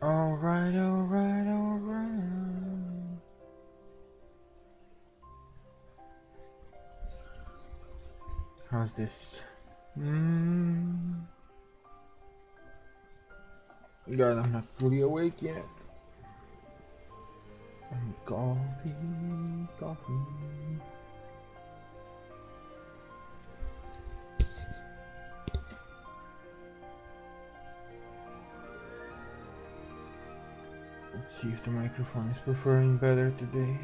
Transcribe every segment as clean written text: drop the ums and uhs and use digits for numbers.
Alright, alright, alright. How's this? God, I'm not fully awake yet. Coffee, coffee. Let's see if the microphone is performing better today.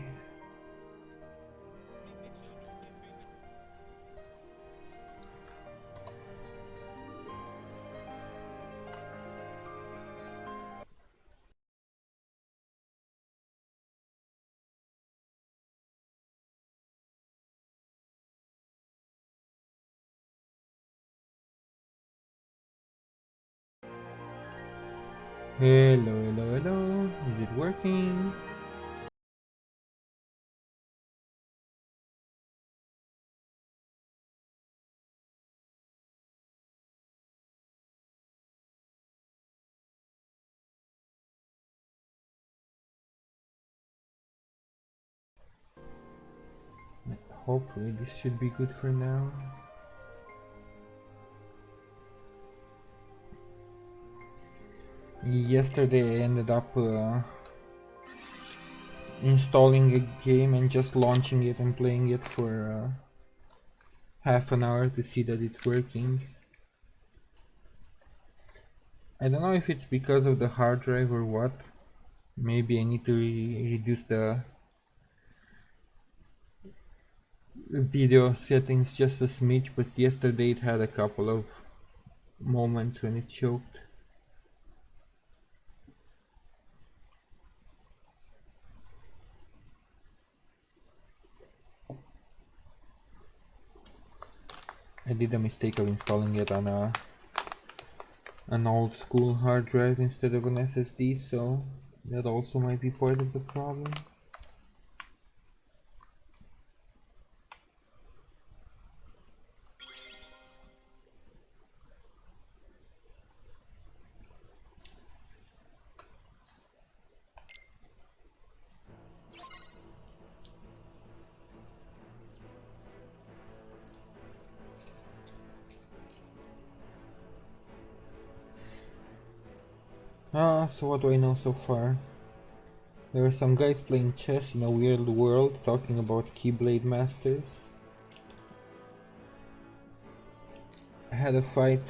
Hello, hello, hello. Is it working? Hopefully this should be good for now. Yesterday I ended up installing a game and just launching it and playing it for half an hour to see that it's working. I don't know if it's because of the hard drive or what. Maybe I need to reduce the video settings just a smidge, but yesterday it had a couple of moments when it choked. I did a mistake of installing it on an old school hard drive instead of an SSD, so that also might be part of the problem. So what do I know so far? There are some guys playing chess in a weird world talking about Keyblade Masters. I had a fight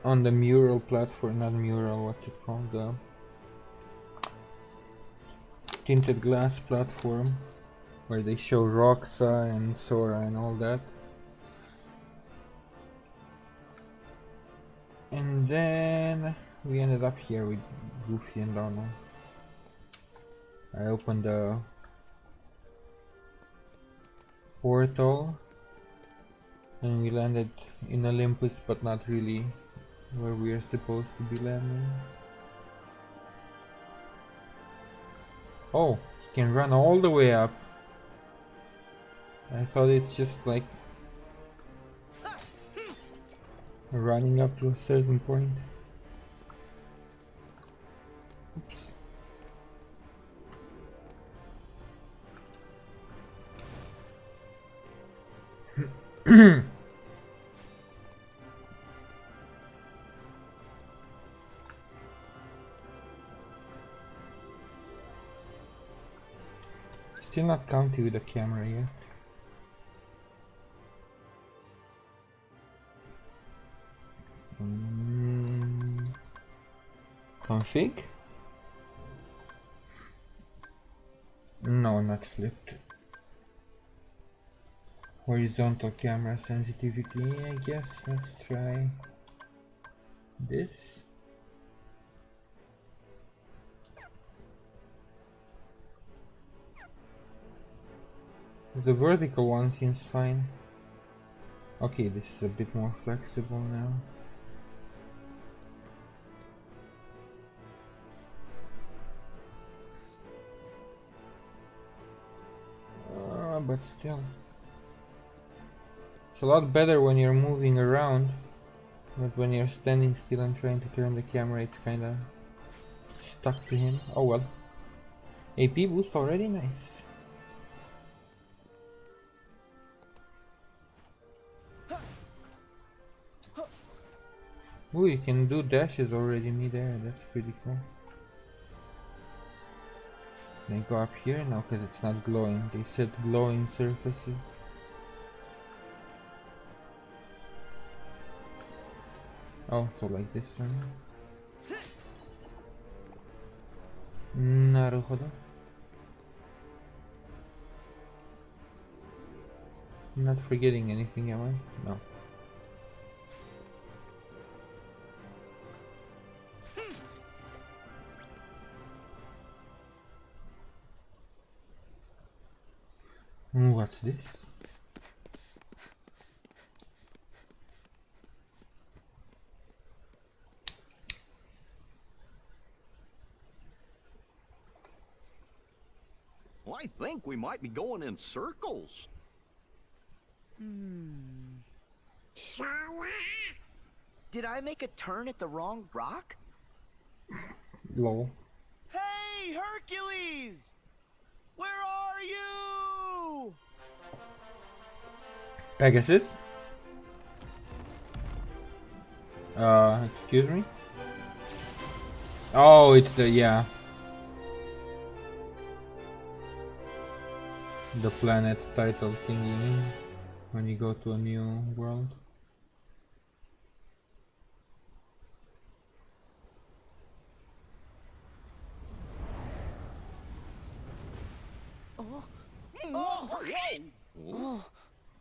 on the mural platform, not mural, what's it called? The tinted glass platform, where they show Roxa and Sora and all that. And then we ended up here with Goofy and Donald. I opened the portal and we landed in Olympus, but not really where we are supposed to be landing. Oh, you can run all the way up. I thought it's just like running up to a certain point. Oops. Still not counting with the camera yet. Config? No, not flipped. Horizontal camera sensitivity, I guess. Let's try this. The vertical one seems fine. Okay, this is a bit more flexible now. But still, it's a lot better when you're moving around. But when you're standing still and trying to turn the camera, it's kinda stuck to him. Oh well. AP boost already, nice. Ooh, you can do dashes already mid-air, that's pretty cool. Can I go up here? No, because it's not glowing. They said glowing surfaces. Oh, so like this one. Naruhodo. I'm not forgetting anything, am I? No. What's this? Well, I think we might be going in circles. Did I make a turn at the wrong rock? Lol. Hey, Hercules! Where are you? Pegasus? Excuse me? Oh, it's the, yeah. The planet title thingy when you go to a new world.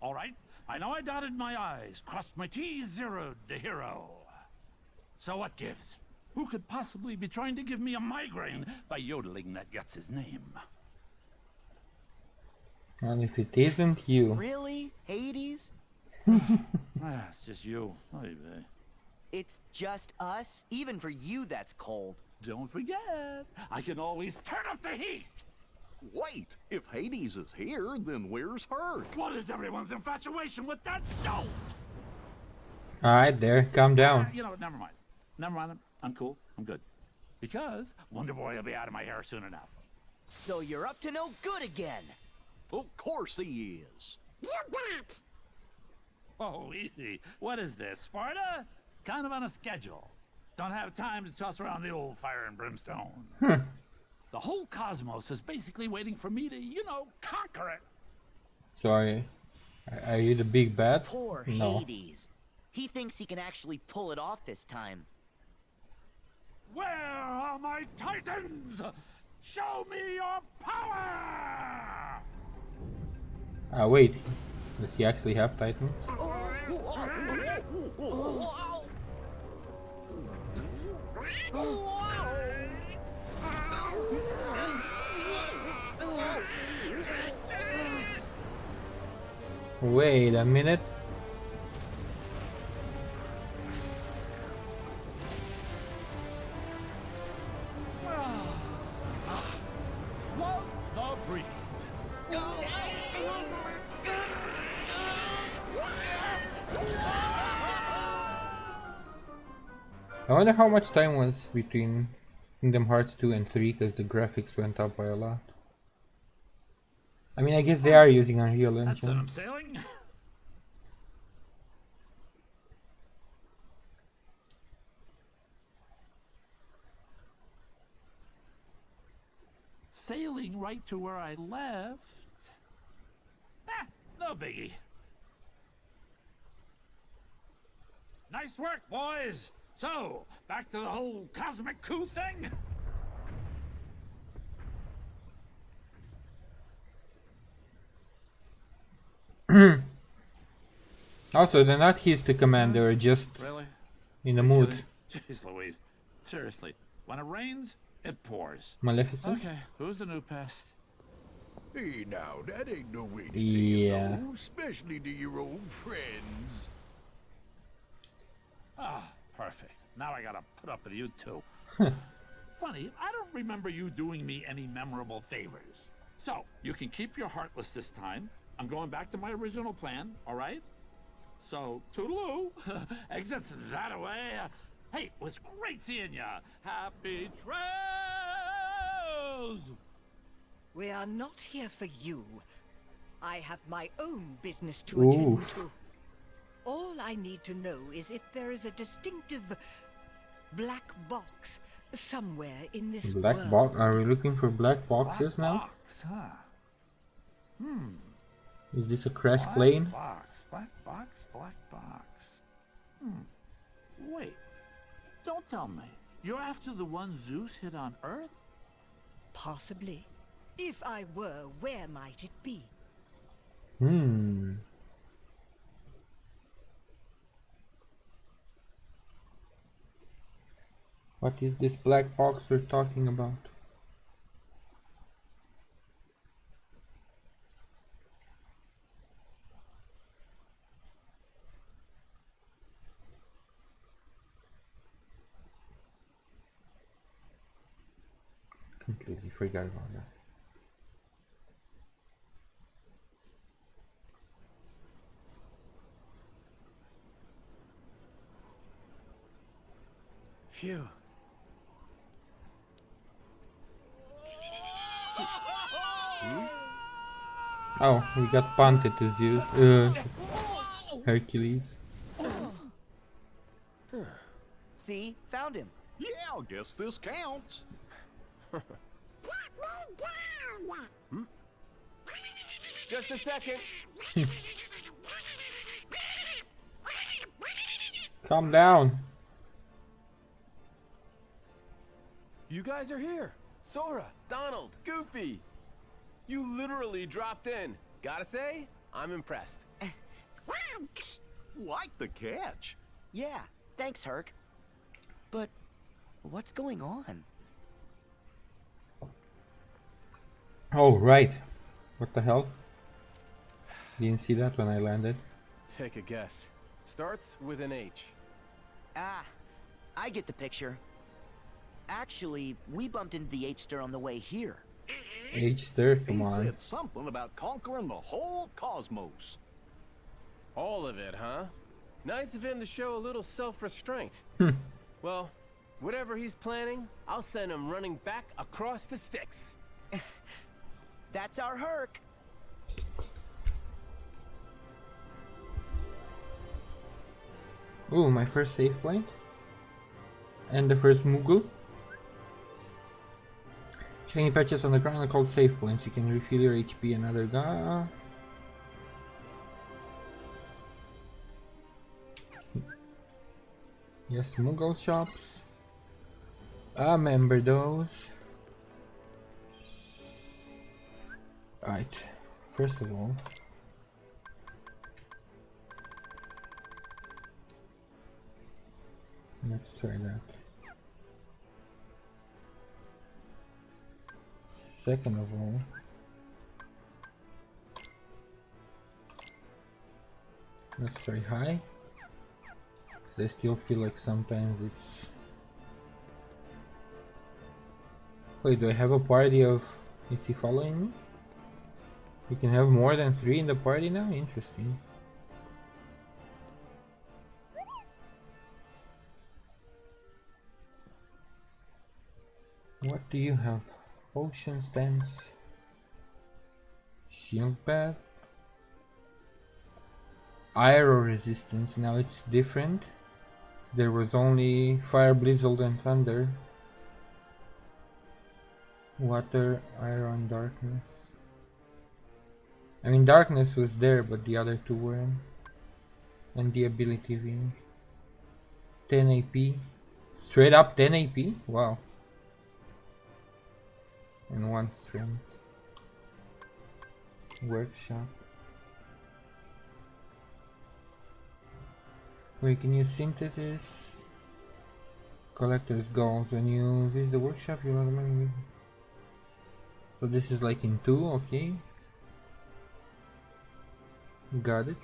All right, I know I dotted my I's, crossed my T's, zeroed the hero. So what gives? Who could possibly be trying to give me a migraine by yodeling that Guts' name? And if it isn't you. Really, Hades? It's just you. Oy vey. It's just us? Even for you, that's cold. Don't forget, I can always turn up the heat. Wait, if Hades is here, then where's Herc? What is everyone's infatuation with that stone? Alright, there, calm down. You know what, never mind. Never mind, I'm cool, I'm good. Because Wonder Boy will be out of my hair soon enough. So you're up to no good again. Of course he is. You bet! Oh, easy. What is this, Sparta? Kind of on a schedule. Don't have time to toss around the old fire and brimstone. The whole cosmos is basically waiting for me to, you know, conquer it. Sorry. Are you the big bad? Poor No. Hades. He thinks he can actually pull it off this time. Where are my titans? Show me your power! Wait. Does he actually have titans? Wait a minute. Love the breeze. I wonder how much time was between Kingdom Hearts 2 and 3 because the graphics went up by a lot. I mean, I guess they are using Unreal That's what Engine. I'm sailing. Sailing right to where I left. No biggie. Nice work, boys. So, back to the whole cosmic coup thing. Also, they're not his to command, they were just Really? in the mood. Jeez Louise. Seriously, when it rains, it pours. Maleficent? Okay, who's the new pest? Hey now, that ain't no way to say Yeah. hello, especially to your old friends. Ah, perfect. Now I gotta put up with you too. Funny, I don't remember you doing me any memorable favors. So, you can keep your Heartless this time. I'm going back to my original plan, alright? So, toodaloo. Exits that way. Hey, it was great seeing ya. Happy trails! We are not here for you. I have my own business to attend Oof. to. All I need to know is if there is a distinctive black box somewhere in this Black world. box? Are we looking for black boxes now? Box, huh? Is this a crash Black plane? box, black box, black box. Wait, don't tell me. You're after the one Zeus hit on Earth? Possibly. If I were, where might it be? What is this black box we're talking about? Completely forgot about that. Phew. Oh, we got punted to Zeus. Hercules. See? Found him. Yeah, I guess this counts. Just a second. Calm down. You guys are here. Sora, Donald, Goofy. You literally dropped in. Gotta say, I'm impressed. Like the catch. Yeah, thanks, Herc. But what's going on? Oh, right. What the hell? Didn't see that when I landed. Take a guess. Starts with an H. Ah, I get the picture. Actually, we bumped into the H-Stir on the way here. H-Stir, come He on. said something about conquering the whole cosmos. All of it, huh? Nice of him to show a little self-restraint. Well, whatever he's planning, I'll send him running back across the sticks. That's our Herc. Ooh, my first save point. And the first Moogle. Shiny patches on the ground are called save points. You can refill your HP and other guy. Yes, Moogle shops. I remember those. Right, first of all, let's try that. Second of all, let's try high, because I still feel like sometimes it's... Wait, do I have a party of... Is he following me? You can have more than 3 in the party now? Interesting. What do you have? Potion stance, shield pad, aero resistance. Now it's different. There was only fire, blizzard and thunder. Water, iron, darkness. I mean, darkness was there, but the other two weren't. And the ability wing. 10 AP. Straight up 10 AP? Wow. And 1 strength. Workshop. Wait, can you synthesis? Collector's goals. When you visit the workshop, you automatically... So this is like in 2, okay. Got it.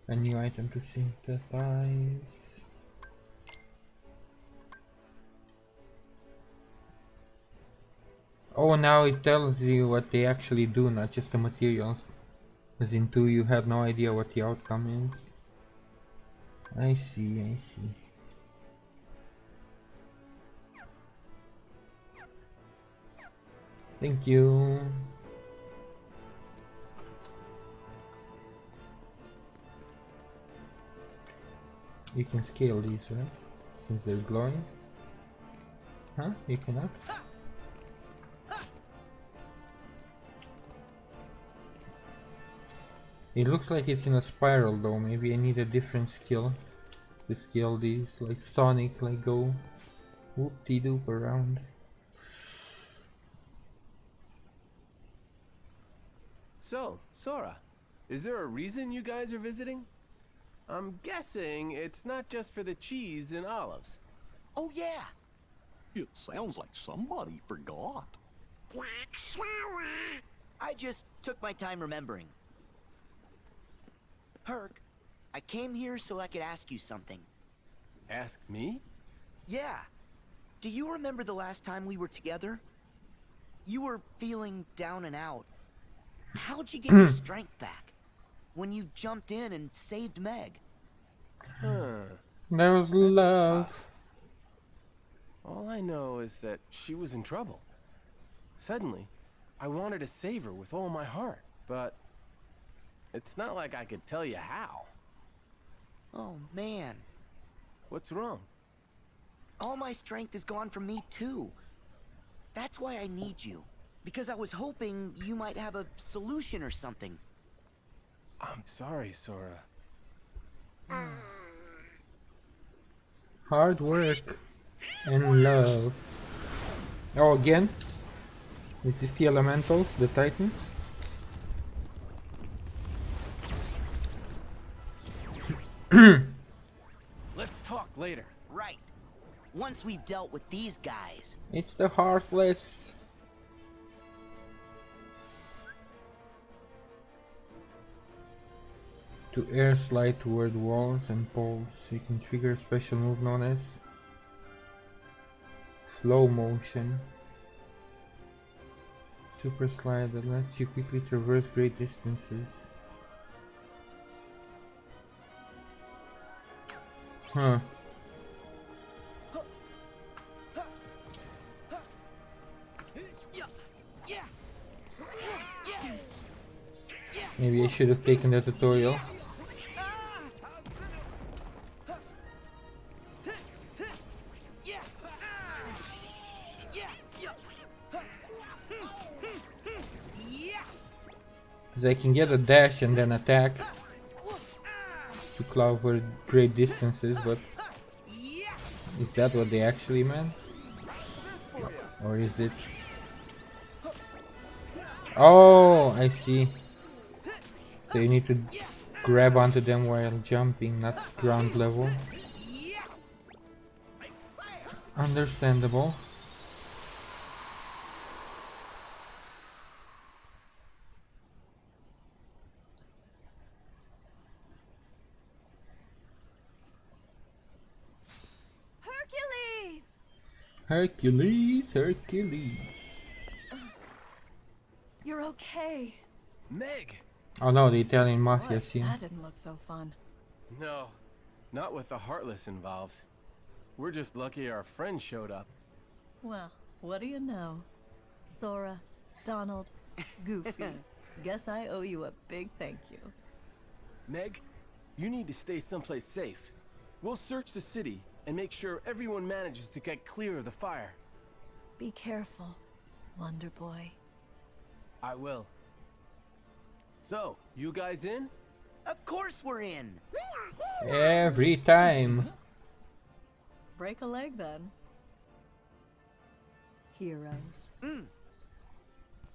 A new item to synthesize. Oh, now it tells you what they actually do, not just the materials. As in 2, you had no idea what the outcome is. I see, I see. Thank you. You can scale these, right? Since they're glowing. Huh? You cannot? It looks like it's in a spiral though. Maybe I need a different skill to scale these. Like Sonic, like go whoop-de-doop around. So, Sora, is there a reason you guys are visiting? I'm guessing it's not just for the cheese and olives. Oh, yeah. It sounds like somebody forgot. I just took my time remembering. Herc, I came here so I could ask you something. Ask me? Yeah. Do you remember the last time we were together? You were feeling down and out. How'd you get your strength back? When you jumped in and saved Meg? Huh. That was love. Tough. All I know is that she was in trouble. Suddenly, I wanted to save her with all my heart, but it's not like I could tell you how. Oh, man. What's wrong? All my strength is gone from me, too. That's why I need you. Because I was hoping you might have a solution or something. I'm sorry, Sora. Hard work and love. Oh, again? Is this the elementals, the titans? Let's talk later. Right. Once we've dealt with these guys. It's the Heartless. To air slide toward walls and poles, you can trigger a special move known as flow motion. Super slide that lets you quickly traverse great distances. Huh. Maybe I should have taken the tutorial. Because I can get a dash and then attack to cover great distances, but is that what they actually meant? Or is it... Oh, I see. So you need to grab onto them while jumping, not ground level. Understandable. Hercules, Hercules. You're okay. Meg! Oh no, the Italian mafia Boy, scene. that didn't look so fun. No, not with the Heartless involved. We're just lucky our friend showed up. Well, what do you know? Sora, Donald, Goofy. Guess I owe you a big thank you. Meg, you need to stay someplace safe. We'll search the city and make sure everyone manages to get clear of the fire. Be careful, Wonder Boy. I will. So, you guys in? Of course we're in. Every time. Break a leg then. Heroes.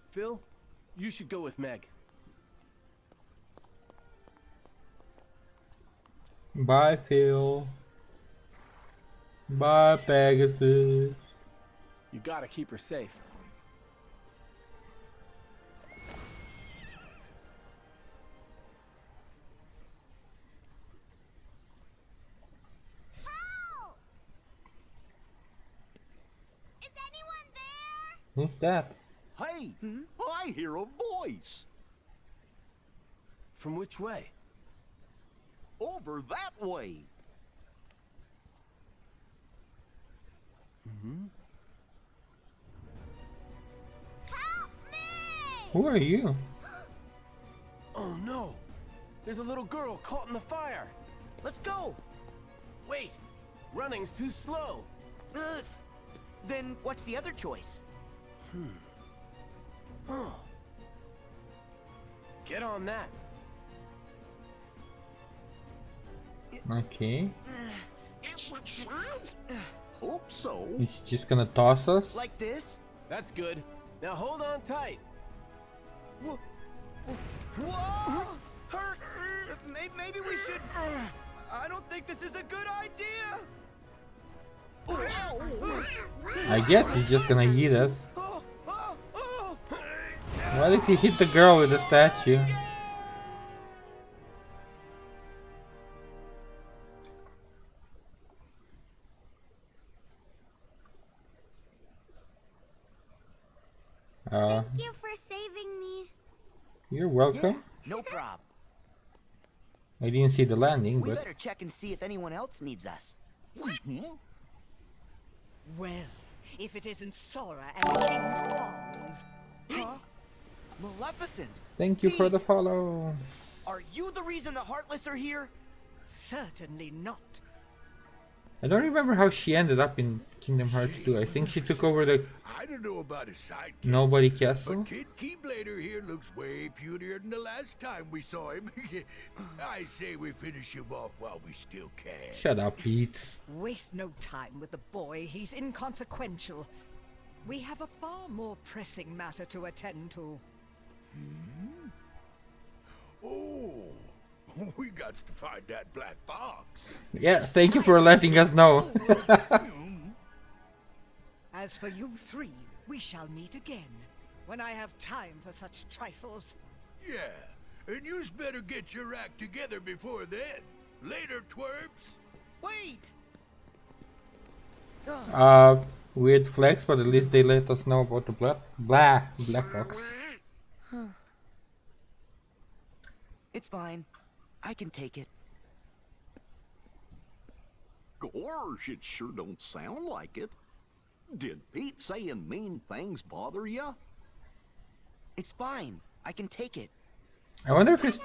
Phil, you should go with Meg. Bye, Phil. Bye, Pegasus. You gotta keep her safe. Who's that? Hey, I hear a voice. From which way? Over that way. Who are you? Oh no! There's a little girl caught in the fire! Let's go. Wait! Running's too slow! Then what's the other choice? Get on that! Okay. Hope so. He's just gonna toss us? Like this? That's good. Now hold on tight. Whoa! Hurt! Maybe we should... I don't think this is a good idea! I guess he's just gonna eat us. Oh, oh, oh. What if he hit the girl with the statue? Thank you for saving me. You're welcome. No problem. I didn't see the landing, We but better check and see if anyone else needs us. Well, if it isn't Sora and King's Pawns. Huh? Maleficent! thank you for the Pete, follow. Are you the reason the Heartless are here? Certainly not. I don't remember how she ended up in Kingdom Hearts 2. I think she took over the I don't know about his sidekick. Nobody Castle. But Kid Keyblader here looks way punier than the last time we saw him. I say we finish him off while we still can. Shut up, Pete. Waste no time with the boy. He's inconsequential. We have a far more pressing matter to attend to. Oh, we got to find that black box. Yeah, thank you for letting us know. As for you three, we shall meet again, when I have time for such trifles. Yeah, and you's better get your act together before then. Later, twerps. Wait! Weird flex, but at least they let us know about the black box. It's fine. I can take it. Gosh, it sure don't sound like it. Did Pete saying mean things bother you? It's fine. I can take it. I wonder if it's...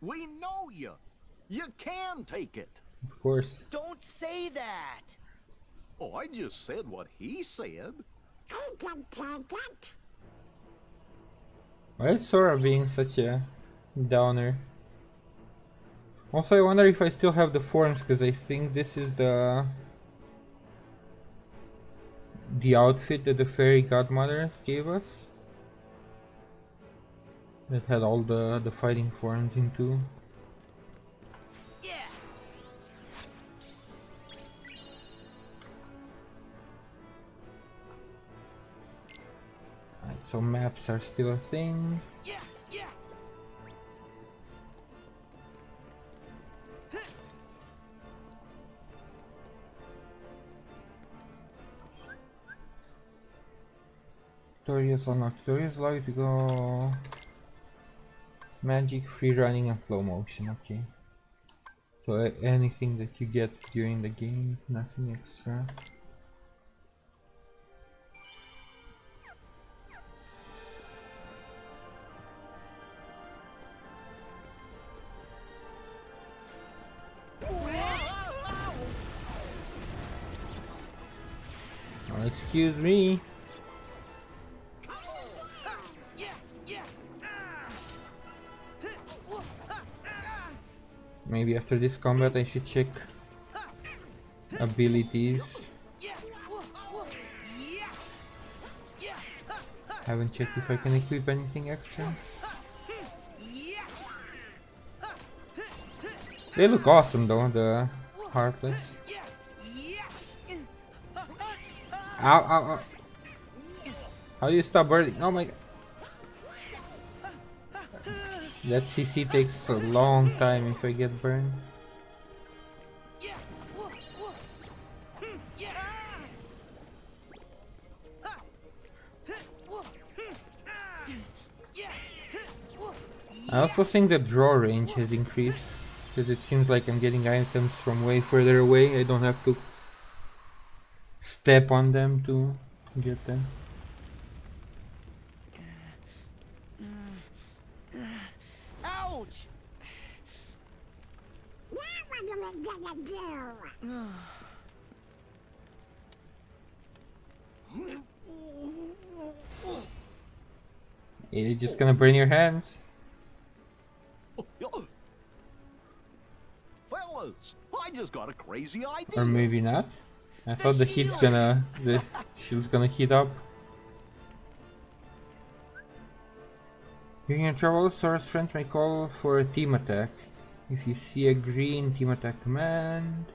We know you. You can take it. Of course. Don't say that! Oh, I just said what he said. Why is Sora being such a downer? Also, I wonder if I still have the forms, because I think this is the outfit that the fairy godmothers gave us. That had all the fighting forms into. Yeah! Alright, so maps are still a thing. Yeah! Yeah! Tutorials unlocked. Tutorials allow you to go magic, free running, and flow motion. Okay. So anything that you get during the game, nothing extra. Oh, excuse me. Maybe after this combat I should check abilities. Haven't checked if I can equip anything extra. They look awesome though, the Heartless. Ow, ow, ow. How do you stop burning? Oh my god. That CC takes a long time if I get burned. I also think the draw range has increased, because it seems like I'm getting items from way further away. I don't have to step on them to get them. Ouch! You're just gonna burn your hands. Fellas, I just got a crazy idea. Or maybe not. I thought the shield's gonna heat up. During your travels, Sora's friends may call for a team attack. If you see a green team attack command.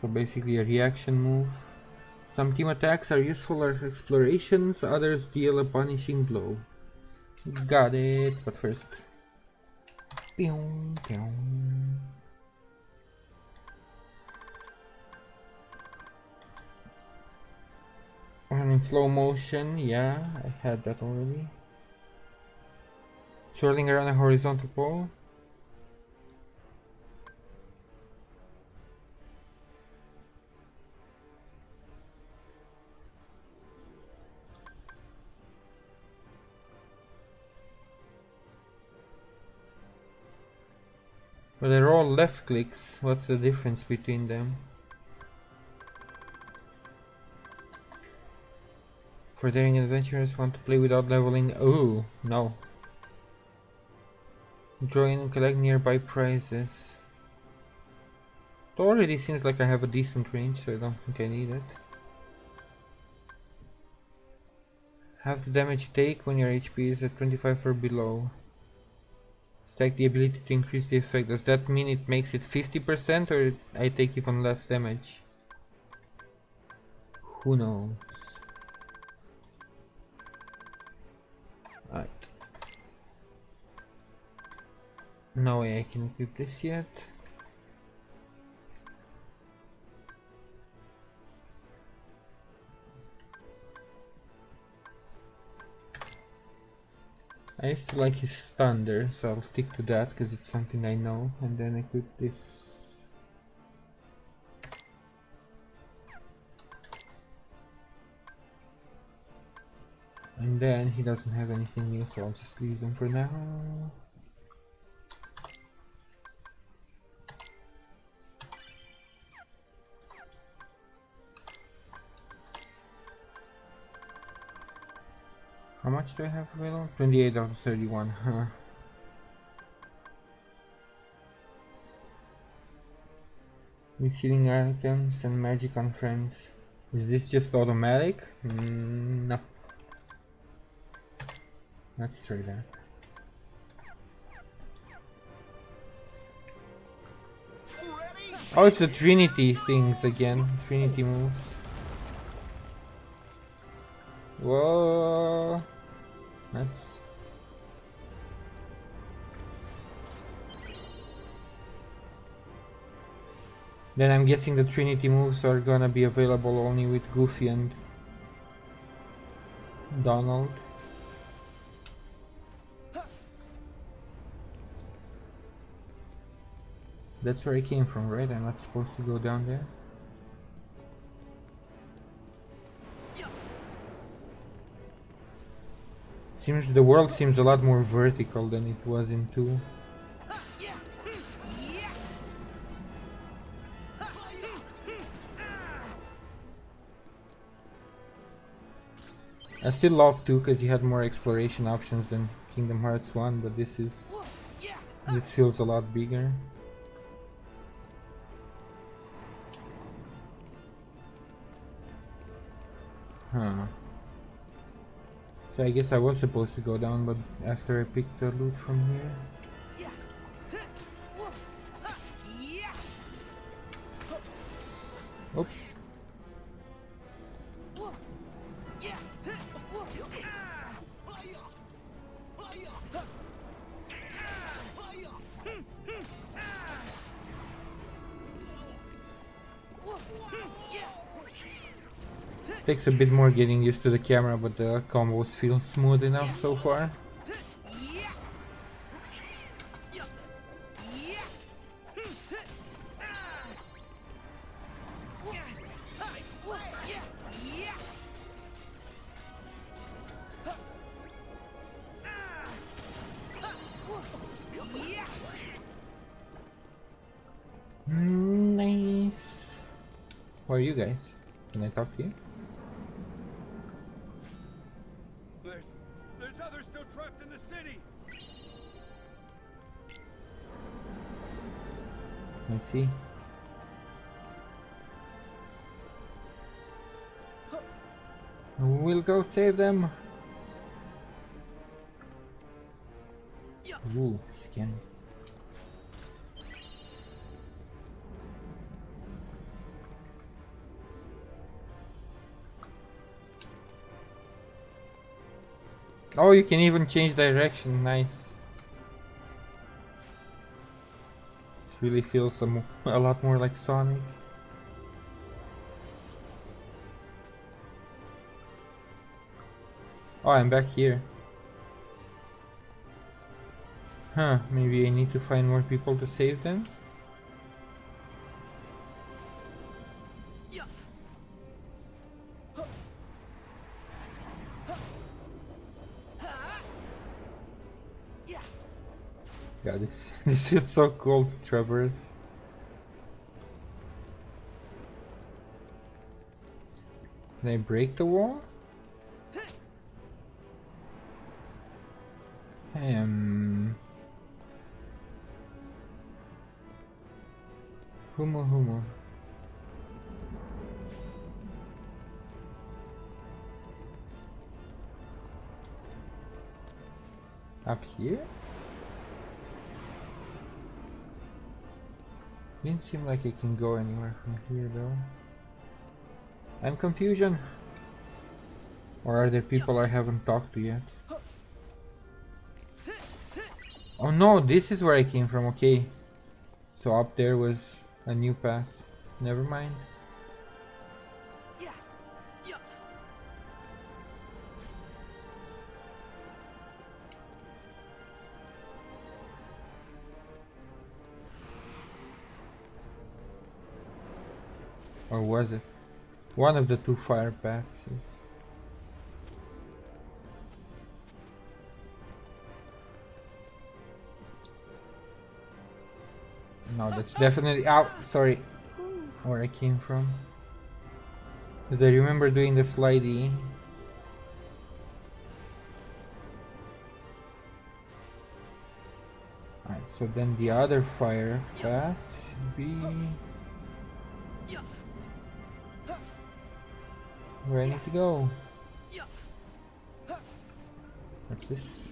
So basically a reaction move. Some team attacks are useful as explorations, others deal a punishing blow. Got it, but first. Pew, pew. And in flow motion, yeah, I had that already. Swirling around a horizontal pole. But they're all left clicks. What's the difference between them? For daring adventurers want to play without leveling. Oh, no. Join and collect nearby prizes. It already seems like I have a decent range, so I don't think I need it. Half the damage you take when your HP is at 25 or below. Stack the ability to increase the effect. Does that mean it makes it 50% or I take even less damage? Who knows? Right. No way I can equip this yet. I used to like his thunder, so I'll stick to that because it's something I know, and then equip this. And then he doesn't have anything new, so I'll just leave them for now. How much do I have available? 28 out of 31, huh? Misleading items and magic on friends. Is this just automatic? No. Let's try that. Oh, it's the Trinity things again. Trinity moves. Whoa. Nice. Then I'm guessing the Trinity moves are gonna be available only with Goofy and Donald. That's where I came from, right? I'm not supposed to go down there. Seems the world seems a lot more vertical than it was in 2. I still love 2 because you had more exploration options than Kingdom Hearts 1, but this feels a lot bigger. Huh. So I guess I was supposed to go down, but after I picked the loot from here. Oops. Takes a bit more getting used to the camera, but the combos feel smooth enough so far. Who are you guys? Can I talk to you? There's others still trapped in the city. I see. We'll go save them. Ooh, skin. Oh, you can even change direction. Nice. This really feels a lot more like Sonic. Oh, I'm back here. Huh, maybe I need to find more people to save then? Yeah, this feels so cool to traverse. Can I break the wall? Humo. Up here? Didn't seem like I can go anywhere from here though. I'm confusion. Or are there people I haven't talked to yet? Oh no, this is where I came from, okay. So up there was a new path. Never mind. Or was it? One of the two fire paths is... No, that's definitely out. Sorry, where I came from. Because I remember doing the slidey. Alright, so then the other fire path should be where I need to go. What's this?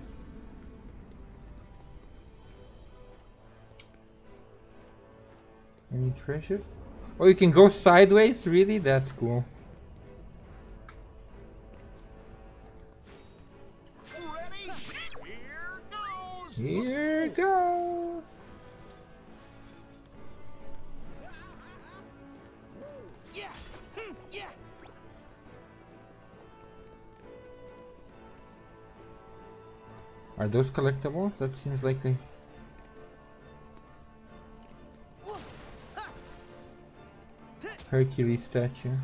Any treasure? Oh, you can go sideways? Really? That's cool. Ready? Here goes. Here goes. Are those collectibles? That seems like a... Hercules statue.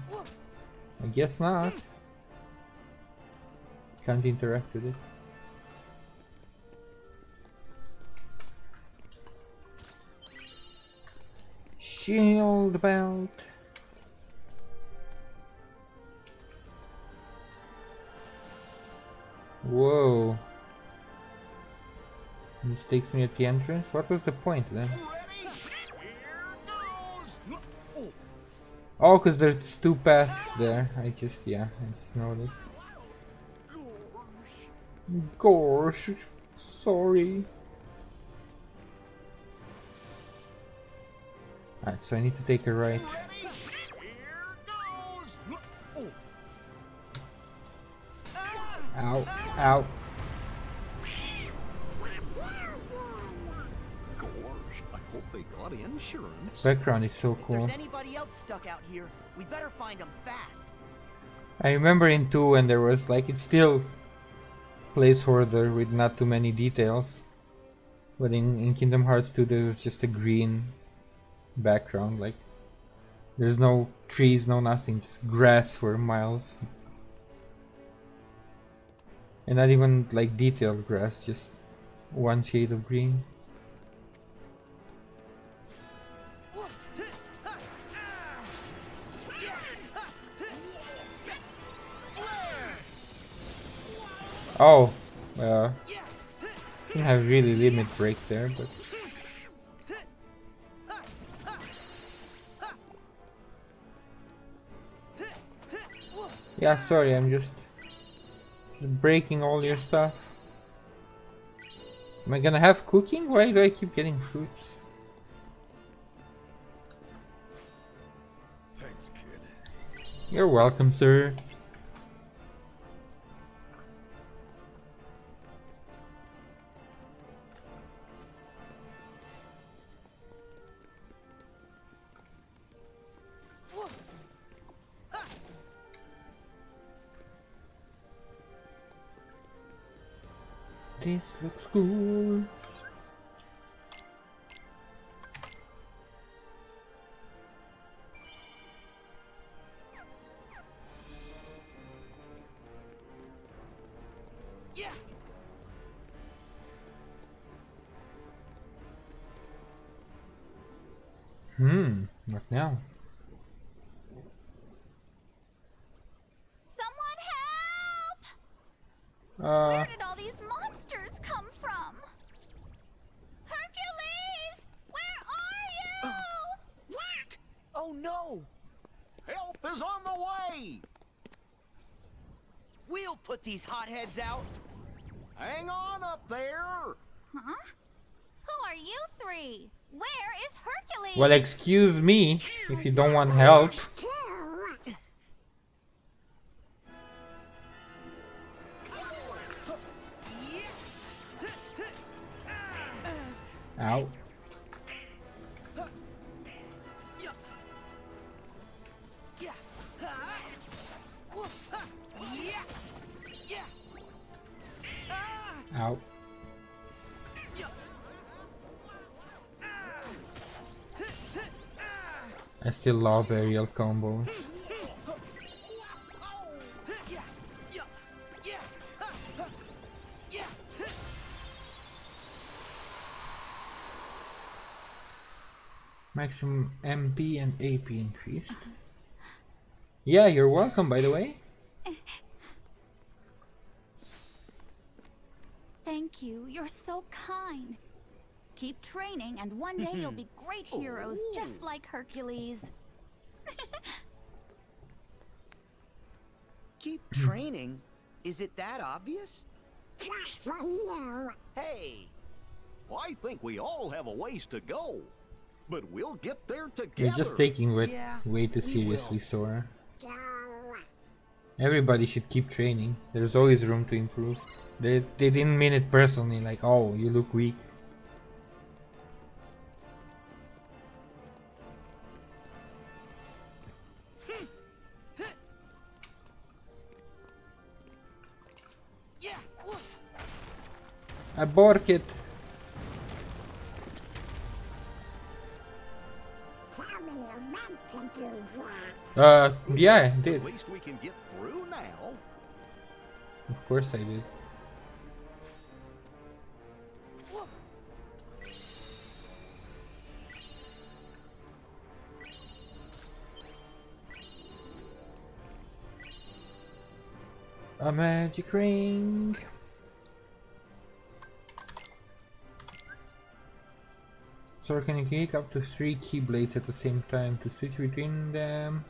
I guess not. Can't interact with it. Shield belt. Whoa. This takes me at the entrance? What was the point then? Oh, because there's two paths there. I just noticed. Gosh, sorry. Alright, so I need to take a right. Ow, ow. I hope they got insurance. Background is so If cool. there's anybody else stuck out here, we better find them fast. I remember in 2 when there was like, it's still placeholder with not too many details. But in Kingdom Hearts 2 there was just a green background, like there's no trees, no nothing, just grass for miles. And not even like detailed grass, just one shade of green. Oh, didn't have really limit break there, but yeah, sorry, I'm just breaking all your stuff. Am I gonna have cooking? Why do I keep getting fruits? Thanks, kid. You're welcome, sir. This looks cool. What now? Someone help! Uh, Where did all these monsters come from? Hercules! Where are you? Oh no! Help is on the way! We'll put these hotheads out. Hang on up there! Huh? Who are you three? Where is Hercules? well, excuse me if you don't want help. Ow. Ow. I still love aerial combos. Maximum MP and AP increased. Yeah, you're welcome, by the way. Thank you. You're so kind. Keep training, and one day you'll be great heroes, just like Hercules. Keep training? Is it that obvious? Just for you. Hey! I think we all have a ways to go, but we'll get there together. You're just taking it Yeah, way too we seriously, will. Sora. Everybody should keep training. There's always room to improve. They didn't mean it personally, like, oh, you look weak. Abort it. Yeah, I did. At least we can get through now. Of course I did. A magic ring. So can you click up to 3 keyblades at the same time to switch between them?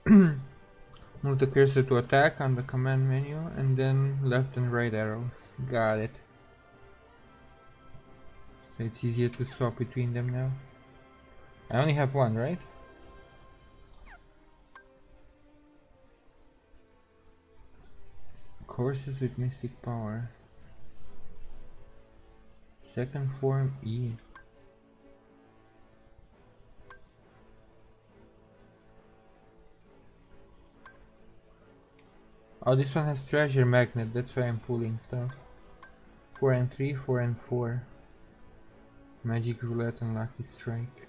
Move the cursor to attack on the command menu and then left and right arrows. Got it. So it's easier to swap between them now. I only have one, right? Courses with mystic power. Second form E. Oh, this one has treasure magnet, that's why I'm pulling stuff. 4 and 3, 4 and 4. Magic roulette and lucky strike.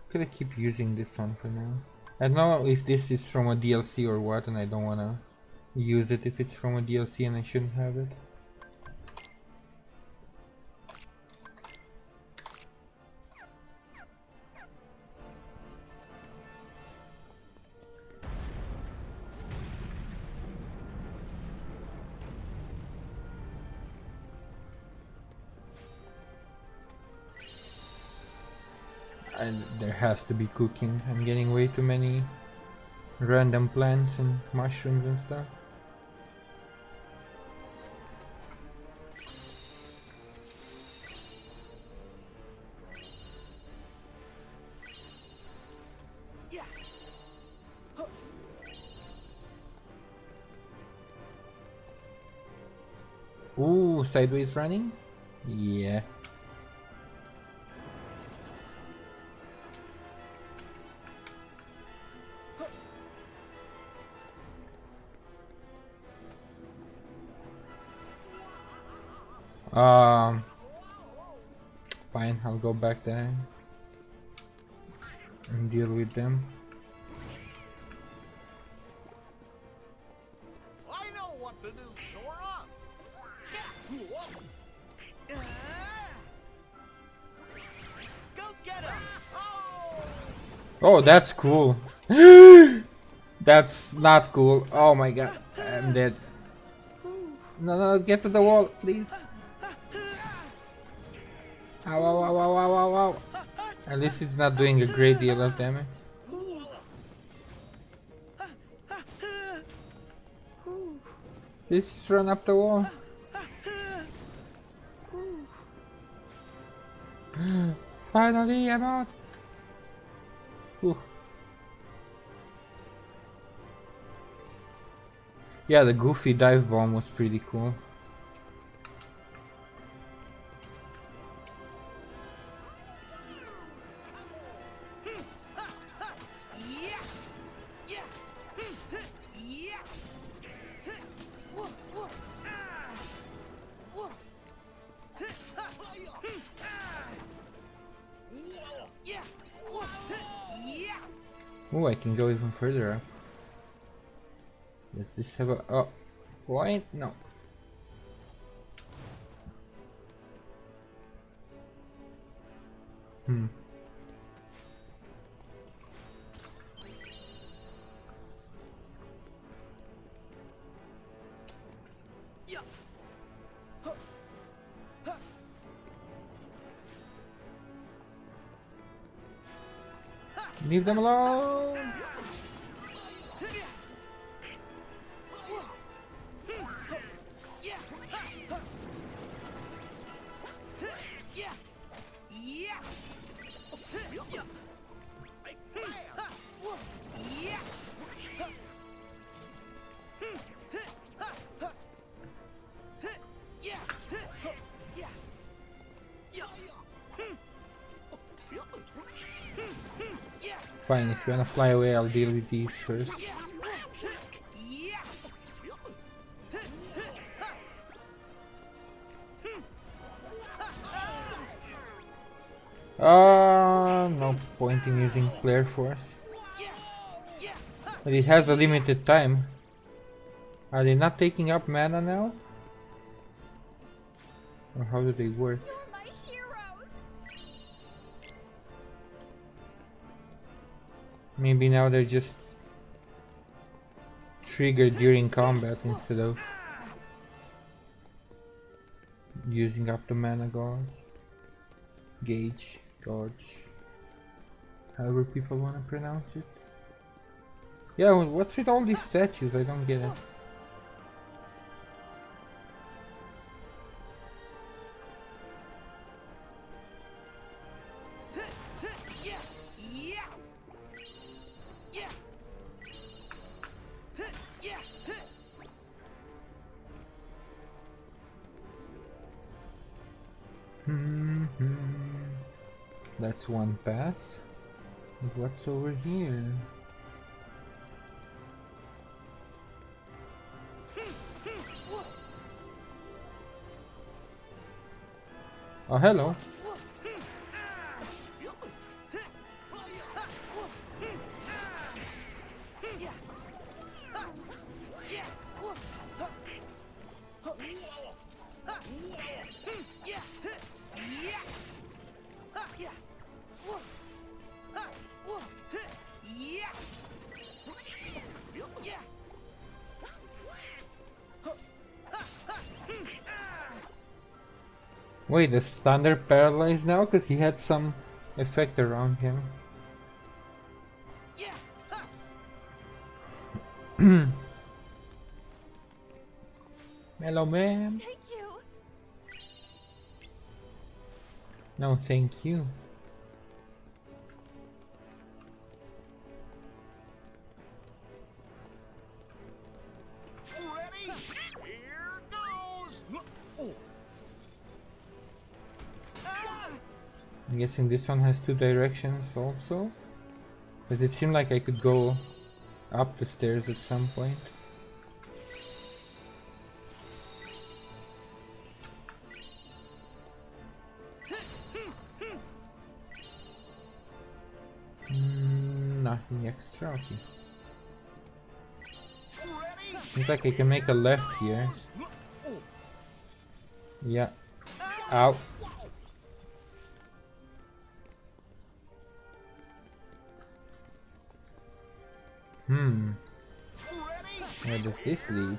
Could I keep using this one for now? I don't know if this is from a DLC or what, and I don't wanna use it if it's from a DLC and I shouldn't have it. And there has to be cooking. I'm getting way too many random plants and mushrooms and stuff. Ooh, sideways running? Yeah. Fine, I'll go back there and deal with them. I know what to do, Sora. Go get him! Oh, that's cool. That's not cool. Oh my god, I'm dead. No, no, get to the wall, please. Ow, ow, ow, ow, ow, ow, ow. At least it's not doing a great deal of damage. Let's just run up the wall. Finally, I'm out. Whew. Yeah, the Goofy dive bomb was pretty cool. Oh, I can go even further up. Does this have a... oh, point? No. Leave them alone! Fine, if you wanna fly away, I'll deal with these first. No point in using Flare Force. But it has a limited time. Are they not taking up mana now? Or how do they work? Maybe now they're just triggered during combat instead of using up the mana gauge, however people want to pronounce it. Yeah, what's with all these statues? I don't get it. That's one path. What's over here? Oh, hello. Wait, is Thunder paralyzed now? Because he had some effect around him. Hello, ma'am. Thank you. No, thank you. Ready? Here goes. I'm guessing this one has 2 directions also. Does it seem like I could go up the stairs at some point? Nothing extra, okay. Seems like I can make a left here. Yeah. Ow. Where does this lead?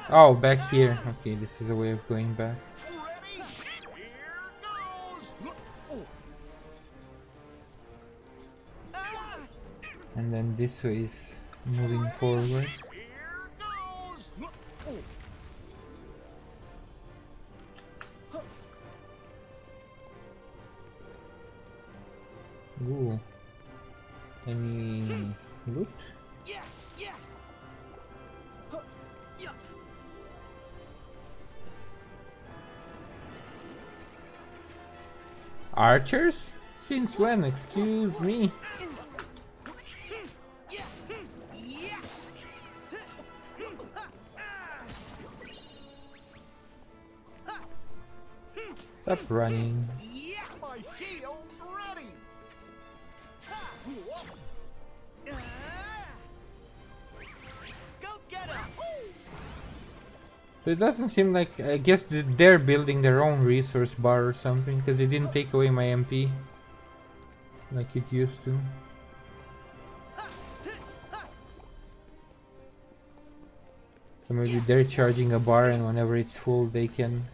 Oh, back here. Okay, this is a way of going back. And then this way is moving forward. Ooh. Any loot? Archers? Since when? Excuse me. Stop running. My shield's ready. Go get him! So it doesn't seem like, I guess they're building their own resource bar or something, because it didn't take away my MP like it used to. So maybe they're charging a bar, and whenever it's full they can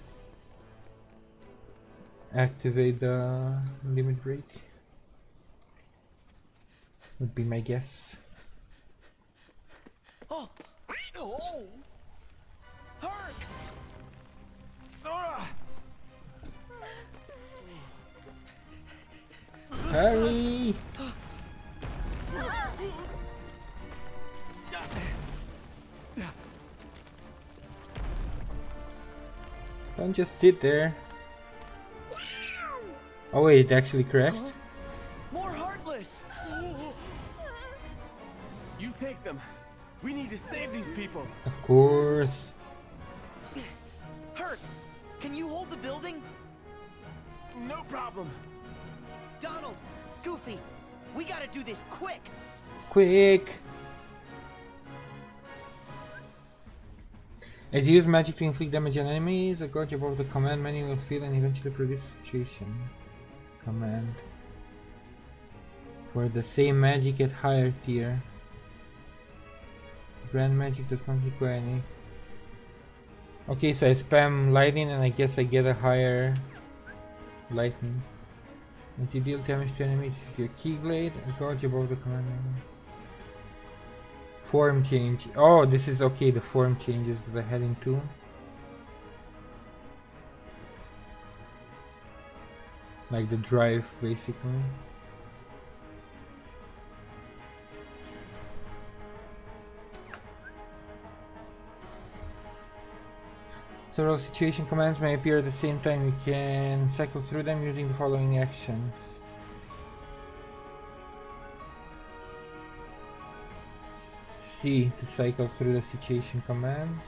activate the limit break. Would be my guess. Oh! Oh! Herc! Sora! Hurry! Don't just sit there. Oh wait, it actually crashed? More Heartless! You take them. We need to save these people. Of course. Herc, can you hold the building? No problem. Donald, Goofy, we gotta do this quick! Quick! As you use magic to inflict damage on enemies, a gauge above the command menu will fill and eventually produce situation. Command. For the same magic at higher tier. Grand magic does not require any. Okay, so I spam lightning and I guess I get a higher lightning. Once you deal damage to enemies with your keyblade, a gauge above the command menu. Form change. Oh, this is okay, the form changes that I had in 2. Like the drive, basically. Several situation commands may appear at the same time. You can cycle through them using the following actions. C to cycle through the situation commands,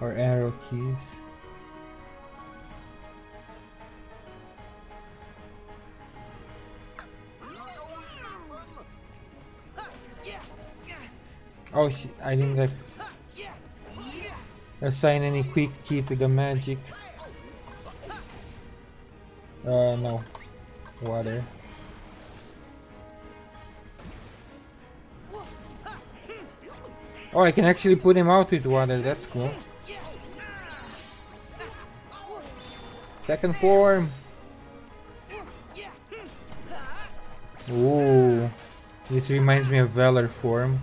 or arrow keys. Oh shit, I didn't assign any quick key to the magic. No. Water. Oh, I can actually put him out with water, that's cool. Second form. Ooh, this reminds me of Valor form.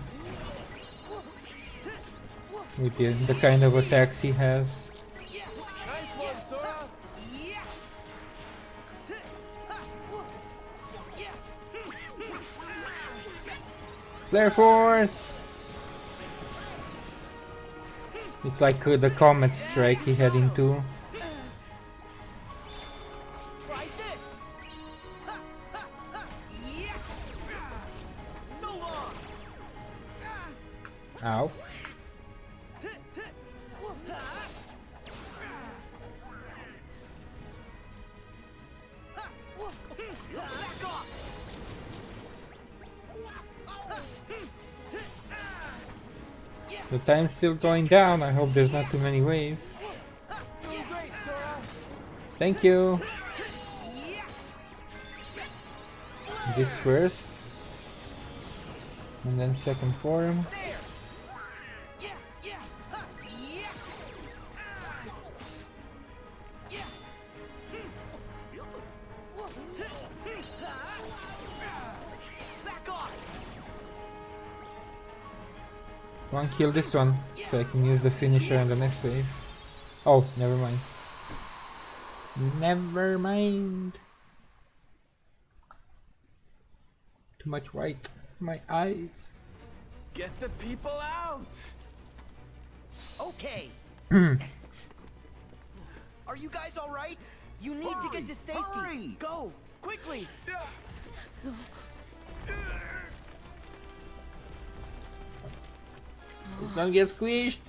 With the kind of attacks he has. Nice one, Sora. Flare Force! It's like the Comet Strike he had in 2. Try this. So long. Ow. Back off. The time's still going down. I hope there's not too many waves. Doing great, Sora. Thank you. This first. And then second form. Back off. One kill this one, so I can use the finisher on the next wave. Oh, never mind. Never mind. Too much white. My eyes. Get the people out. Okay. Are you guys all right? You need to get to safety. Hurry! Go quickly. It's gonna get squished.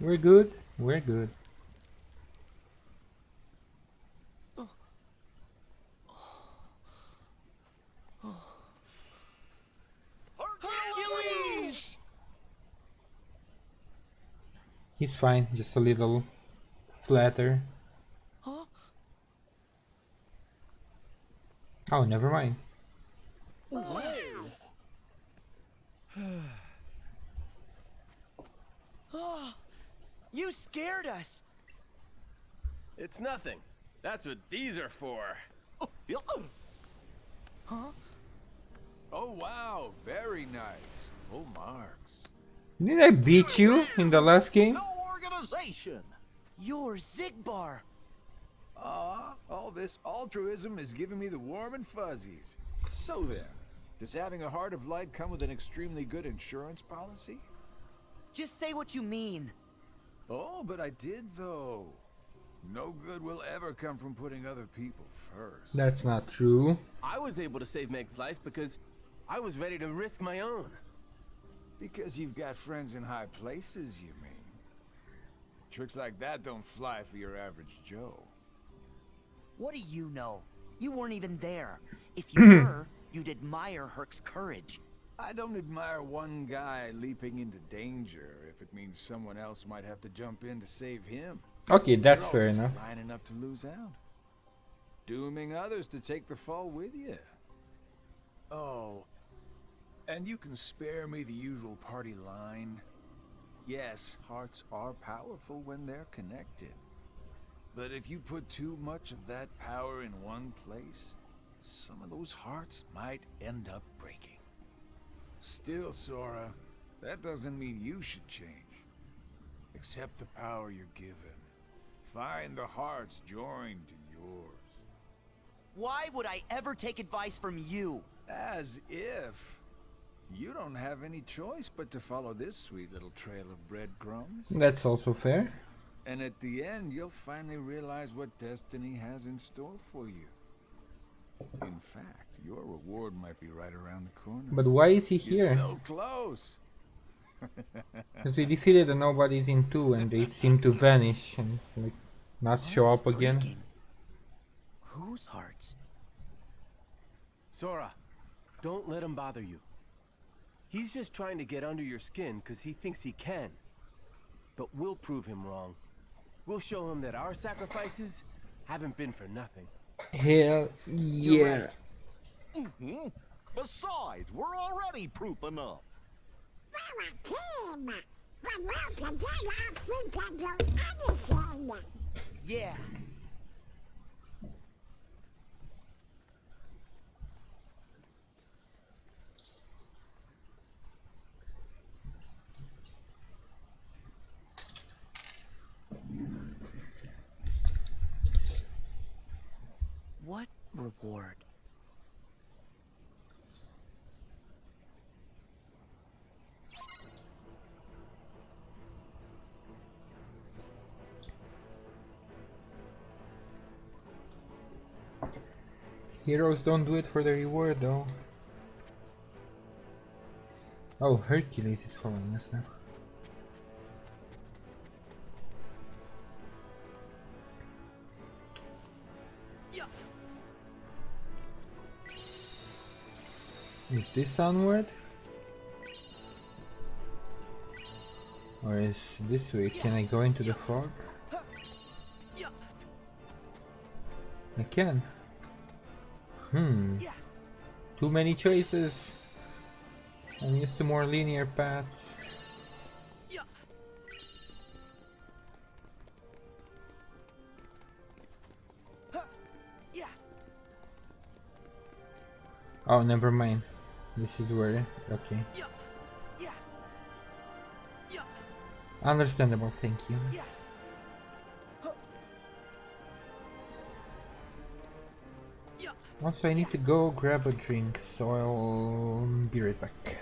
We're good. We're good. Hercules! He's fine, just a little flatter. Huh? Oh, never mind. Oh, you scared us. It's nothing. That's what these are for. Huh? Oh, wow. Very nice. Full marks. Didn't I beat you in the last game? No organization. You're Zigbar. All this altruism is giving me the warm and fuzzies. So then, does having a heart of light come with an extremely good insurance policy? Just say what you mean. Oh, but I did though. No good will ever come from putting other people first. That's not true. I was able to save Meg's life because I was ready to risk my own. Because you've got friends in high places, you mean? Tricks like that don't fly for your average Joe. What do you know? You weren't even there. If you were, you'd admire Herc's courage. I don't admire one guy leaping into danger if it means someone else might have to jump in to save him. Okay, that's You're all fair just enough. lining up to lose out. Dooming others to take the fall with you. Oh, and you can spare me the usual party line. Yes, hearts are powerful when they're connected. But if you put too much of that power in one place, some of those hearts might end up breaking. Still, Sora, that doesn't mean you should change. Accept the power you're given. Find the hearts joined to yours. Why would I ever take advice from you? As if. You don't have any choice but to follow this sweet little trail of breadcrumbs. That's also fair. And at the end, you'll finally realize what destiny has in store for you. In fact, your reward might be right around the corner. But why is he You're here? so close. Because we defeated the nobodies in 2 and they seem to vanish and like not show up again. Breaking. Whose hearts? Sora, don't let him bother you. He's just trying to get under your skin because he thinks he can. but we'll prove him wrong. We'll show him that our sacrifices haven't been for nothing. Hell yeah. Mm-hmm. Besides, we're already proof enough. We're a team. When we're together, we can do anything. Yeah. What reward? Heroes don't do it for the reward though. Oh, Hercules is following us now. Is this onward? Or is this way? Can I go into the fog? I can. Too many choices. I'm used to more linear paths. Oh, never mind. This is where. Okay. Understandable, thank you. Also, I need to go grab a drink, so I'll be right back.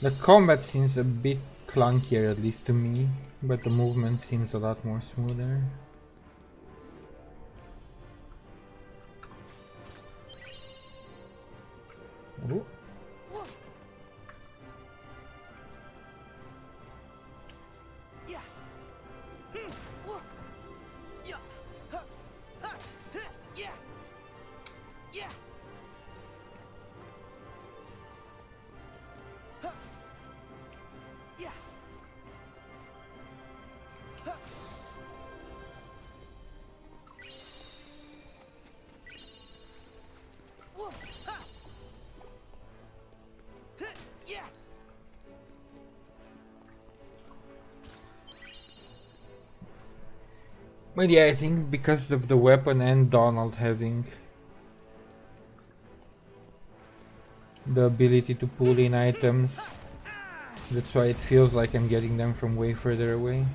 The combat seems a bit clunkier, at least to me, but the movement seems a lot more smoother. Ooh. But yeah, I think because of the weapon and Donald having the ability to pull in items, that's why it feels like I'm getting them from way further away.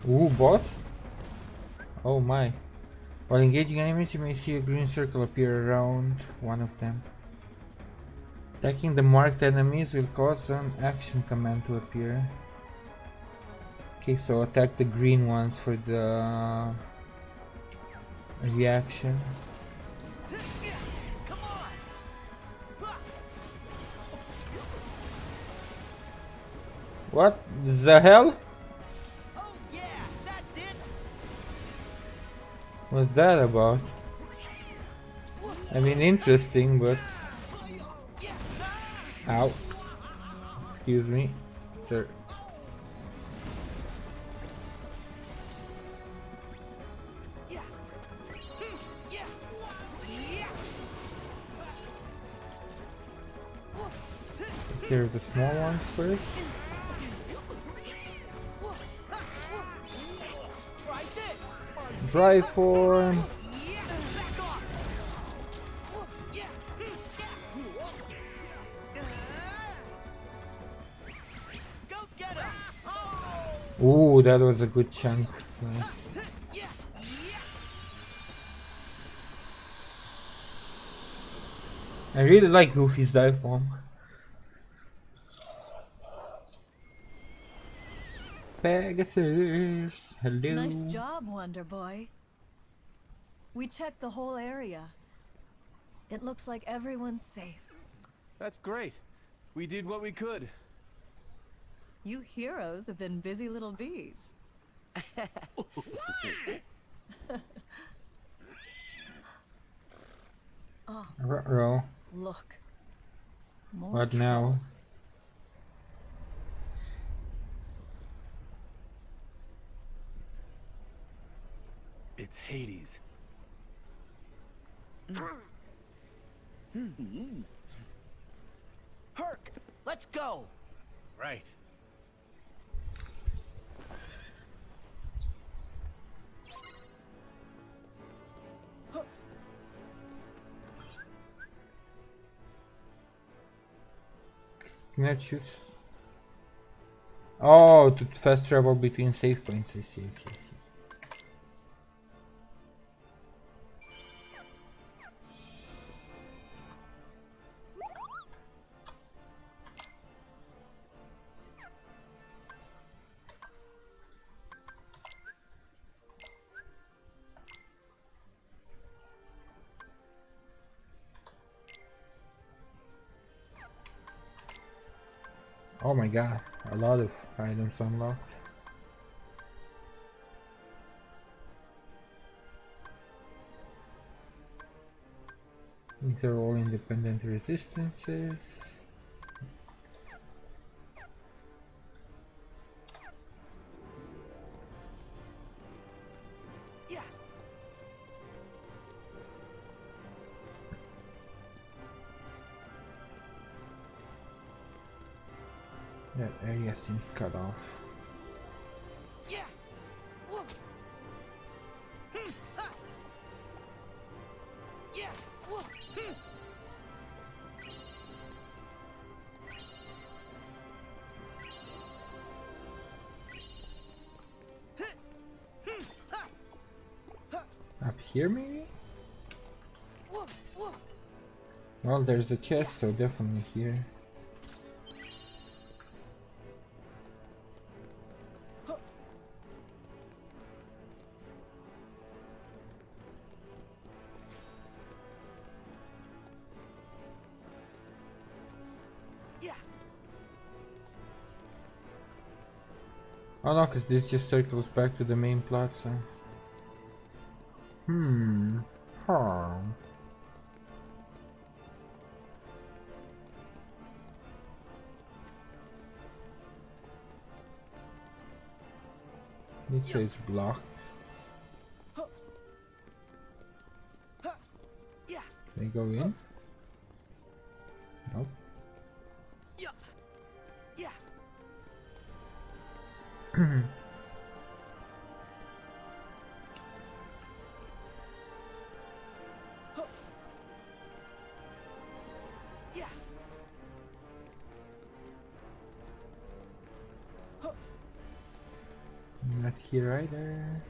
Ooh, boss? Oh my. While engaging enemies, you may see a green circle appear around one of them. Attacking the marked enemies will cause an action command to appear. Okay, so attack the green ones for the reaction. What the hell? Oh yeah, that's it. What's that about? I mean, interesting, but... Ow. Excuse me, sir. Take care of the small ones first. Dry form. Ooh, that was a good chunk. Nice. I really like Goofy's dive bomb. Pegasus, hello. Nice job, Wonder Boy. We checked the whole area. It looks like everyone's safe. That's great. We did what we could. You heroes have been busy little bees. Oh, Uh-oh. look. More What now? trouble. It's Hades. Herc, let's go. Right. Can I choose? Oh, to fast travel between save points. I see. Oh my god, a lot of items unlocked. These are all independent resistances. That area seems cut off. Up here maybe? Well, there's a chest, so definitely here. Oh no, because this just circles back to the main plaza. Huh. It says block. Can I go in? Nope. Not here either.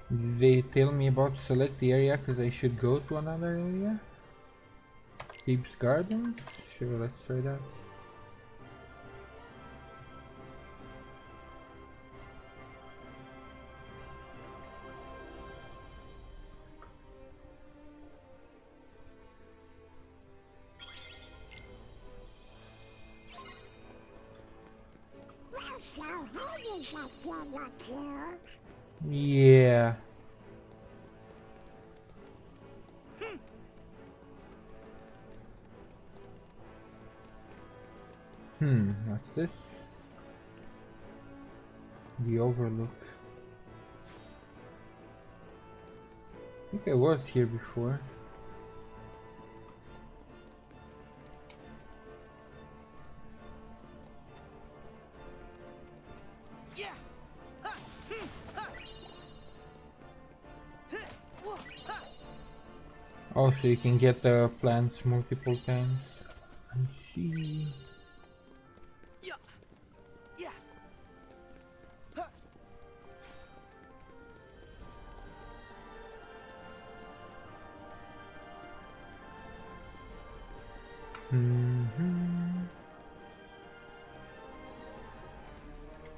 They tell me about select the area because I should go to another area. Thebes Gardens? Sure, let's try that. Well, so Hades has said or two. Yeah. What's this? The Overlook. I think I was here before. Oh, so you can get the plants multiple times. I see.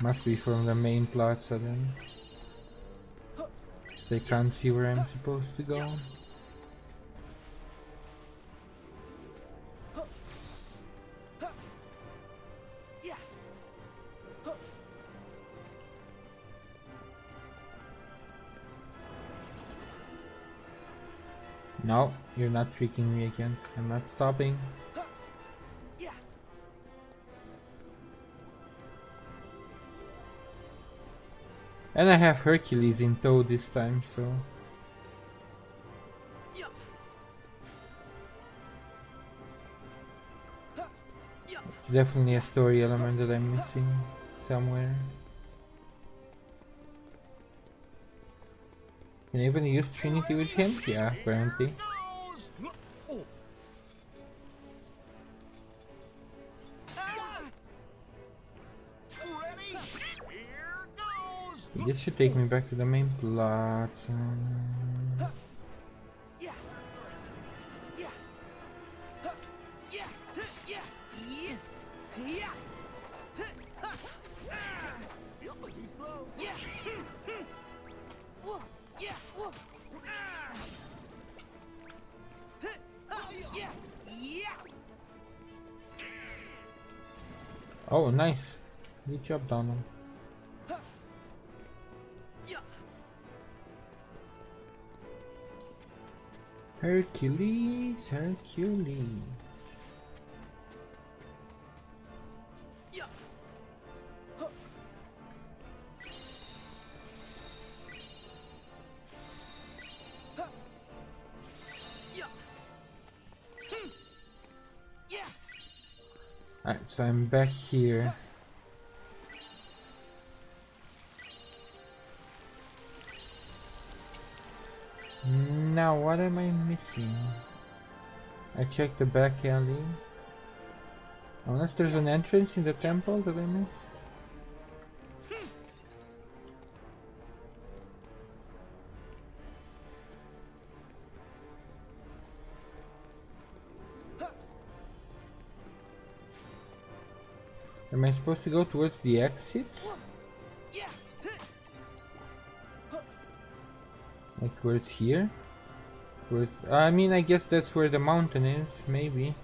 Must be from the main plaza then. So I can't see where I'm supposed to go. No, you're not tricking me again. I'm not stopping. And I have Hercules in tow this time, so... It's definitely a story element that I'm missing somewhere. Can I even use Trinity with him? Yeah, apparently. This should take me back to the main plot. Oh, nice. Good job, Donald. Hercules, Hercules. Alright, so I'm back here. Now what am I missing? I checked the back alley. Unless there's an entrance in the temple that I missed. Am I supposed to go towards the exit? Like where it's here? Where it's, I mean, I guess that's where the mountain is, maybe.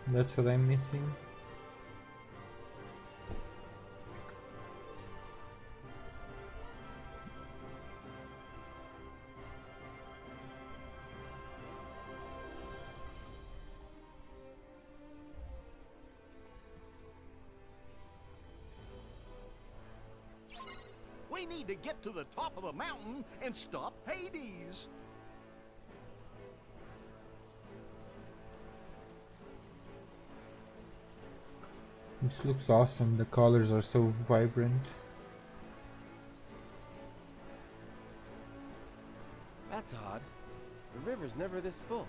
That's what I'm missing. We need to get to the top of the mountain and stop Hades. This looks awesome, the colors are so vibrant. That's odd. The river's never this full.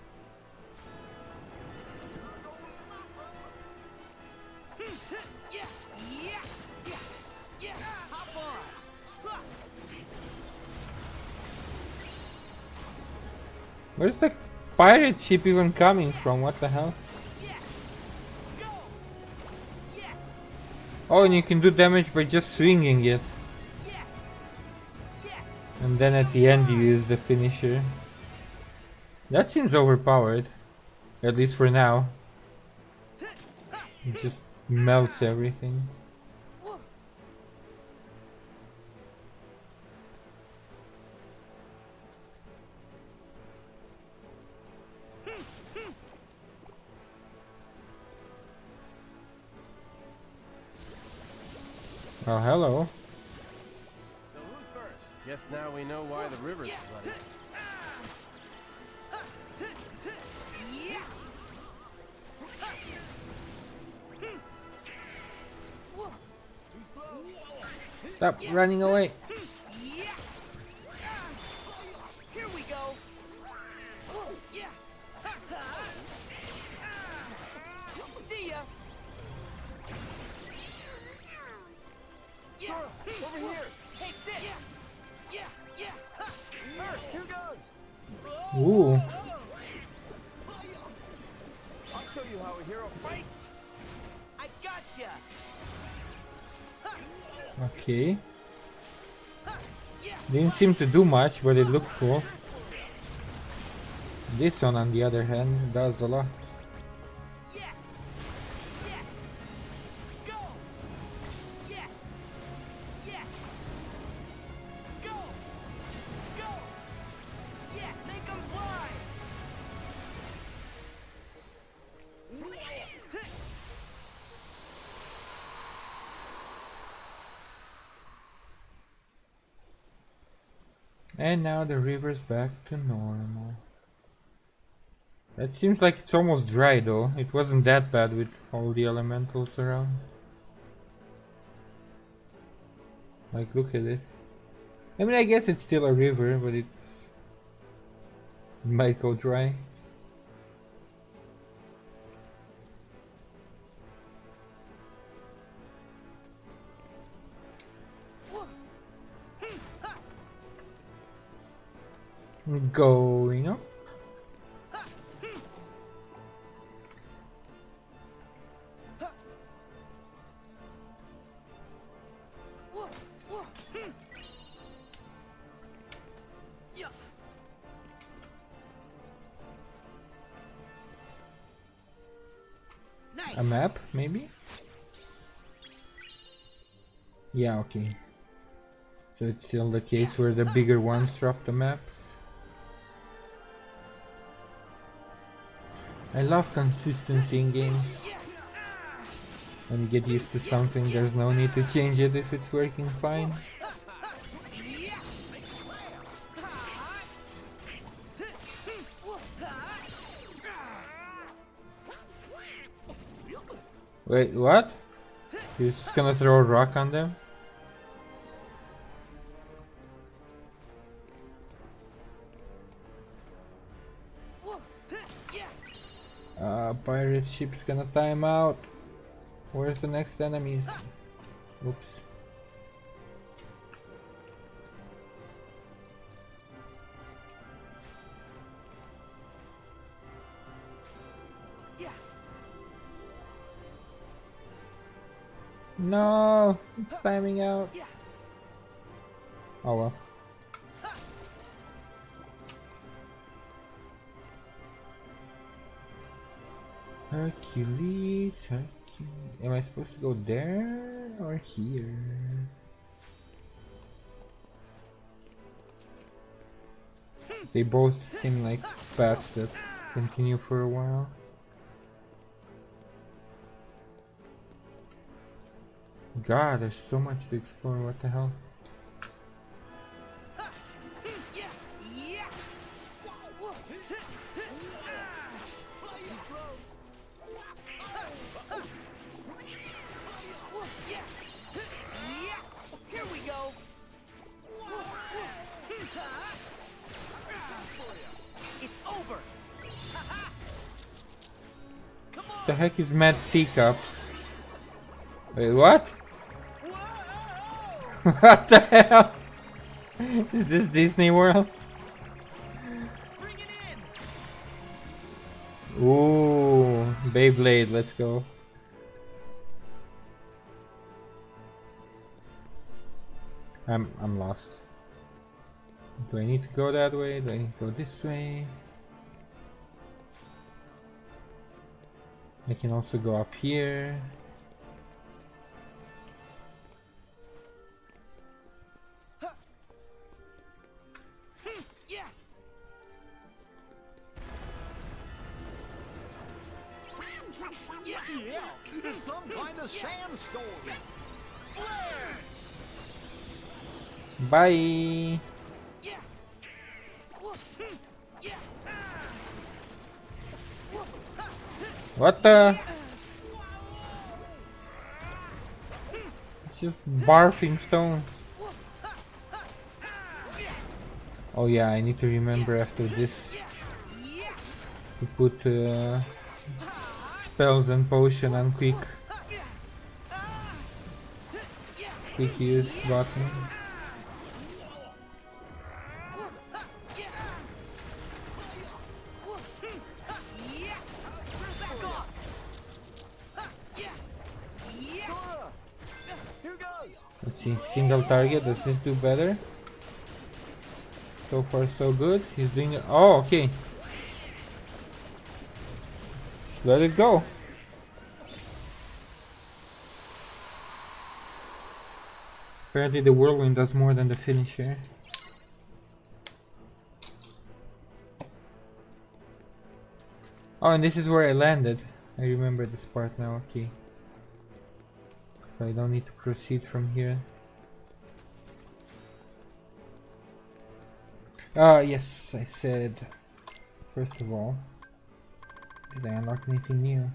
Where's the pirate ship even coming from? What the hell? Oh, and you can do damage by just swinging it. And then at the end you use the finisher. That seems overpowered. At least for now. It just melts everything. Oh, hello. So who's first? Guess now we know why the river's flooded. Stop running away. Here we go. See ya. Over here! Take this. Earth, here goes! Ooh. I'll show you how a hero fights! I gotcha. Okay. Didn't seem to do much, but it looked cool. This one, on the other hand, does a lot. Yes. Yes. Go. Yes. Yes. Go. Go. Yes, make 'em fly. And now the river's back to normal. It seems like it's almost dry though. It wasn't that bad with all the elementals around. Like, look at it. I mean, I guess it's still a river, but it might go dry. Going up. A map, maybe? Yeah, okay. So it's still the case where the bigger ones drop the maps. I love consistency in games. When you get used to something, there's no need to change it if it's working fine. Wait, what? He's just gonna throw a rock on them? Pirate ship's gonna time out. Where's the next enemies? Oops. No, it's timing out. Oh well. Hercules, Hercules. Am I supposed to go there or here? They both seem like paths that continue for a while. God, there's so much to explore, what the hell? Here we go. It's over. The heck is Mad Teacups? Wait, what? What the hell? Is this Disney World? Ooh, Beyblade, let's go. I'm lost. Do I need to go that way? Do I need to go this way? I can also go up here. Yeah, it's some kind of sandstorm. Bye. What the? It's just barfing stones. Oh yeah, I need to remember after this to put spells and potion on quick use button. Let's see, single target, does this do better? So far so good. He's doing it. Oh, okay. Just let it go. Apparently the whirlwind does more than the finisher. Oh, and this is where I landed. I remember this part now, okay. So I don't need to proceed from here. Yes, I said, first of all, did I unlock anything new?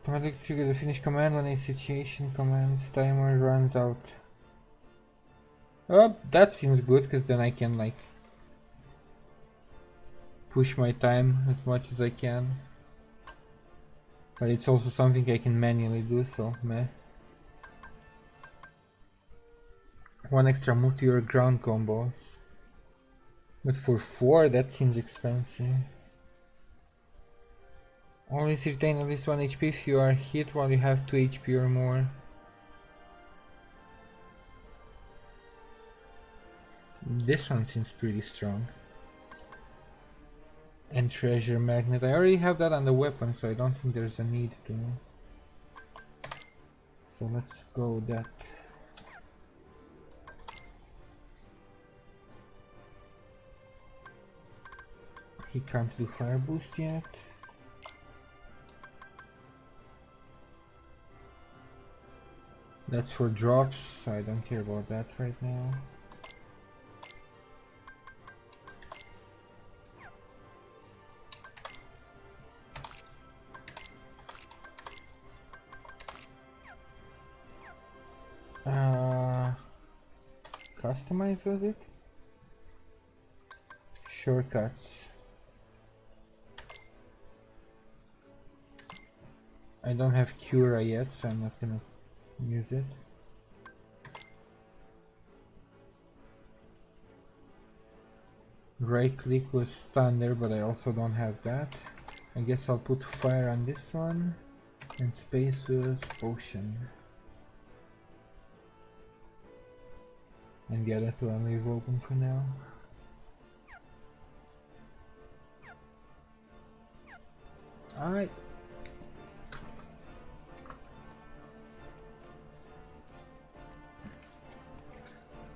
Automatically trigger the finish command when a situation command's timer runs out. Oh, that seems good, because then I can like push my time as much as I can. But it's also something I can manually do, so meh. One extra move to your ground combos. But for 4, that seems expensive. Always retain at least 1 HP if you are hit while you have 2 HP or more. This one seems pretty strong. And treasure magnet. I already have that on the weapon, so I don't think there's a need to. So let's go that. He can't do fire boost yet. That's for drops, so I don't care about that right now. Customize, was it? Shortcuts. I don't have Cura yet, so I'm not gonna use it. Right click was thunder, but I also don't have that. I guess I'll put fire on this one, and space was potion. And the other two I'll leave open for now. Alright.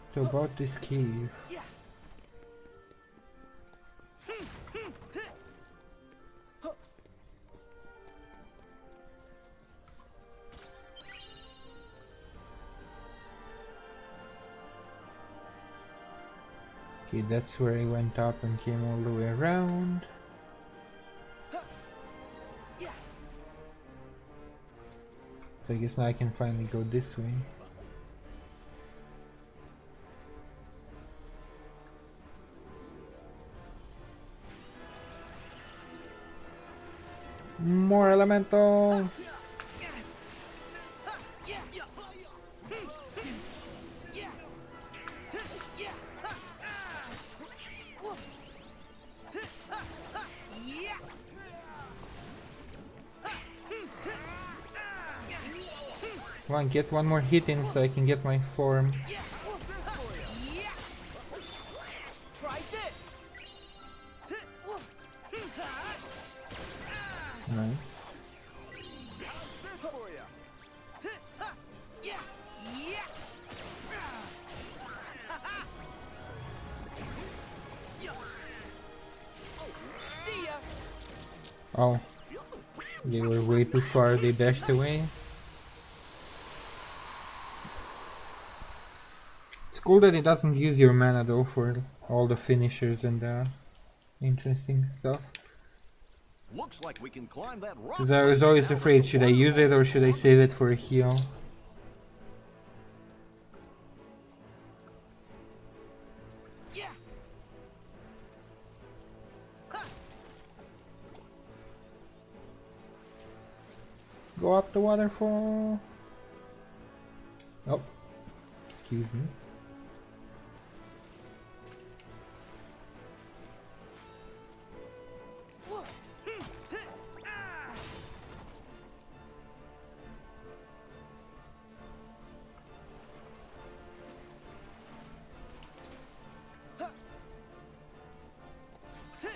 So about this cave. Okay, that's where I went up and came all the way around. So I guess now I can finally go this way. More elementals! Come on, get one more hit in so I can get my form. Nice. Oh, they were way too far, they dashed away. It's cool that it doesn't use your mana though for all the finishers and the interesting stuff. Looks like we can climb that rock. Because I was always afraid, should I use it or should I save it for a heal? Go up the waterfall. Oh, excuse me.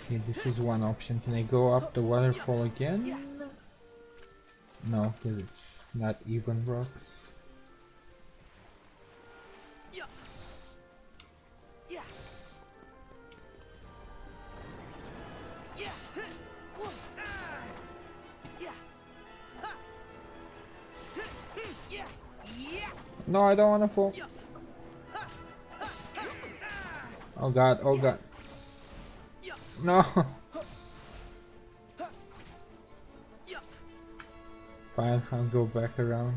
Okay, this is one option. Can I go up the waterfall again? No, because it's not even rocks. No, I don't want to fall. Oh god, oh god. No. Fine, I'll go back around.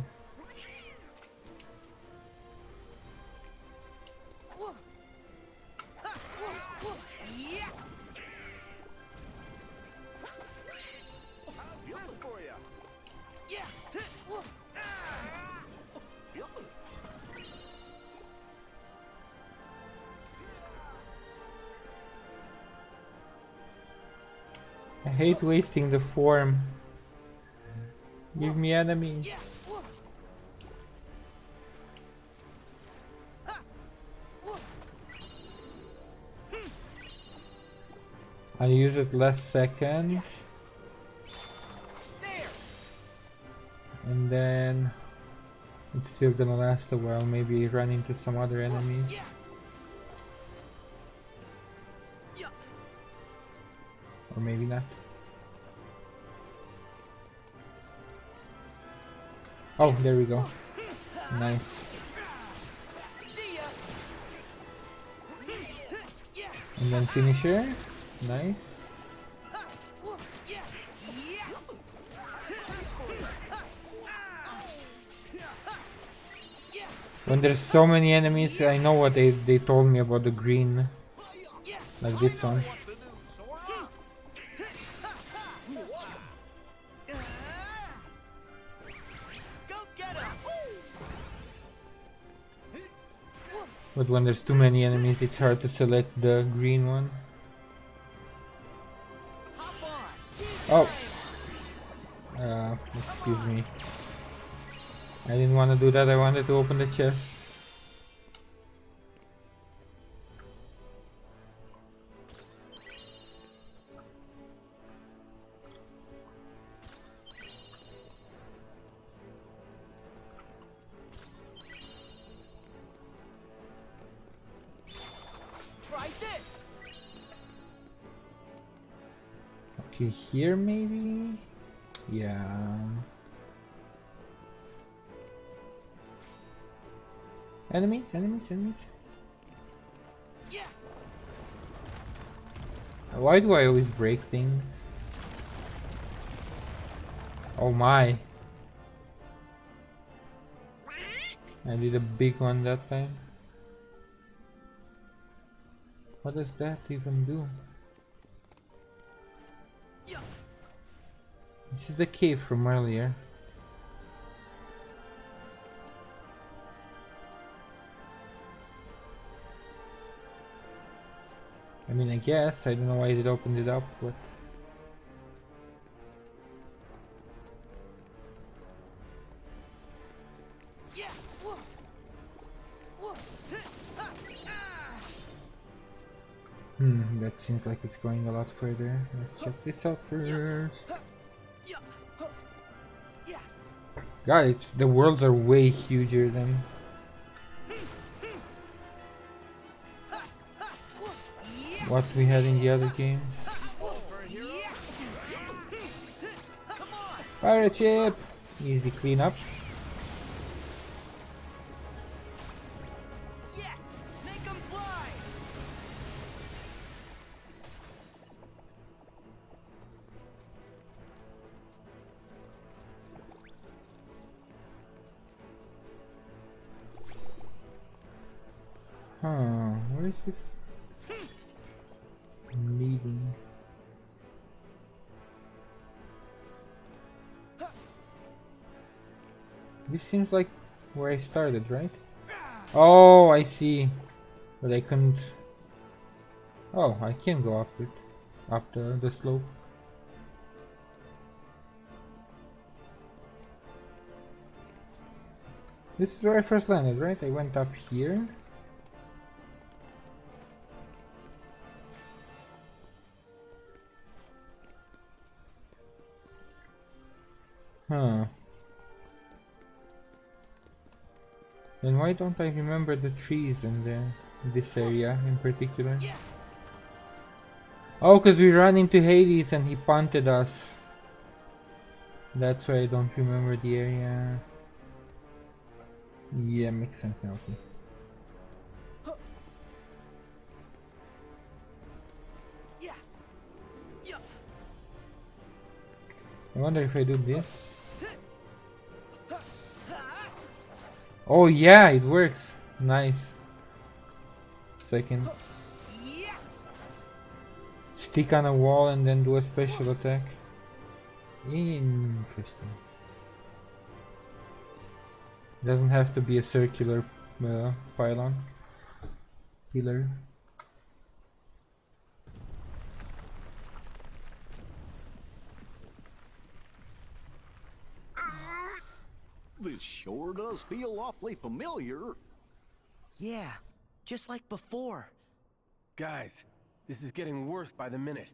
I hate wasting the form. Give me enemies. I use it last second. And then it's still gonna last a while. Maybe run into some other enemies. Or maybe not. Oh, there we go. Nice. And then finisher. Nice. When there's so many enemies, I know what they told me about the green. Like this one. But when there's too many enemies, it's hard to select the green one. Oh! Excuse me. I didn't want to do that, I wanted to open the chest. this? Okay, here maybe? Yeah. Enemies, enemies, enemies. Yeah. Why do I always break things? Oh my. I did a big one that time. What does that even do? This is the cave from earlier. I mean, I guess. I don't know why it opened it up, but... that seems like it's going a lot further. Let's check this out first. God, the worlds are way huger than... what we had in the other games. Pirate ship! Easy cleanup. Huh, where is this leading? This seems like where I started, right? Oh, I see. But I couldn't... oh, I can go up it. Up the slope. This is where I first landed, right? I went up here. Huh. Then why don't I remember the trees in this area in particular? Oh, because we ran into Hades and he punted us. That's why I don't remember the area. Yeah, makes sense now. Okay. I wonder if I do this. Oh yeah, it works. Nice. So I can stick on a wall and then do a special attack. Interesting. Doesn't have to be a circular pylon. Pillar. This sure does feel awfully familiar. Yeah, just like before. Guys, this is getting worse by the minute.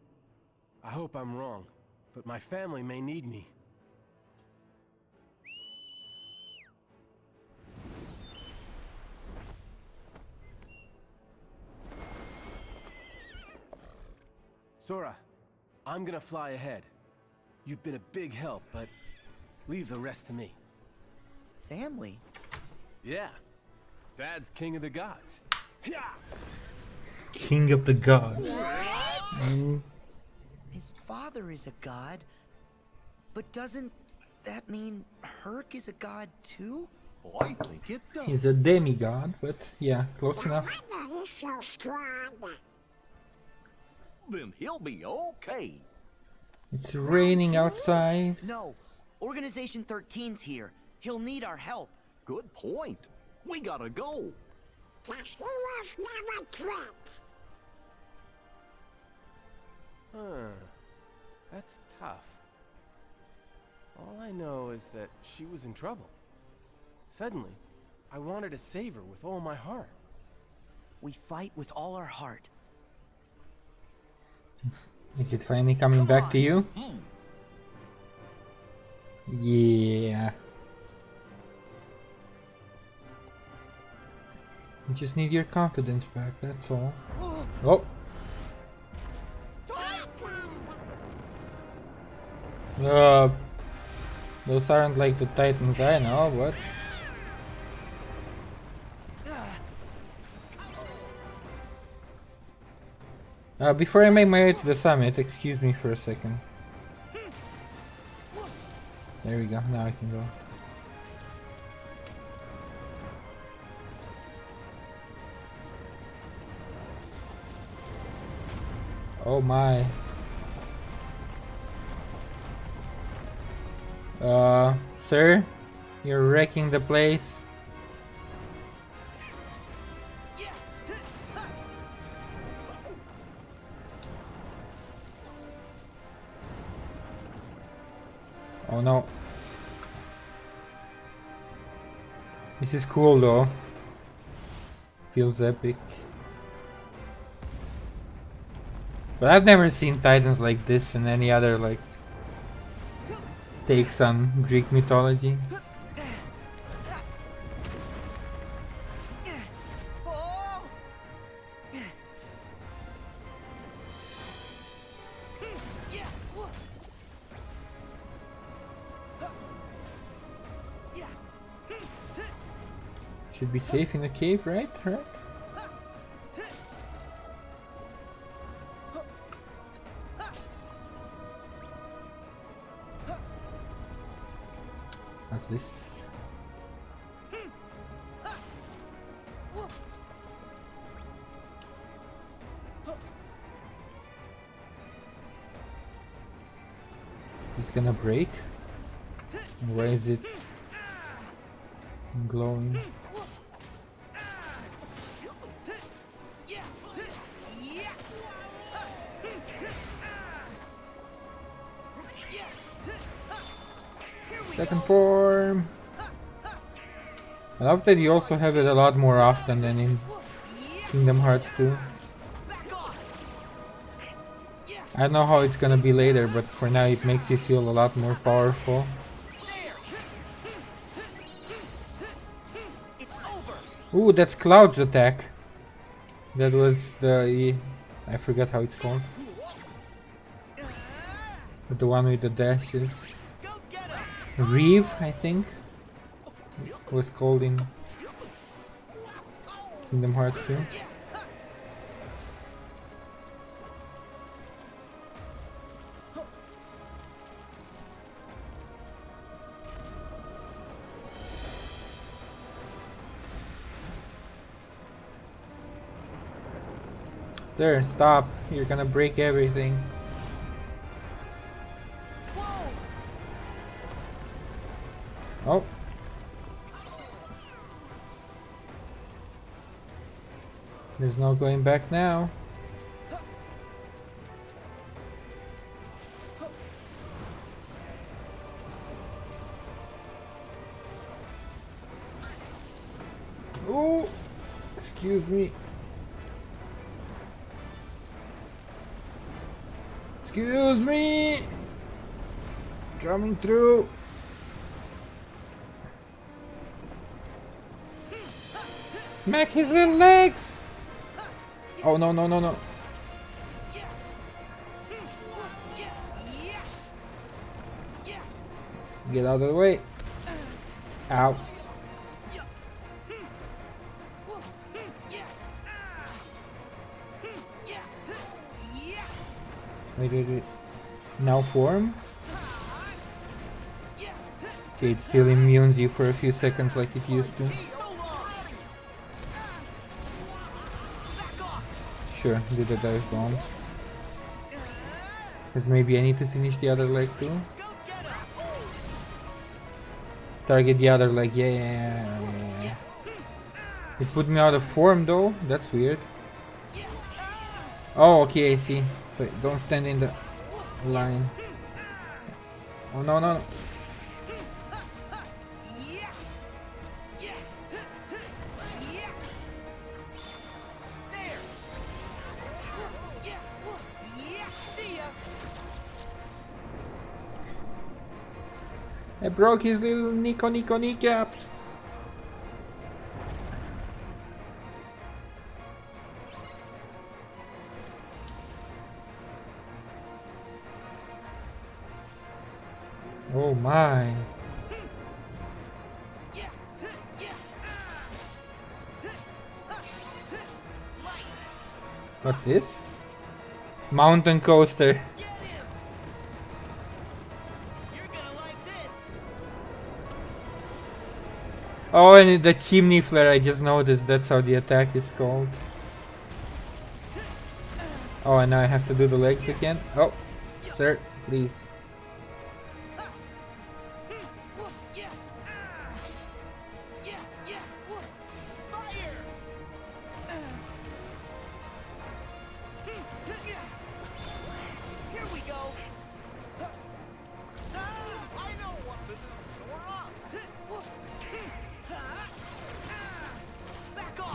I hope I'm wrong, but my family may need me. Sora, I'm gonna fly ahead. You've been a big help, but leave the rest to me. Family? Yeah. Dad's king of the gods. King of the gods. His father is a god, but doesn't that mean Herc is a god too? Oh, I think it does. He's a demigod, but yeah, close enough. No wonder he's so strong. Then he'll be okay. It's raining outside. No, Organization 13's here. He'll need our help. Good point. We gotta go. Just he was never quit. Huh. That's tough. All I know is that she was in trouble. Suddenly, I wanted to save her with all my heart. We fight with all our heart. Is it finally coming back to you? Yeah. You just need your confidence back, that's all. Oh! Those aren't like the Titans I know, what? Before I make my way to the summit, excuse me for a second. There we go, now I can go. Oh my. Sir? You're wrecking the place. Oh no. This is cool though. Feels epic. But I've never seen Titans like this in any other like takes on Greek mythology. Should be safe in the cave, right? Right? What's this? Is this gonna break? And why is it glowing? Second form. I love that you also have it a lot more often than in Kingdom Hearts 2. I don't know how it's gonna be later, but for now it makes you feel a lot more powerful. Ooh, that's Cloud's attack. That was the... I forgot how it's called. But the one with the dashes. Reeve, I think, was called in Kingdom Hearts 2. Sir, stop. You're gonna break everything. Oh. There's no going back now. Ooh. Excuse me. Excuse me. Coming through. Smack his little legs! Oh no no no no. Get out of the way. Ow. Wait. Now form? Okay, it still immunes you for a few seconds like it used to. Sure, do the dive bomb. Because maybe I need to finish the other leg too. Target the other leg, yeah. It put me out of form though, that's weird. Oh, okay, I see. So don't stand in the line. Oh no no. I broke his little kneecaps. Oh my. What's this? Mountain coaster. Oh, and the chimney flare, I just noticed that's how the attack is called. Oh, and now I have to do the legs again. Oh, sir, please.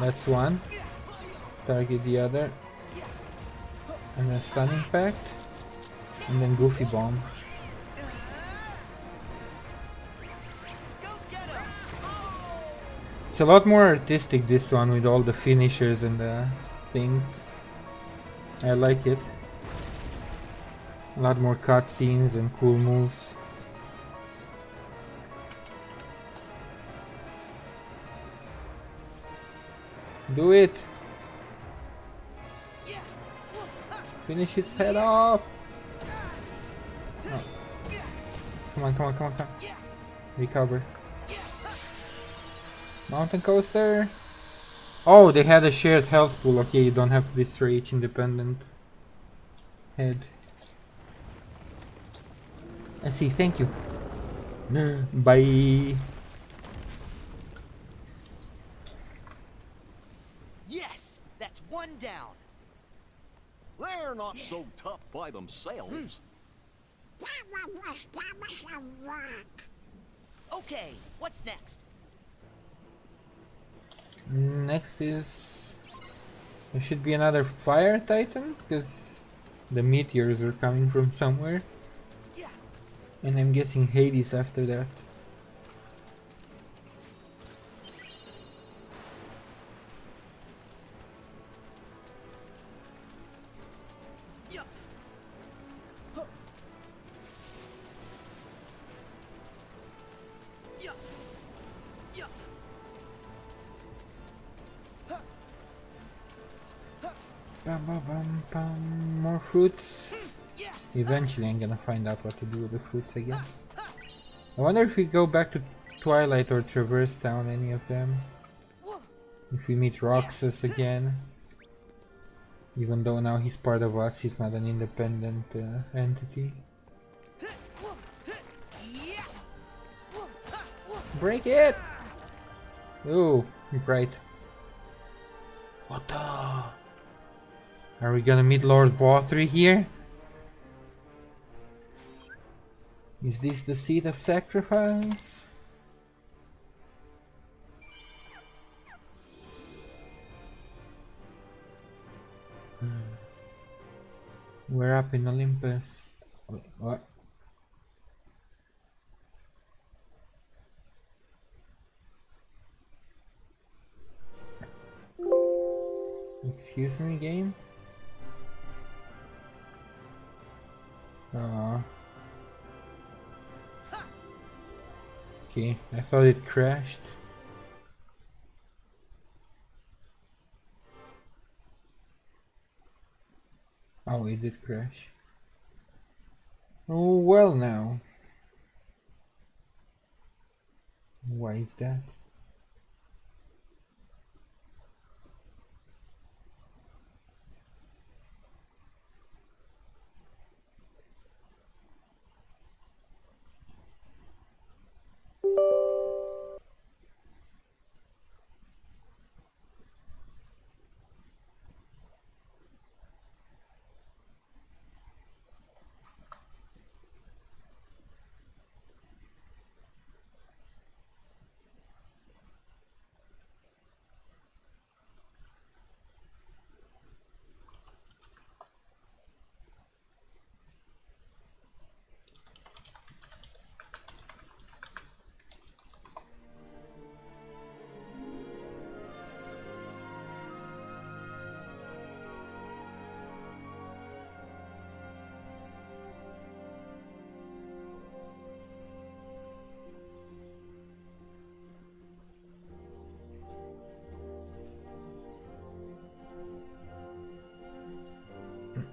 That's one. Target the other. And then stun impact. And then goofy bomb. It's a lot more artistic, this one, with all the finishers and the things. I like it. A lot more cutscenes and cool moves. Do it! Finish his head off! Oh. Come on, come on, come on, come on. Recover. Mountain coaster! Oh, they had a shared health pool. Okay, you don't have to destroy each independent head. I see, thank you. Bye! Yes! That's one down! They're not so tough by themselves. That one was dumb as a rock. Okay, what's next? Next is... there should be another fire titan, because the meteors are coming from somewhere. And I'm guessing Hades after that. Bam, bam, bam, bam. More fruits. Eventually I'm gonna find out what to do with the fruits, I guess. I wonder if we go back to Twilight or Traverse Town, any of them. If we meet Roxas again. Even though now he's part of us, he's not an independent entity. Break it! Oh, right. What the? Are we gonna meet Lord Vothri here? Is this the seat of sacrifice? We're up in Olympus. Wait, what? Excuse me, game? Okay, I thought it crashed. Oh, it did crash. Oh, well now. Why is that?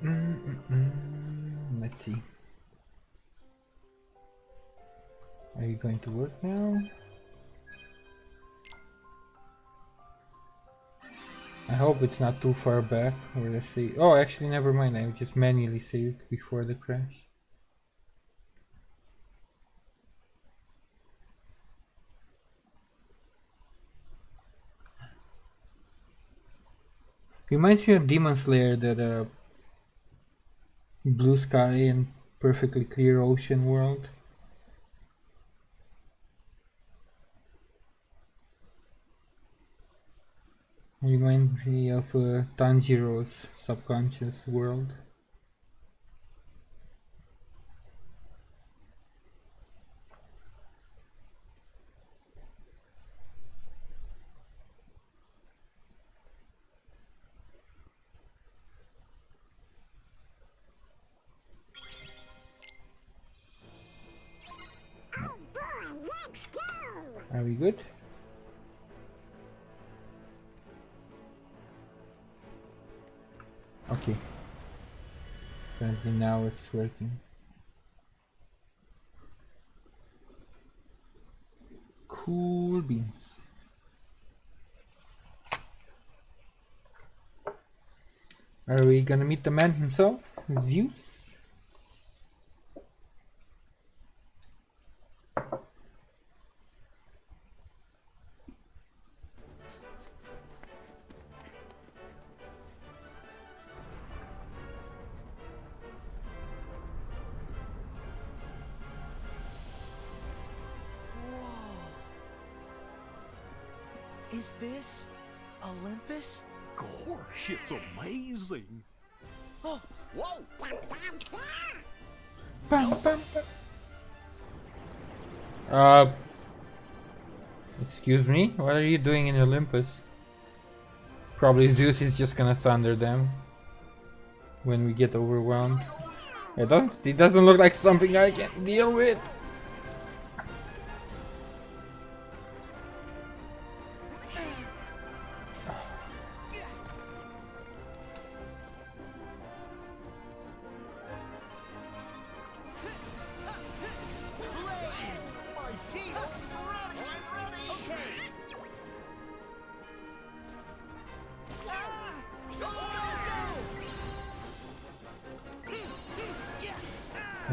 Let's see. Are you going to work now? I hope it's not too far back where I save. Oh, actually, never mind. I just manually saved before the crash. Reminds me of Demon Slayer, that blue sky and perfectly clear ocean world. Reminds me of Tanjiro's subconscious world. Oh boy, let's go! Are we good? Okay. Apparently now it's working. Cool beans. Are we gonna meet the man himself? Zeus? Is this Olympus? Gosh, it's amazing. Oh, Whoa! Bam, bam, bam. Excuse me? What are you doing in Olympus? Probably Zeus is just gonna thunder them when we get overwhelmed. It doesn't look like something I can deal with.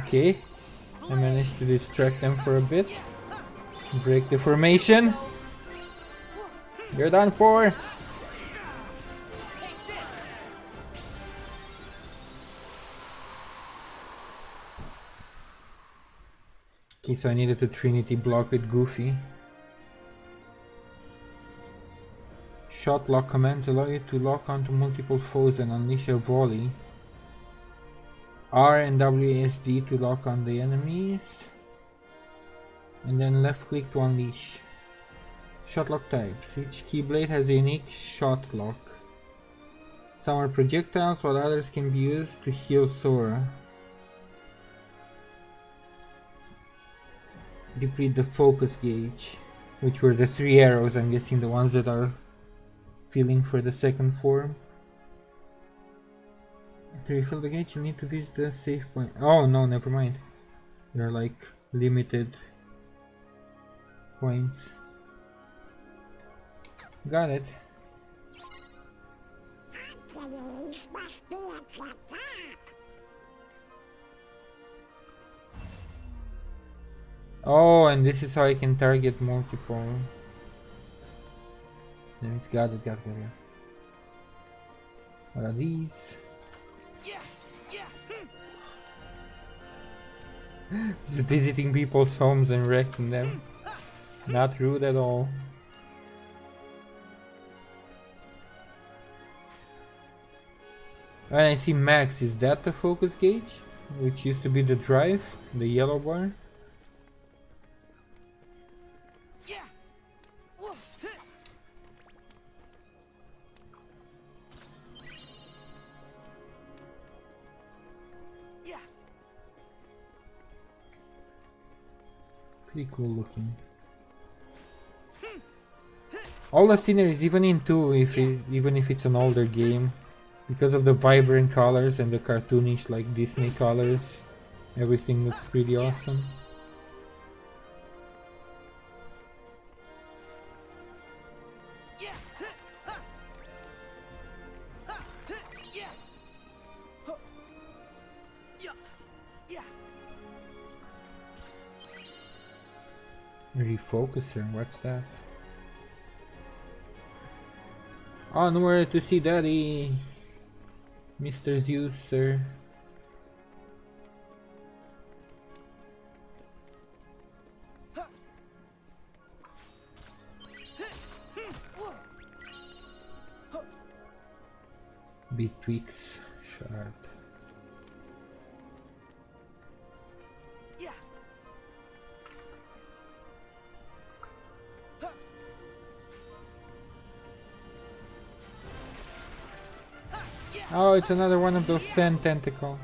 Okay, I managed to distract them for a bit. Break the formation. You're done for. Okay, so I needed to Trinity block with Goofy. Shot lock commands allow you to lock onto multiple foes and unleash a volley. R and WASD to lock on the enemies. And then left click to unleash. Shot lock types. Each Keyblade has a unique shot lock. Some are projectiles while others can be used to heal Sora. Deplete the focus gauge, which were the 3 arrows, I'm guessing the ones that are filling for the second form. To refill the gauge, you need to visit the save point. Oh no, never mind. They're like limited points. Got it. Achilles must be at the top. Oh, and this is how I can target multiple. Nice, got it. What are these? Just visiting people's homes and wrecking them. Not rude at all. And I see Max, is that the focus gauge? Which used to be the drive, the yellow bar? Pretty cool looking. All the sceneries, even in 2, even if it's an older game, Because of the vibrant colors and the cartoonish like Disney colors, everything looks pretty awesome. Refocuser, what's that? Onward to see Daddy, Mr. Zeus, sir. Big tweaks, sharp. Oh, it's another one of those sand tentacles.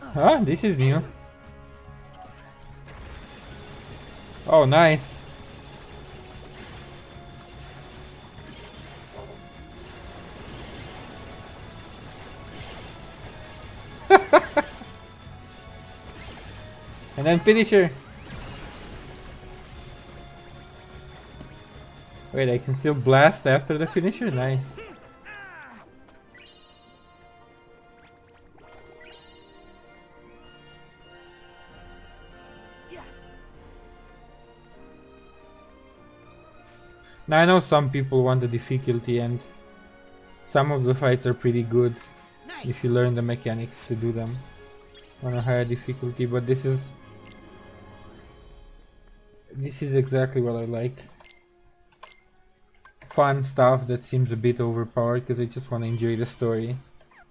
Huh? This is new. Oh, nice. And then finisher. Wait, I can still blast after the finisher? Nice. Now I know some people want the difficulty, and some of the fights are pretty good if you learn the mechanics to do them on a higher difficulty, but this is exactly what I like. Fun stuff that seems a bit overpowered because I just want to enjoy the story.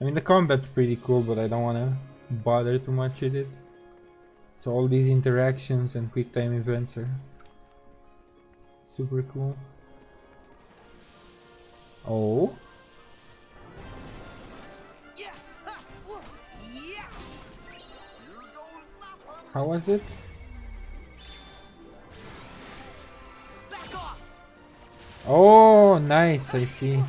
I mean, the combat's pretty cool, but I don't want to bother too much with it. So all these interactions and quick time events are super cool. Oh. How was it? Oh, nice, I see.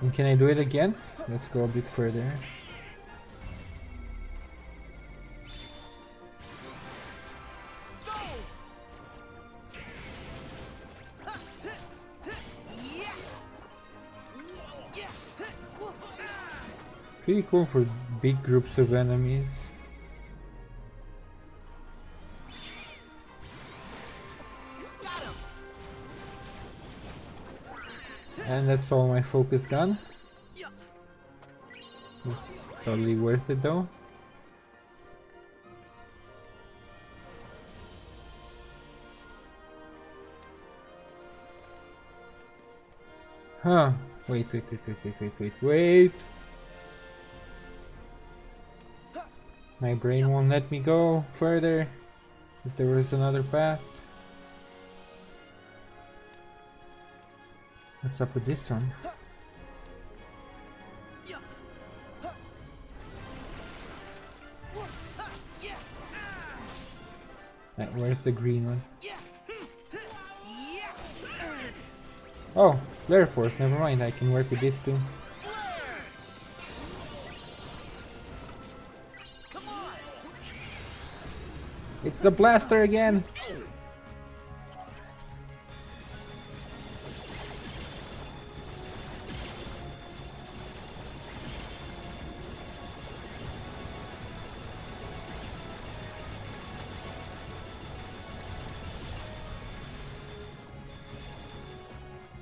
And can I do it again? Let's go a bit further. Pretty cool for big groups of enemies. And that's all my focus gone. Totally worth it though. Huh. Wait. My brain won't let me go further if there was another path. What's up with this one? Where's the green one? Oh, flare force, never mind, I can work with this too. It's the blaster again!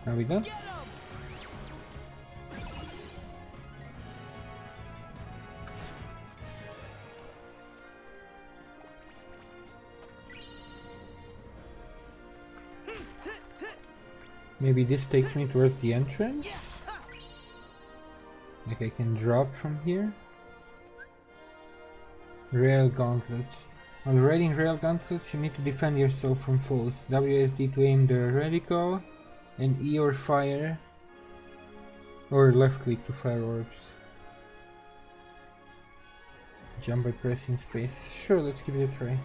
Are we done? Maybe this takes me towards the entrance? Like I can drop from here? Rail gauntlets. While riding rail gauntlets, you need to defend yourself from foes. WSD to aim the reticle, and E or fire, or left click to fire orbs. Jump by pressing space. Sure, let's give it a try.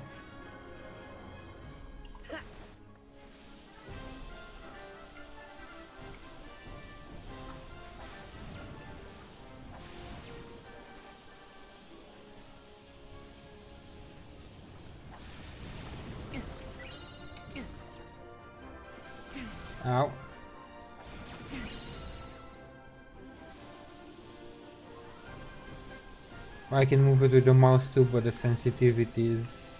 Ow. I can move it with the mouse too, but the sensitivity is...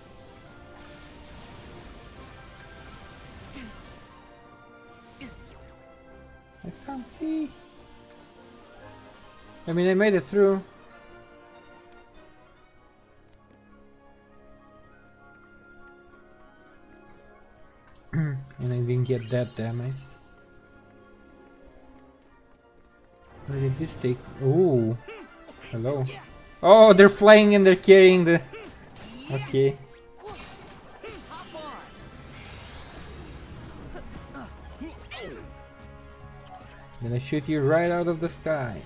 I can't see. I mean, I made it through. And I didn't get that damaged. Where did this take? Ooh. Hello. Oh, they're flying and they're carrying the... Okay. Gonna shoot you right out of the sky.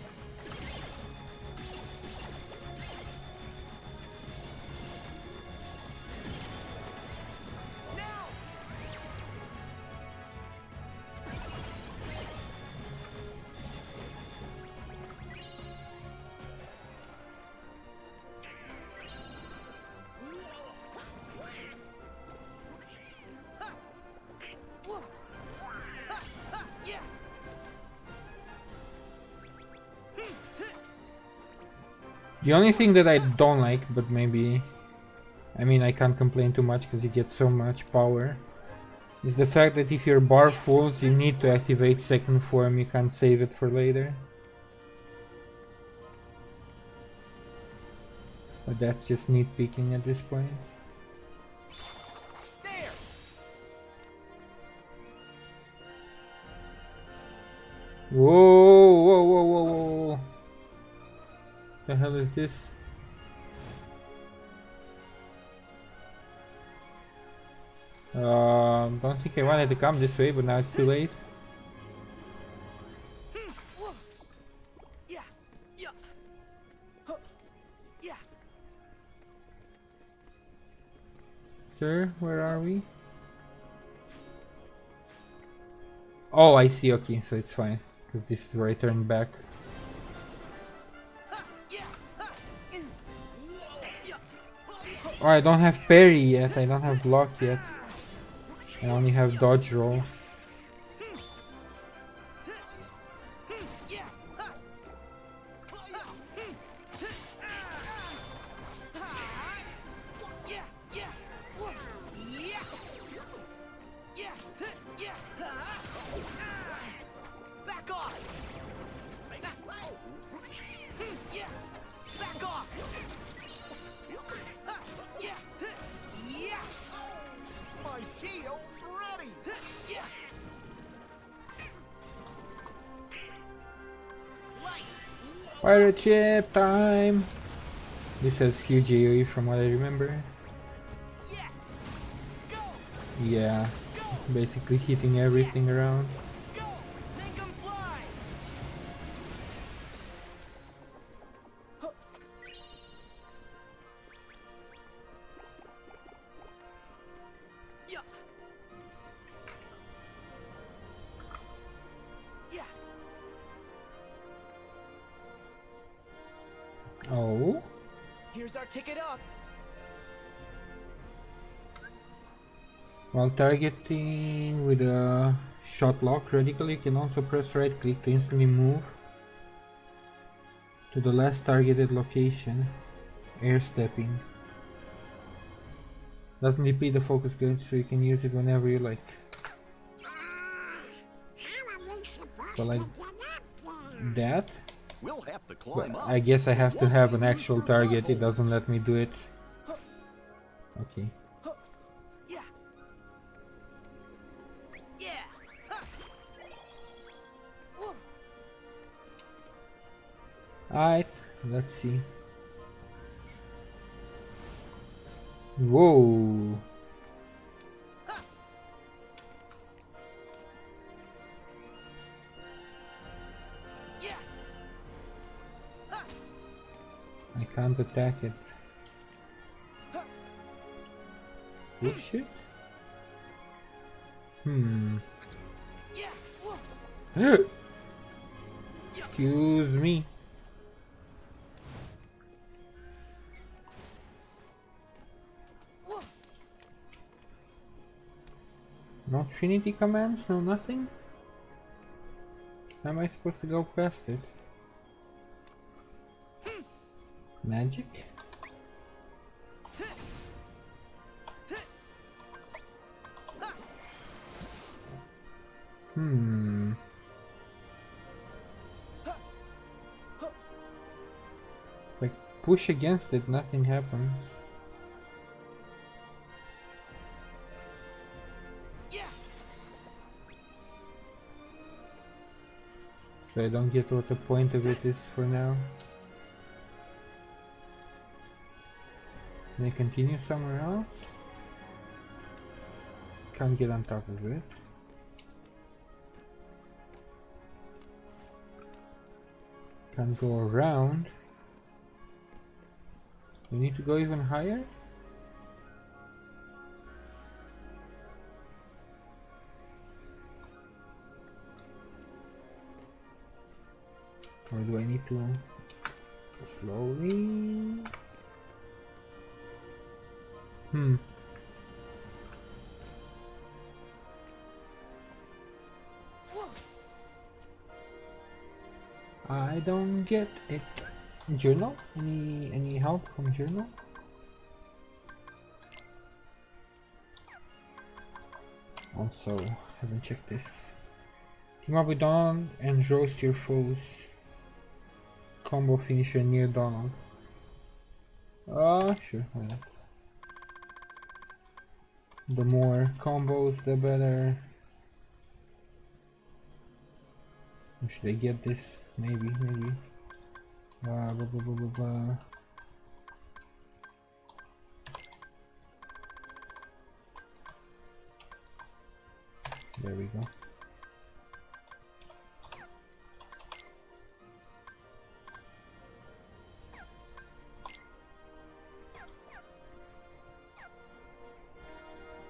The only thing that I don't like, but maybe... I mean, I can't complain too much because you get so much power, is the fact that if your bar fulls, you need to activate second form, you can't save it for later. But that's just nitpicking at this point. Whoa, whoa, whoa, whoa, whoa. The hell is this? Don't think I wanted to come this way, but now it's too late. Sir, where are we? Oh, I see. Okay, so it's fine, because this is where I turn back. Oh, I don't have parry yet, I don't have block yet. I only have dodge roll. Pirate ship time! This has huge AoE from what I remember. Yeah, basically hitting everything around. Oh. Here's our ticket up. While targeting with a shot lock radical, you can also press right click to instantly move to the last targeted location. Air stepping. Doesn't deplete the focus gauge, so you can use it whenever you like. So like that. We'll have to climb But up. I guess I have to have an actual target, it doesn't let me do it. Okay. Alright, let's see. Whoa. I can't attack it. push it? Excuse me. No Trinity commands, no nothing? How am I supposed to go past it? Magic? Like, push against it, nothing happens. So I don't get what the point of it is for now. Can I continue somewhere else? Can't get on top of it. Can't go around. We need to go even higher? Or do I need to slowly? I don't get it. Journal? Any help from journal? Also, haven't checked this. Team up with Donald and roast your foes. Combo finisher near Donald. Sure, why not? The more combos, the better. Or should I get this? Maybe. Blah, blah, blah, blah, blah, blah. There we go.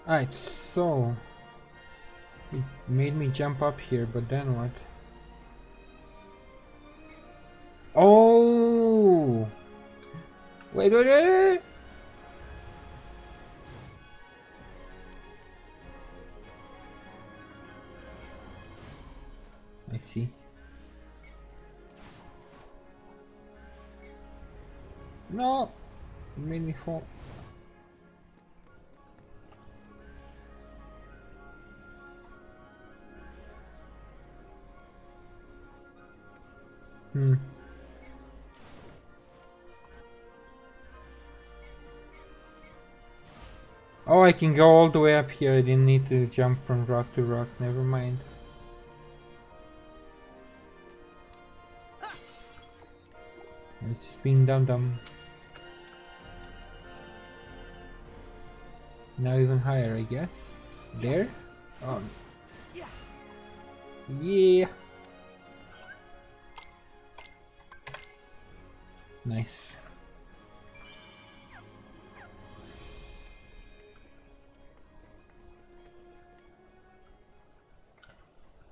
Alright, so it made me jump up here, but then what? Oh! Wait. I see. No! It made me fall. Oh, I can go all the way up here. I didn't need to jump from rock to rock. Never mind. It's just being dumb. Now even higher, I guess. There? Oh. Yeah. Nice.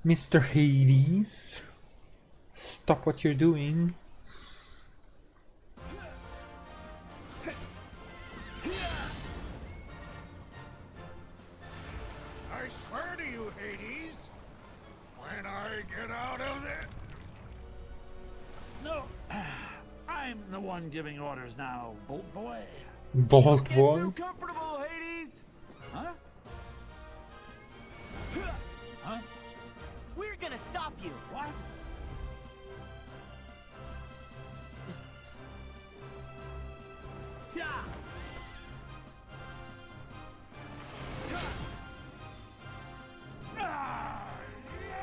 Mr. Hades, stop what you're doing. I swear to you, Hades, when I get out of there. No, I'm the one giving orders now, Bolt Boy. Bolt Boy? Too comfortable, Hades! Huh? Huh? We're gonna stop you. What?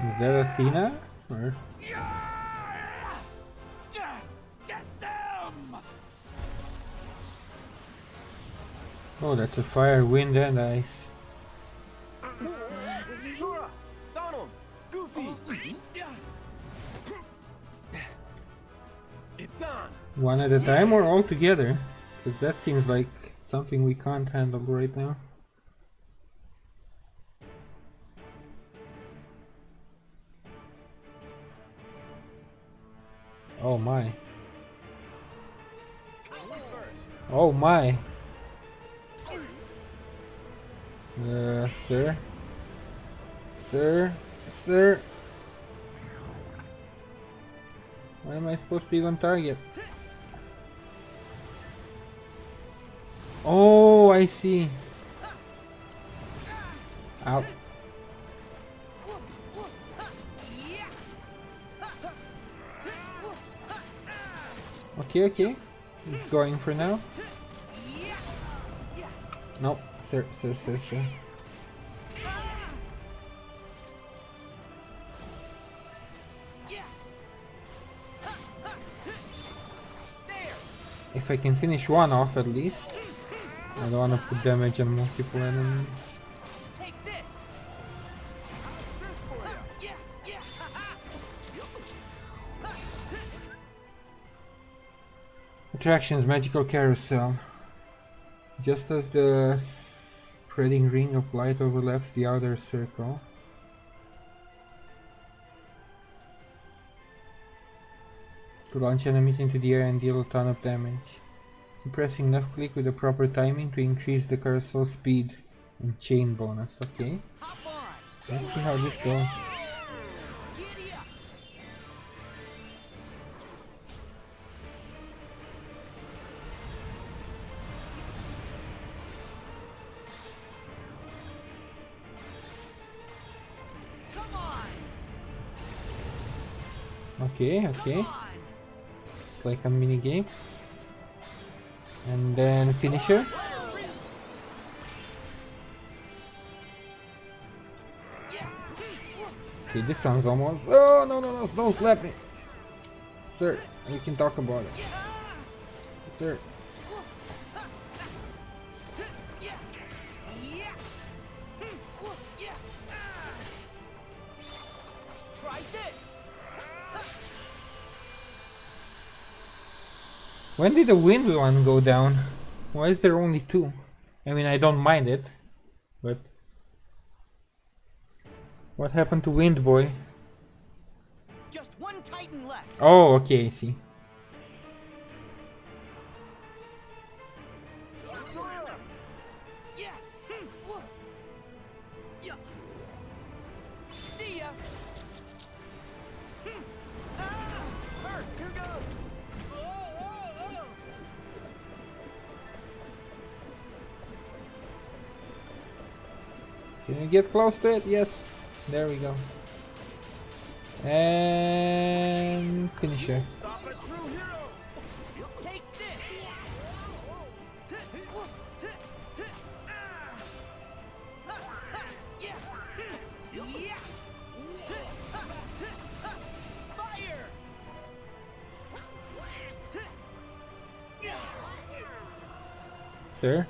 Is that Athena? Or? Get them! Oh, that's a fire, wind, and ice. Sora! Donald! Goofy! It's on! One at a time or all together? Because that seems like something we can't handle right now. Oh my. Oh my. Sir? Sir? Sir? Why am I supposed to even target? Oh, I see. Ow. Okay, okay. It's going for now. No, sir. If I can finish one off at least. I don't want to put damage on multiple enemies. Attractions, magical carousel. Just as the spreading ring of light overlaps the outer circle. To launch enemies into the air and deal a ton of damage. Pressing left click with the proper timing to increase the carousel speed and chain bonus. Okay. Let's see how this goes. Okay, okay. It's like a mini game. And then finisher. Okay, this sounds almost. Oh no, don't slap me, sir. We can talk about it, sir. When did the wind one go down? Why is there only two? I mean, I don't mind it, but what happened to Wind Boy? Just one Titan left. Oh, okay, I see. Can you get close to it? Yes. There we go. And finisher.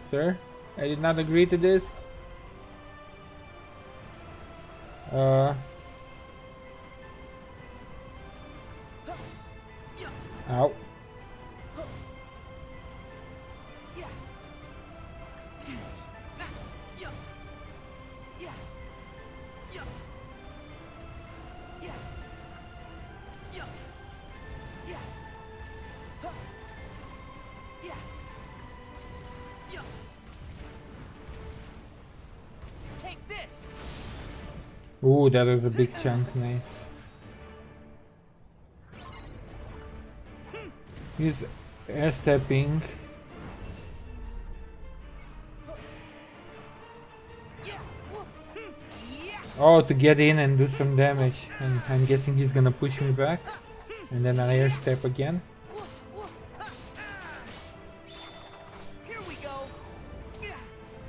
Sir, I did not agree to this. Ow. Ooh, that was a big chunk, nice. He's air stepping. Oh, to get in and do some damage. And I'm guessing he's gonna push me back. And then I air step again.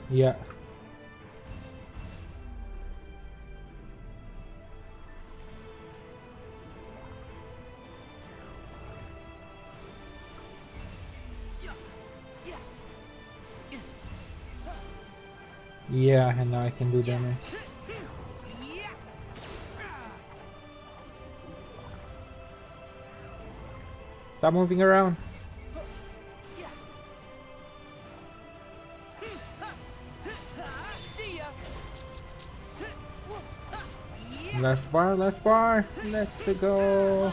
Yeah. Yeah, and now I can do damage. Stop moving around. Last bar, let's go.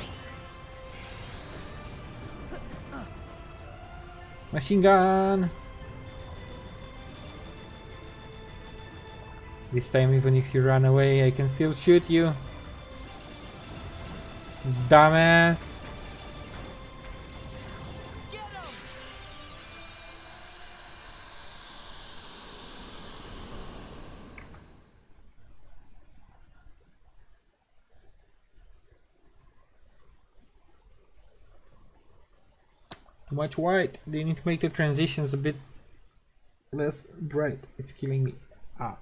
Machine gun! This time, even if you run away, I can still shoot you. Dumbass! Too much white. They need to make the transitions a bit less bright. It's killing me. Ah.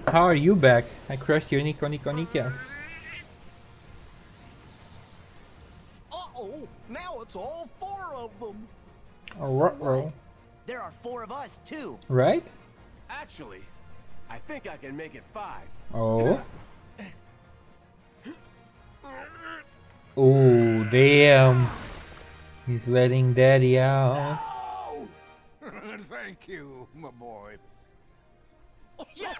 How are you back? I crushed your Nico kneecaps. Uh-oh, now it's all 4 of them. Oh, ruh-roh. There are 4 of us, too. Right? Actually, I think I can make it 5. Oh. Oh, damn. He's letting daddy out. Thank you, my boy. Yeah!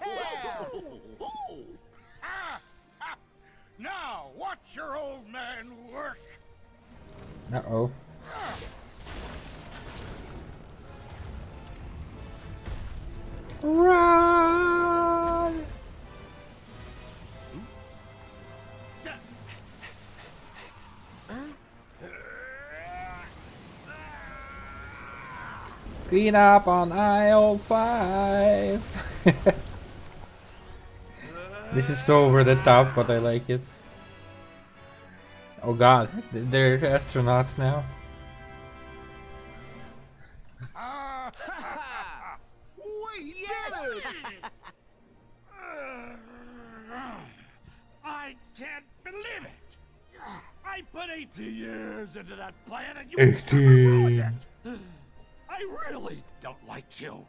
Now, watch your old man work. Uh-oh. Run! Clean up on aisle 5. This is so over the top, but I like it. Oh god, they're astronauts now. We did it! I can't believe it! I put 18 years into that plan and you 18. I really don't like you.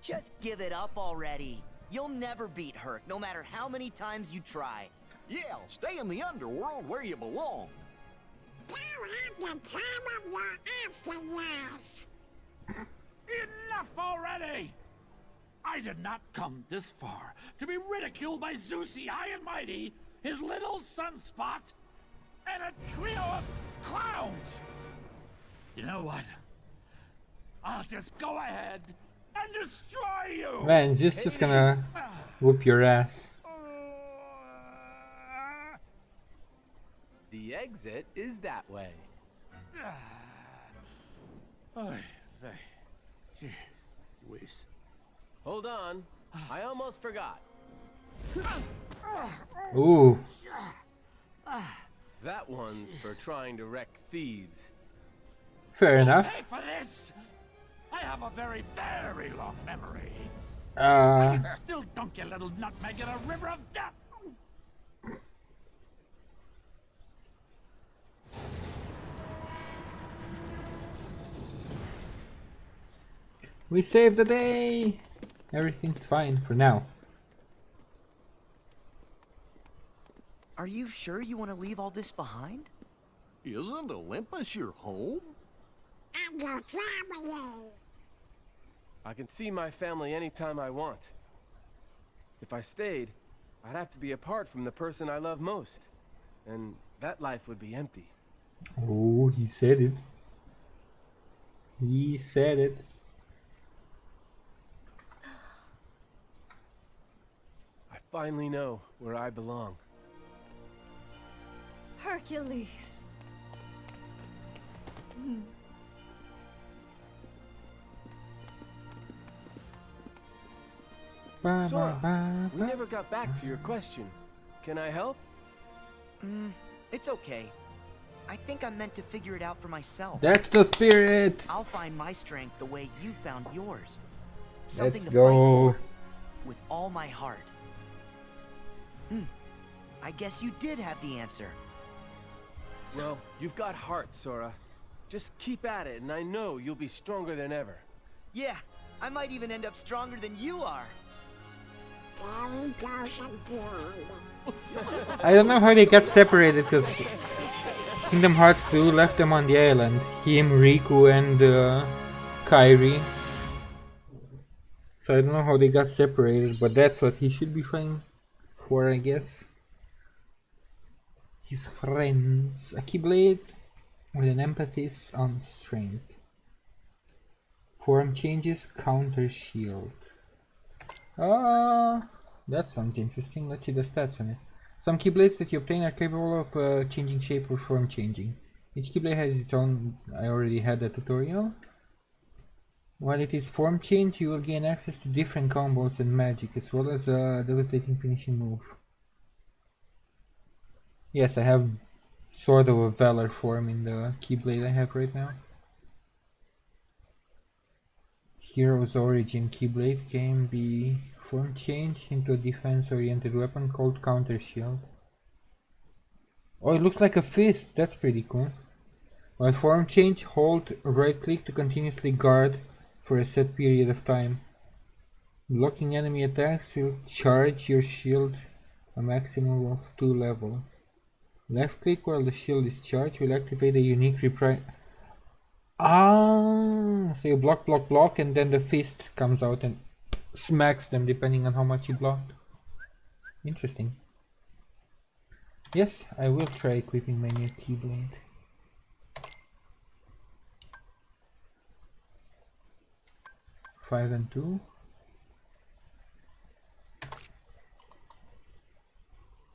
Just give it up already. You'll never beat Herc, no matter how many times you try. Yeah, stay in the underworld where you belong. You have the time of your afterlife. Enough already! I did not come this far to be ridiculed by Zeusy High and Mighty, his little sunspot, and a trio of clowns! You know what? I'll just go ahead and destroy you! Man, just gonna whoop your ass. The exit is that way. Hold on. I almost forgot. Ooh. That one's for trying to wreck thieves. Fair Pay enough. for this! I have a very, very long memory. Uh, I can still dunk your little nutmeg in a river of death! we saved the day. Everything's fine for now. Are you sure you want to leave all this behind? Isn't Olympus your home? And your family. I can see my family anytime I want. If I stayed, I'd have to be apart from the person I love most. And that life would be empty. Oh, he said it. He said it. I finally know where I belong. Hercules. Sora, we never got back to your question. Can I help? It's okay. I think I'm meant to figure it out for myself. That's the spirit. I'll find my strength the way you found yours. Let's to go. fight for with all my heart. I guess you did have the answer. Well, you've got heart, Sora. Just keep at it, and I know you'll be stronger than ever. Yeah, I might even end up stronger than you are. There he goes again. I don't know how they got separated because Kingdom Hearts 2 left them on the island. Him, Riku, and Kairi. So I don't know how they got separated, but that's what he should be fighting for, I guess. His friends. A Keyblade with an emphasis on strength. Form changes, counter shield. That sounds interesting. Let's see the stats on it. Some Keyblades that you obtain are capable of changing shape or form changing. Each Keyblade has its own. I already had the tutorial. While it is form change, you will gain access to different combos and magic, as well as a devastating finishing move. Yes, I have sort of a Valor form in the Keyblade I have right now. Hero's Origin Keyblade can be form changed into a defense-oriented weapon called Counter Shield. Oh, it looks like a fist. That's pretty cool. While form change, hold right-click to continuously guard for a set period of time. Blocking enemy attacks will charge your shield a maximum of 2 levels. Left click while the shield is charged will activate a unique reprise. So you block, block, block, and then the fist comes out and smacks them depending on how much you blocked. Interesting. Yes, I will try equipping my new Keyblade. Five and 2.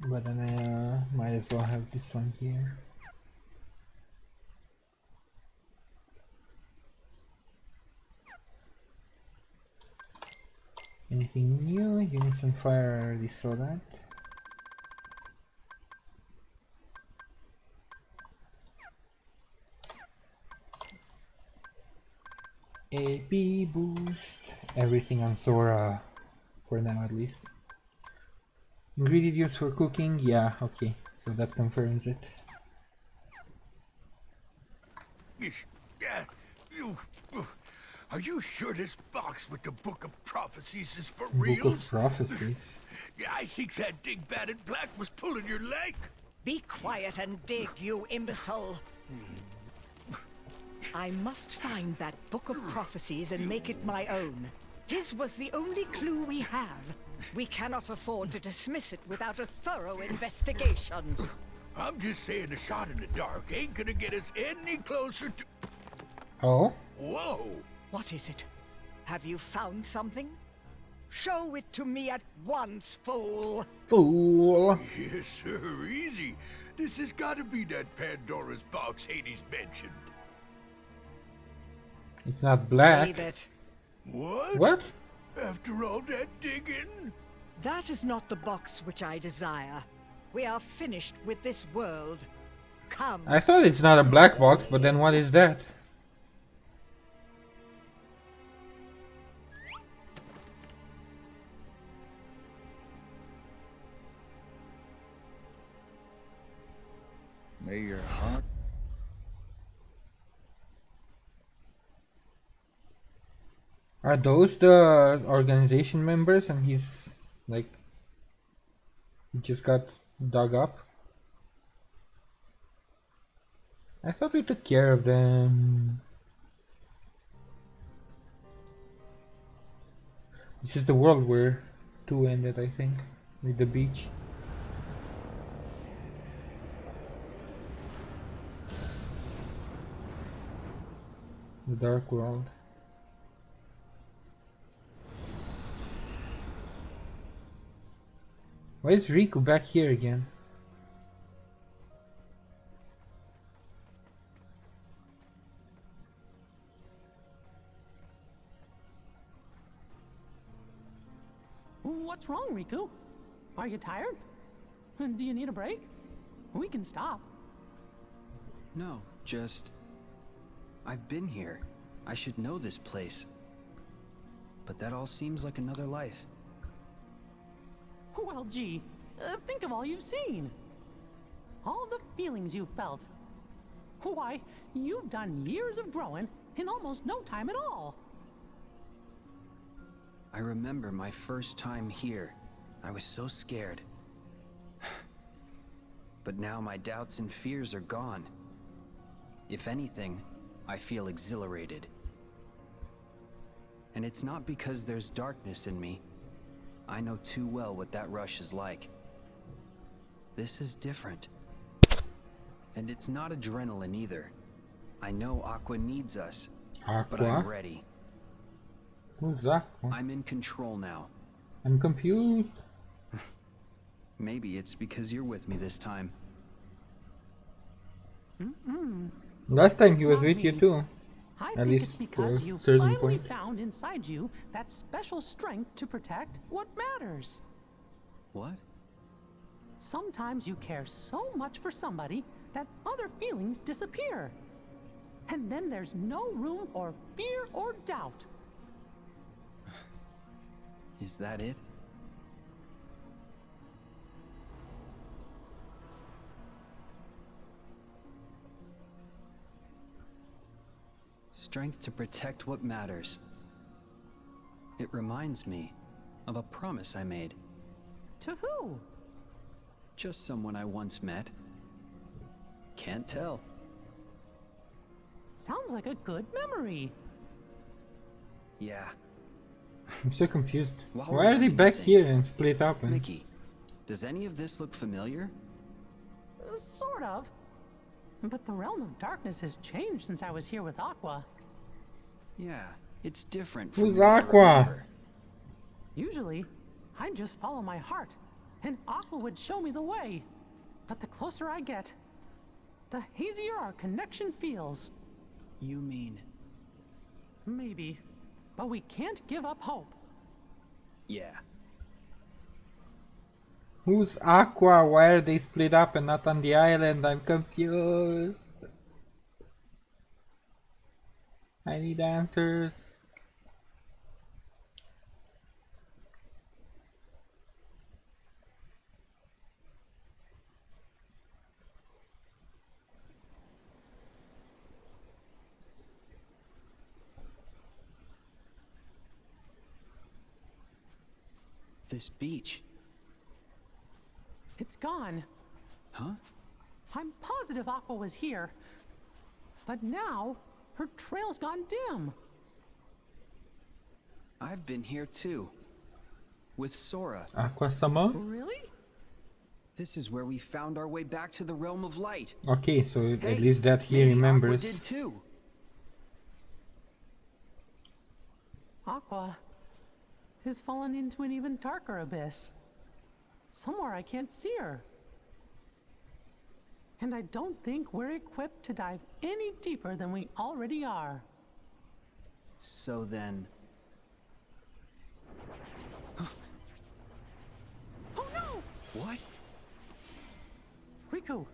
But then I might as well have this one here. Anything new? Unison Fire, I already saw that. AP boost. Everything on Sora. For now at least. Ingredient used for cooking? Yeah, okay. So that confirms it. Are you sure this box with the Book of Prophecies is for Book real? of Prophecies. Yeah, I think that dingbat in black was pulling your leg. Be quiet and dig, you imbecile. I must find that Book of Prophecies and make it my own. His was the only clue we have. We cannot afford to dismiss it without a thorough investigation. I'm just saying a shot in the dark ain't gonna get us any closer to... Oh? Whoa! What is it? Have you found something? Show it to me at once, fool! Fool! Yes, sir, easy. This has gotta be that Pandora's box Hades mentioned. It's not black. Leave it. What? What? After all that digging? That is not the box which I desire. We are finished with this world. Come. I thought it's not a black box, but then what is that? May your heart... Are those the organization members and he's like he just got dug up? I thought we took care of them. This is the world where 2 ended, I think, with the beach. The Dark World. Why is Riku back here again? What's wrong, Riku? Are you tired? Do you need a break? We can stop. No, just... I've been here. I should know this place. But that all seems like another life. Well, gee, think of all you've seen. All the feelings you've felt. Why, you've done years of growing in almost no time at all. I remember my first time here. I was so scared. But now my doubts and fears are gone. If anything, I feel exhilarated. And it's not because there's darkness in me. I know too well what that rush is like. This is different. And it's not adrenaline either. I know Aqua needs us, but I'm Aqua? ready. Who's Aqua? I'm in control now. I'm confused. Maybe it's because you're with me this time. Last time he was It's with not you me. too. I At think least it's to because a you certain finally point. found inside you that special strength to protect what matters. What? Sometimes you care so much for somebody that other feelings disappear. And then there's no room for fear or doubt. Is that it? Strength to protect what matters. It reminds me of a promise I made. To who? Just someone I once met. Can't tell. Sounds like a good memory. Yeah. I'm so confused. While Why are they we're back reminiscing, here and split up? And Mickey, does any of this look familiar? Sort of. But the realm of darkness has changed since I was here with Aqua. Yeah, it's different. From who's what I Aqua? remember. Usually, I'd just follow my heart, and Aqua would show me the way. But the closer I get, the hazier our connection feels. You mean? Maybe, but we can't give up hope. Yeah. Who's Aqua? Why are they split up and not on the island? I'm confused. I need answers. This beach. It's gone. Huh? I'm positive Aqua was here. But now, her trail's gone dim. I've been here too. With Sora. Aqua-sama? Really? This is where we found our way back to the realm of light. Okay, so Hey, at least that he maybe remembers. Aqua did too. Aqua has fallen into an even darker abyss. Somewhere I can't see her. And I don't think we're equipped to dive any deeper than we already are. So then... Oh no! What? Riku,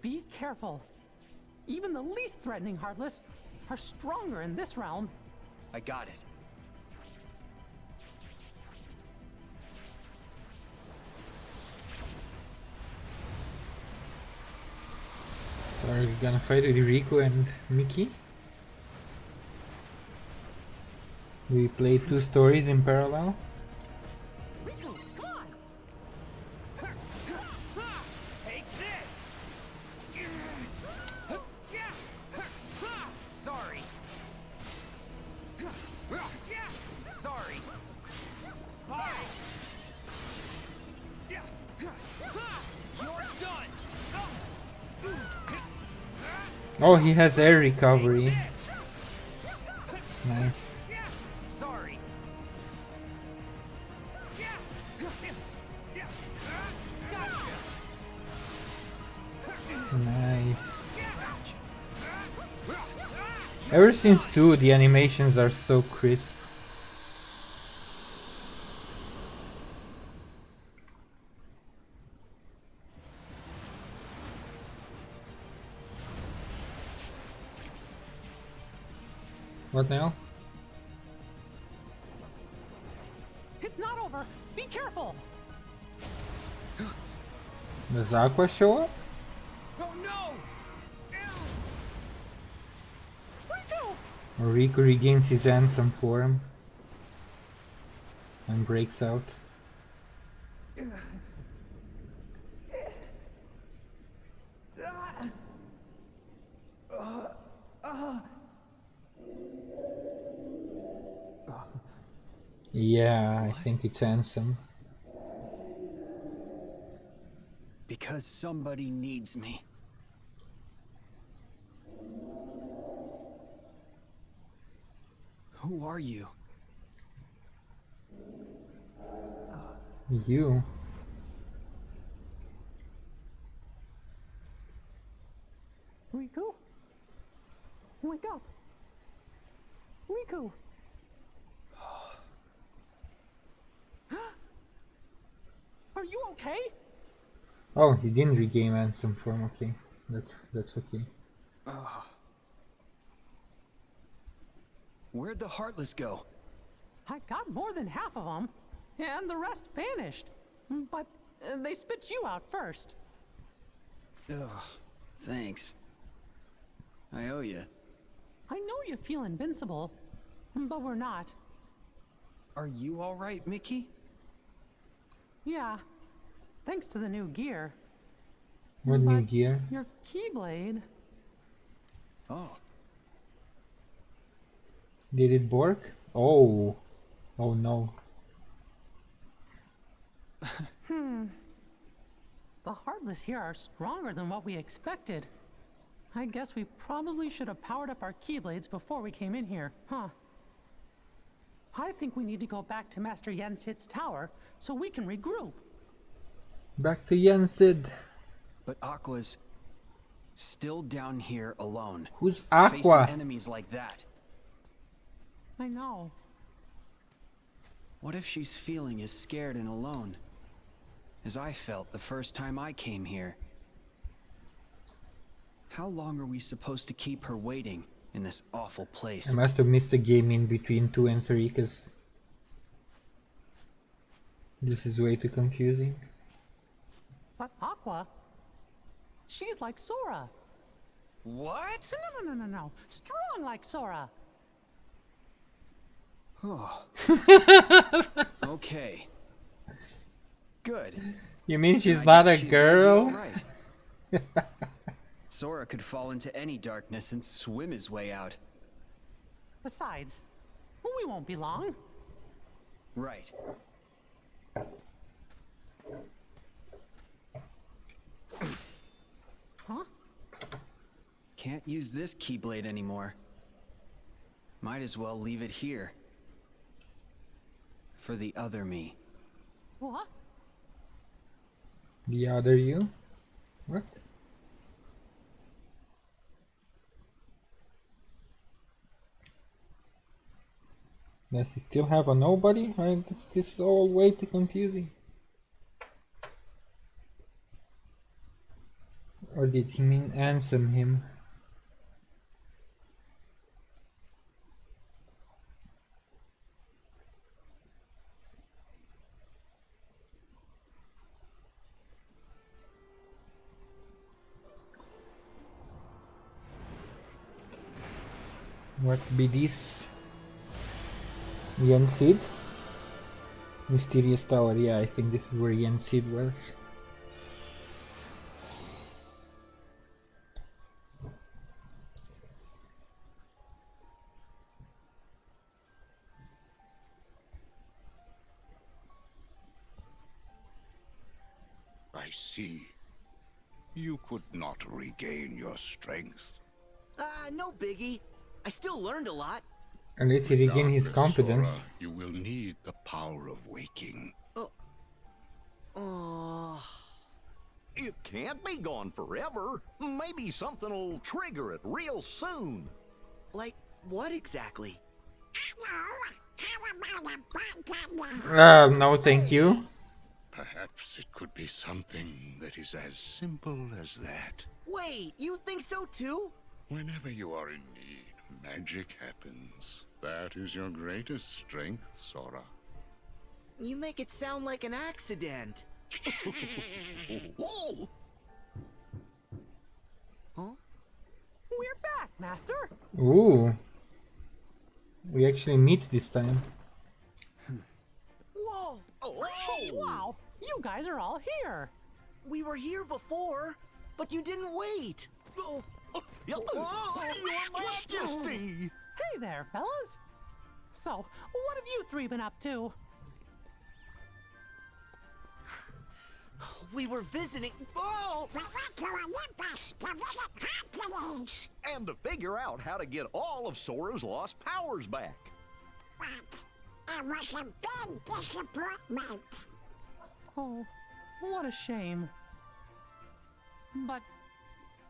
be careful. Even the least threatening Heartless are stronger in this realm. I got it. So are you gonna fight with Riku and Mickey? Do we play two stories in parallel? Riku, come on! Take this! Sorry. Sorry. Bye. You're done. Oh, he has air recovery. Nice. Sorry. Nice. Ever since 2, the animations are so crisp. What now? It's not over! Be careful! Does Aqua show up? Oh no! Riku! Or Riku regains his handsome form and breaks out? Yeah, I think it's Ansem. Because somebody needs me. Who are you? You. Riku? Wake up! Riku! Are you okay? Oh, he didn't regain Ansem form. Okay, that's okay. Where'd the Heartless go? I got more than half of them, and the rest vanished. But they spit you out first. Ugh, thanks. I owe you. I know you feel invincible, but we're not. Are you all right, Mickey? Yeah, thanks to the new gear. What new But gear? your Keyblade. Oh. Did it work? Oh. Oh no. The Heartless here are stronger than what we expected. I guess we probably should have powered up our Keyblades before we came in here, huh? I think we need to go back to Master Yensid's tower so we can regroup. Back to Yensid. But Aqua's still down here alone. Who's Facing Aqua? enemies like that. I know. What if she's feeling as scared and alone as I felt the first time I came here? How long are we supposed to keep her waiting in this awful place? I must have missed a game in between 2 and 3 because this is way too confusing. But Aqua, she's like Sora. What? No. Strong like Sora. Oh. Okay. Good. You mean she's I not guess a she's girl? gonna be all right. Sora could fall into any darkness and swim his way out. Besides, we won't be long. Right. Huh? Can't use this Keyblade anymore. Might as well leave it here. For the other me. What? The other you? What? Does he still have a nobody? This is all way too confusing. Or did he mean Ansem him? What be this? Yensid? Mysterious Tower, yeah, I think this is where Yensid was. I see. You could not regain your strength. No biggie. I still learned a lot. Unless he regain his Regardless, confidence. Sora, you will need the power of waking. It can't be gone forever. Maybe something will trigger it real soon. Like, what exactly? No thank you. Perhaps it could be something that is as simple as that. Wait, you think so too? Whenever you are in need, magic happens. That is your greatest strength, Sora. You make it sound like an accident. Whoa! Huh? We're back, Master. Ooh. We actually meet this time. Whoa! Wow, you guys are all here. We were here before, but you didn't wait. Your Majesty! Hey there, fellas. So, what have you three been up to? We were visiting. Oh! We went to Olympus to visit Hercules. And to figure out how to get all of Sora's lost powers back. But it was a big disappointment. Oh, what a shame. But,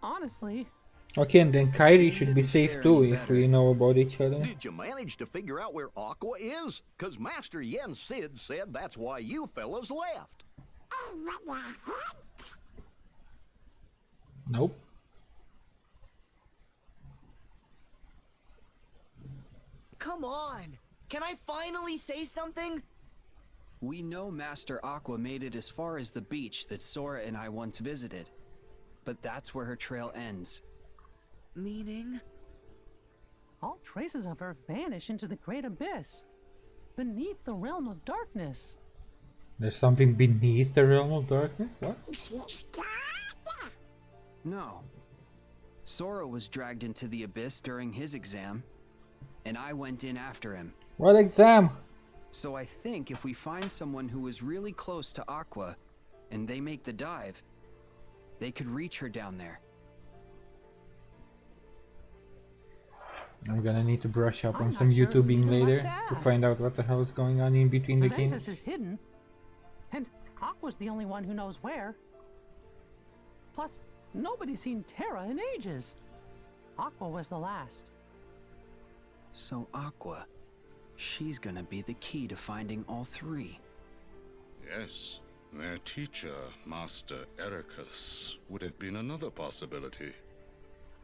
honestly... Okay, and then Kairi should be safe too if we know about each other. Did you manage to figure out where Aqua is? Cause Master Yen Sid said that's why you fellas left. Even the hint? Nope. Come on! Can I finally say something? We know Master Aqua made it as far as the beach that Sora and I once visited. But that's where her trail ends. Meaning? All traces of her vanish into the great abyss, beneath the realm of darkness. There's something beneath the realm of darkness? What? No. Sora was dragged into the abyss during his exam, and I went in after him. What exam? So I think if we find someone who is really close to Aqua, and they make the dive, they could reach her down there. I'm gonna need to brush up I'm on not some sure who's YouTubing even right later to to ask. find out what the hell is going on in between the Ventus games. is hidden, and Aqua's the only one who knows where. Plus, nobody's seen Terra in ages. Aqua was the last. So Aqua, she's gonna be the key to finding all three. Yes, their teacher, Master Ericus, would have been another possibility.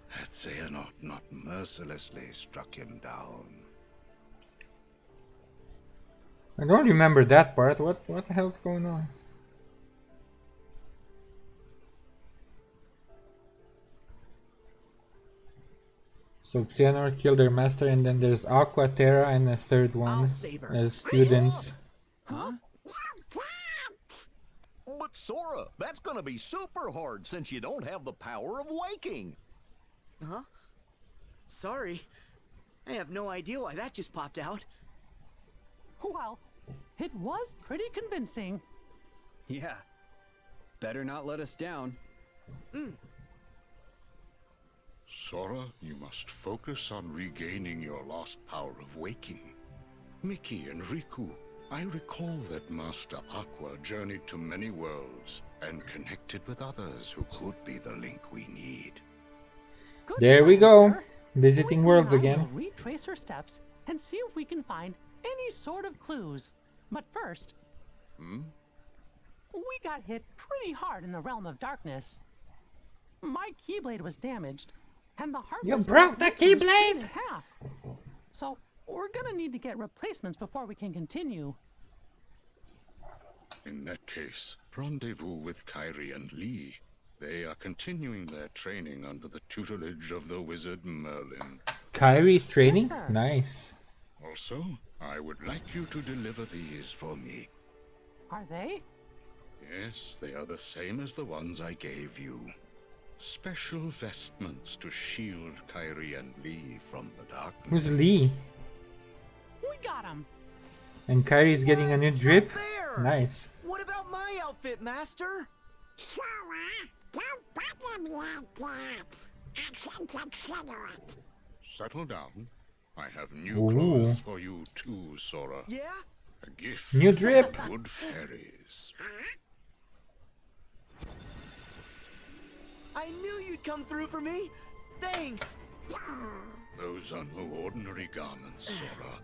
Had Xehanort not mercilessly struck him down. I don't remember that part. What the hell's going on? So Xehanort killed their master, and then there's Aqua, Terra, and a third one save her. as students. Huh? But Sora, that's gonna be super hard since you don't have the power of waking. Huh? Sorry. I have no idea why that just popped out. Well, it was pretty convincing. Yeah. Better not let us down. Sora, you must focus on regaining your lost power of waking. Mickey and Riku, I recall that Master Aqua journeyed to many worlds and connected with others who could be the link we need. Good There we plan, go. sir. Visiting Riku worlds and I again. will retrace her steps and see if we can find any sort of clues. But first, we got hit pretty hard in the realm of darkness. My keyblade was damaged, and the heart You was broke the split in keyblade? half. So we're gonna need to get replacements before we can continue. In that case, rendezvous with Kairi and Lee. They are continuing their training under the tutelage of the wizard Merlin. Kairi's training? Yes, sir. Nice. Also, I would like you to deliver these for me. Are they? Yes, they are the same as the ones I gave you. Special vestments to shield Kairi and Lee from the darkness. Who's Lee? We got him. And Kairi's getting a new drip? Fair. Nice. What about my outfit, Master? Sora, don't bother me like that. I can consider it. Settle down. I have new Ooh. clothes for you too, Sora. Yeah? A gift New from drip. the good fairies. I knew you'd come through for me. Thanks. Those are no ordinary garments, Sora.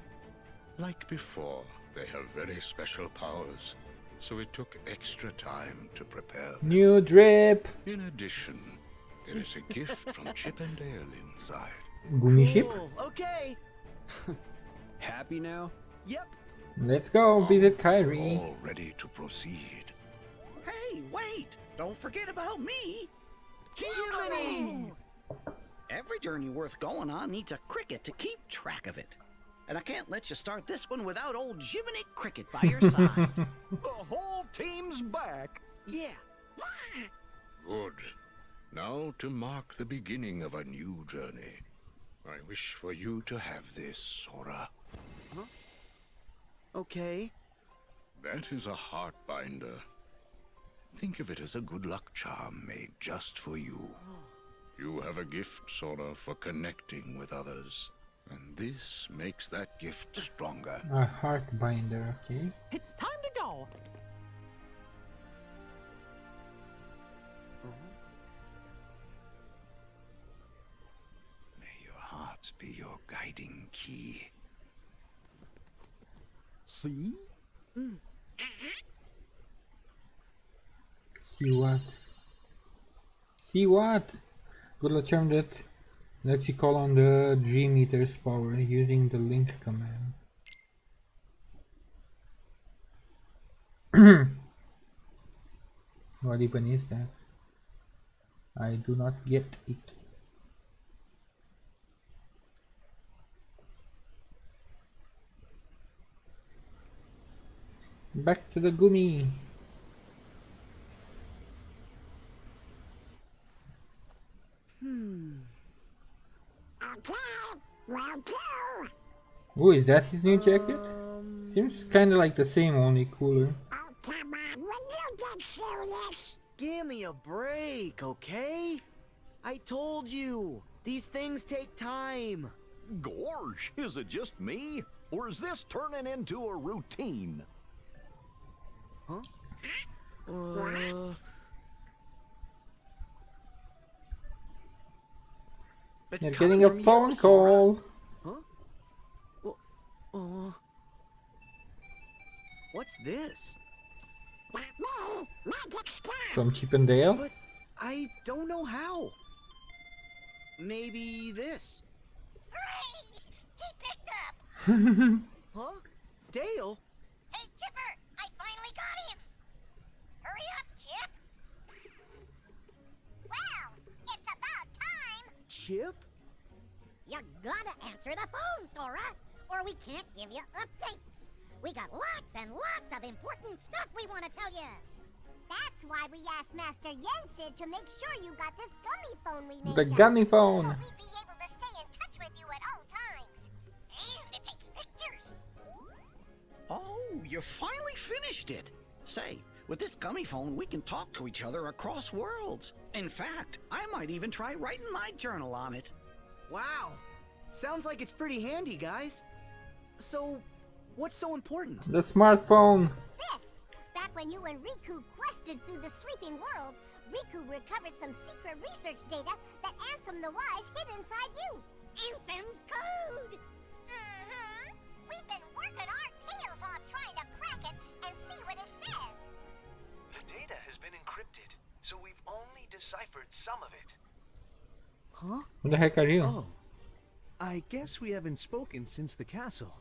Like before, they have very special powers, so it took extra time to prepare them. New drip. In addition, there is a gift from Chip and Dale inside. Gumi ship? Cool. Okay. Happy now? Yep. Let's go visit Kairi. All ready to proceed. Hey, wait! Don't forget about me! Jiminy! Every journey worth going on needs a cricket to keep track of it. And I can't let you start this one without old Jiminy Cricket by your side. The whole team's back. Yeah. Good. Now to mark the beginning of a new journey. I wish for you to have this, Sora. Okay. That is a heart binder. Think of it as a good luck charm made just for you. You have a gift, Sora, for connecting with others. And this makes that gift stronger. A heart binder, okay. It's time to go. May your heart be your guiding key. See? See what? See what? Good luck charm that lets you call on the Dream Eater's power using the link command. What even is that? I do not get it. Back to the gummy. Okay, well, too. Oh, is that his new jacket? Seems kind of like the same, only cooler. Oh, come on, will you get serious? Give me a break, okay? I told you, these things take time. Gorge, is it just me? Or is this turning into a routine? Huh? It's You're coming getting a from you, phone Sora. call. Huh? What's this? Not me, magic stuff. From Chip and Dale? But I don't know how. Maybe this. Hooray! He picked up. Huh? Dale? Hey, Chipper, I finally got him. Hurry up, Chip. Well, it's about time. Chip? You gotta answer the phone, Sora, or we can't give you updates. We got lots and lots of important stuff we want to tell you. That's why we asked Master Yensid to make sure you got this gummy phone we made. The gummy phone. So we'd be able to stay in touch with you at all times. And it takes pictures. Oh, you finally finished it. Say, with this gummy phone, we can talk to each other across worlds. In fact, I might even try writing my journal on it. Wow. Sounds like it's pretty handy, guys. So, what's so important? The smartphone. This! Back when you and Riku quested through the sleeping worlds, Riku recovered some secret research data that Ansem the Wise hid inside you. Ansem's code! Mm-hmm. We've been working our tails off trying to crack it and see what it says. The data has been encrypted, so we've only deciphered some of it. Huh? Who the heck are you? Oh. I guess we haven't spoken since the castle.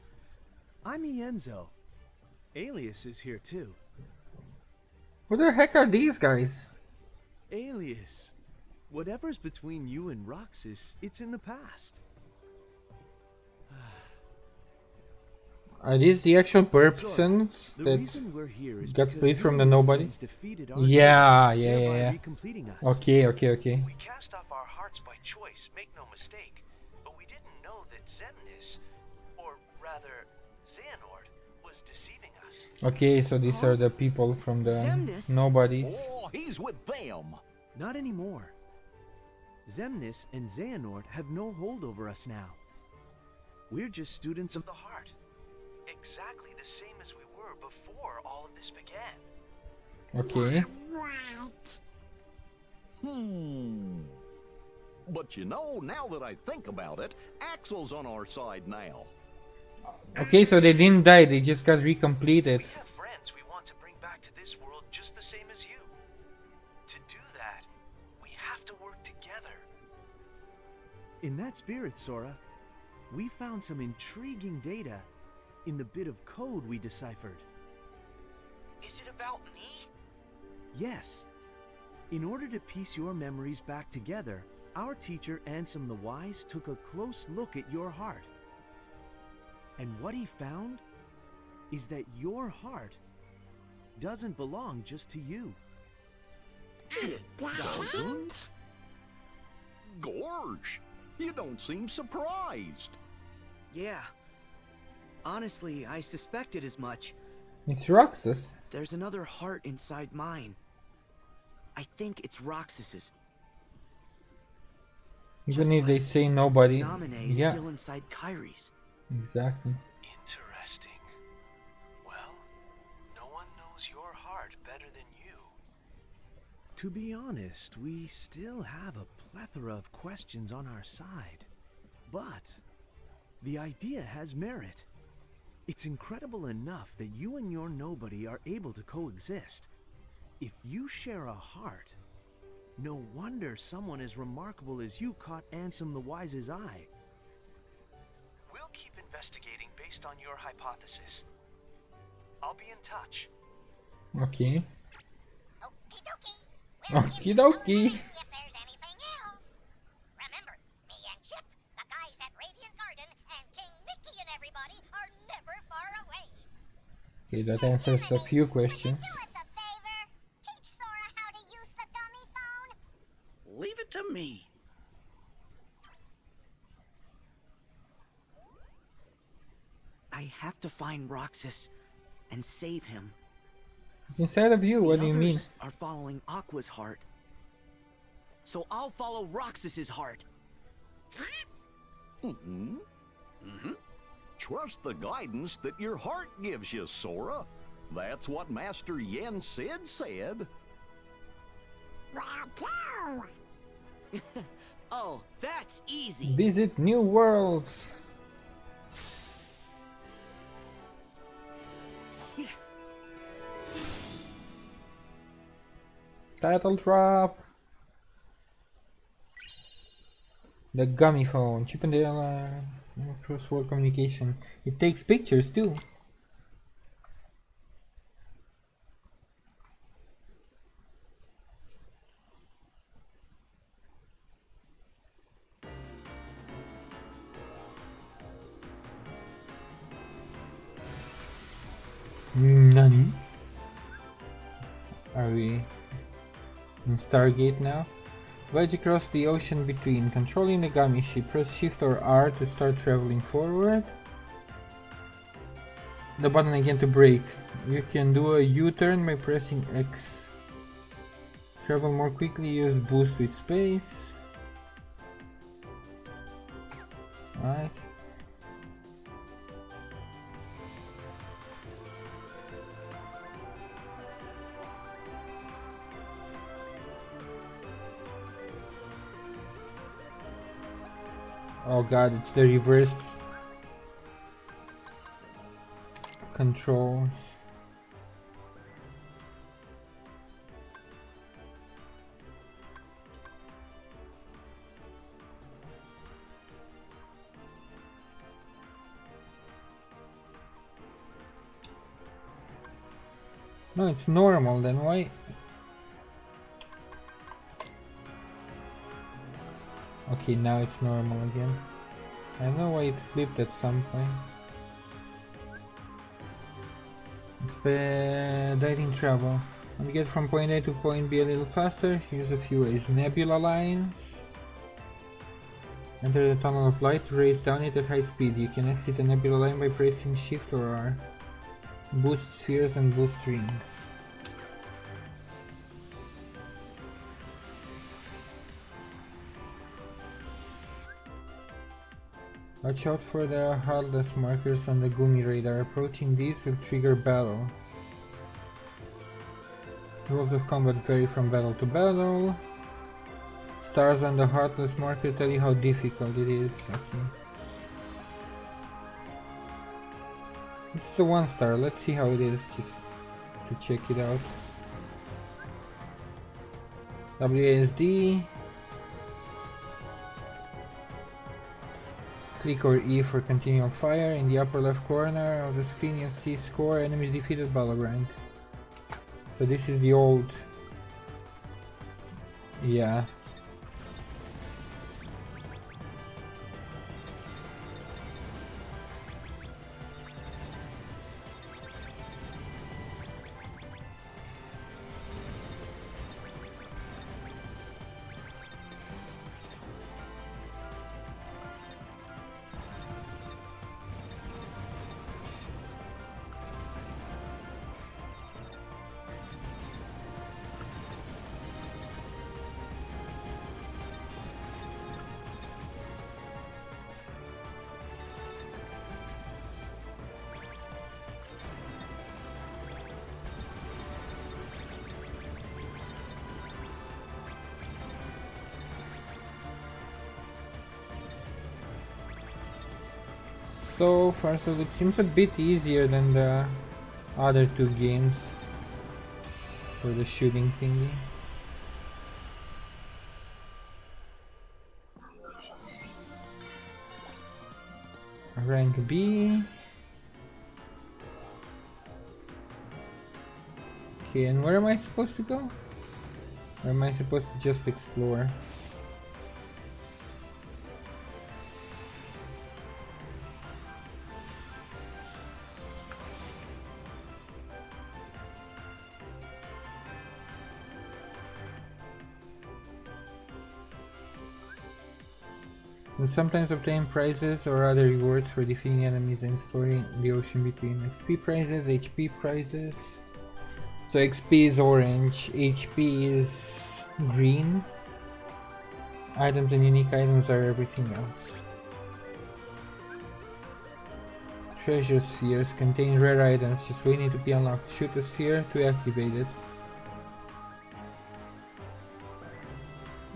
I'm Ienzo. Alias is here too. Who the heck are these guys? Alias. Whatever's between you and Roxas, it's in the past. Are these the actual persons The that reason we're here is got because split from you the and your nobody? friends defeated our Yeah, enemies, yeah, thereby yeah. recompleting us. Okay, okay, okay. We cast off our hearts by choice, make no mistake, but we didn't know that Zemnis, or rather, Xehanort, was deceiving us. Okay, so these are the people from the Zemnis? nobodies. Oh, he's with them. Not anymore. Zemnis and Xehanort have no hold over us now. We're just students of The heart. Exactly the same as we were before all of this began. Okay. But you know, now that I think about it, Axel's on our side now. Okay, so they didn't die, they just got recompleted. We have friends we want to bring back to this world just the same as you. To do that, we have to work together. In that spirit, Sora, we found some intriguing data in the bit of code we deciphered. Is it about me? Yes. In order to piece your memories back together, our teacher Ansem the Wise took a close look at your heart. And what he found is that your heart doesn't belong just to you. It doesn't? Gorge, you don't seem surprised. Yeah. Honestly, I suspected as much. It's Roxas. There's another heart inside mine. I think it's Roxas's. Even if they say nobody. Naminé is Yeah, still inside Kyrie's. exactly. Interesting. Well, no one knows your heart better than you. To be honest, we still have a plethora of questions on our side. But the idea has merit. It's incredible enough that you and your nobody are able to coexist. If you share a heart, no wonder someone as remarkable as you caught Ansem the Wise's eye. We'll keep investigating based on your hypothesis. I'll be in touch. Okay. Okie dokie. Okie dokie. If there's anything else. Remember, me and Chip, the guys at Radiant Garden, and King Mickey and everybody are never far away. Okay, that answers a few questions. Do us a favor. Teach Sora how to use the gummy phone. Leave it to me. I have to find Roxas and save him. It's inside of you, what do you mean? Others are following Aqua's heart. So I'll follow Roxas's heart. Trust the guidance that your heart gives you, Sora. That's what Master Yen Sid said. Oh, that's easy. Visit new worlds. Title drop. The gummy phone. Chip and Dale cross-world communication. It takes pictures too. Nani? Are we in Stargate now? Voyage across the ocean between. Controlling the gummy ship, press Shift or R to start traveling forward. The button again to brake. You can do a U-turn by pressing X. Travel more quickly, use boost with space. Alright. Oh god, it's the reversed controls. No, it's normal, then why? Okay, now it's normal again. I know why it flipped at some point. Expediting travel. Want to get from point A to point B a little faster? Here's a few ways. Nebula lines. Enter the tunnel of light, race down it at high speed. You can exit the nebula line by pressing Shift or R. Boost spheres and boost rings. Watch out for the heartless markers on the Gumi radar. Approaching these will trigger battles. Rules of combat vary from battle to battle. Stars on the heartless marker tell you how difficult it is. Okay. This is a 1 star. Let's see how it is, just to check it out. WASD. Click or E for continual fire. In the upper left corner of the screen you'll see score, enemies defeated, battle rank. So this is the old... Yeah. So far so it seems a bit easier than the other two games for the shooting thingy. Rank B. Okay, and where am I supposed to go? Or am I supposed to just explore? And sometimes obtain prizes or other rewards for defeating enemies and exploring the ocean between. XP prizes, HP prizes. So XP is orange, HP is green. Items and unique items are everything else. Treasure spheres contain rare items, just waiting to be unlocked. Shoot a sphere to activate it.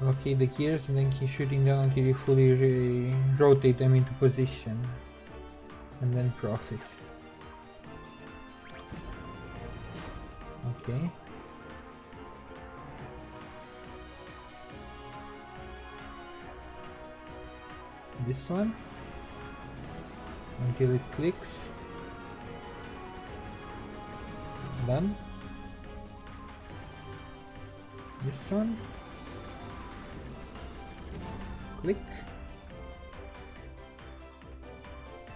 Locate the gears and then keep shooting down until you fully rotate them into position. And then profit. Okay. This one. Until it clicks. Done. This one. Click.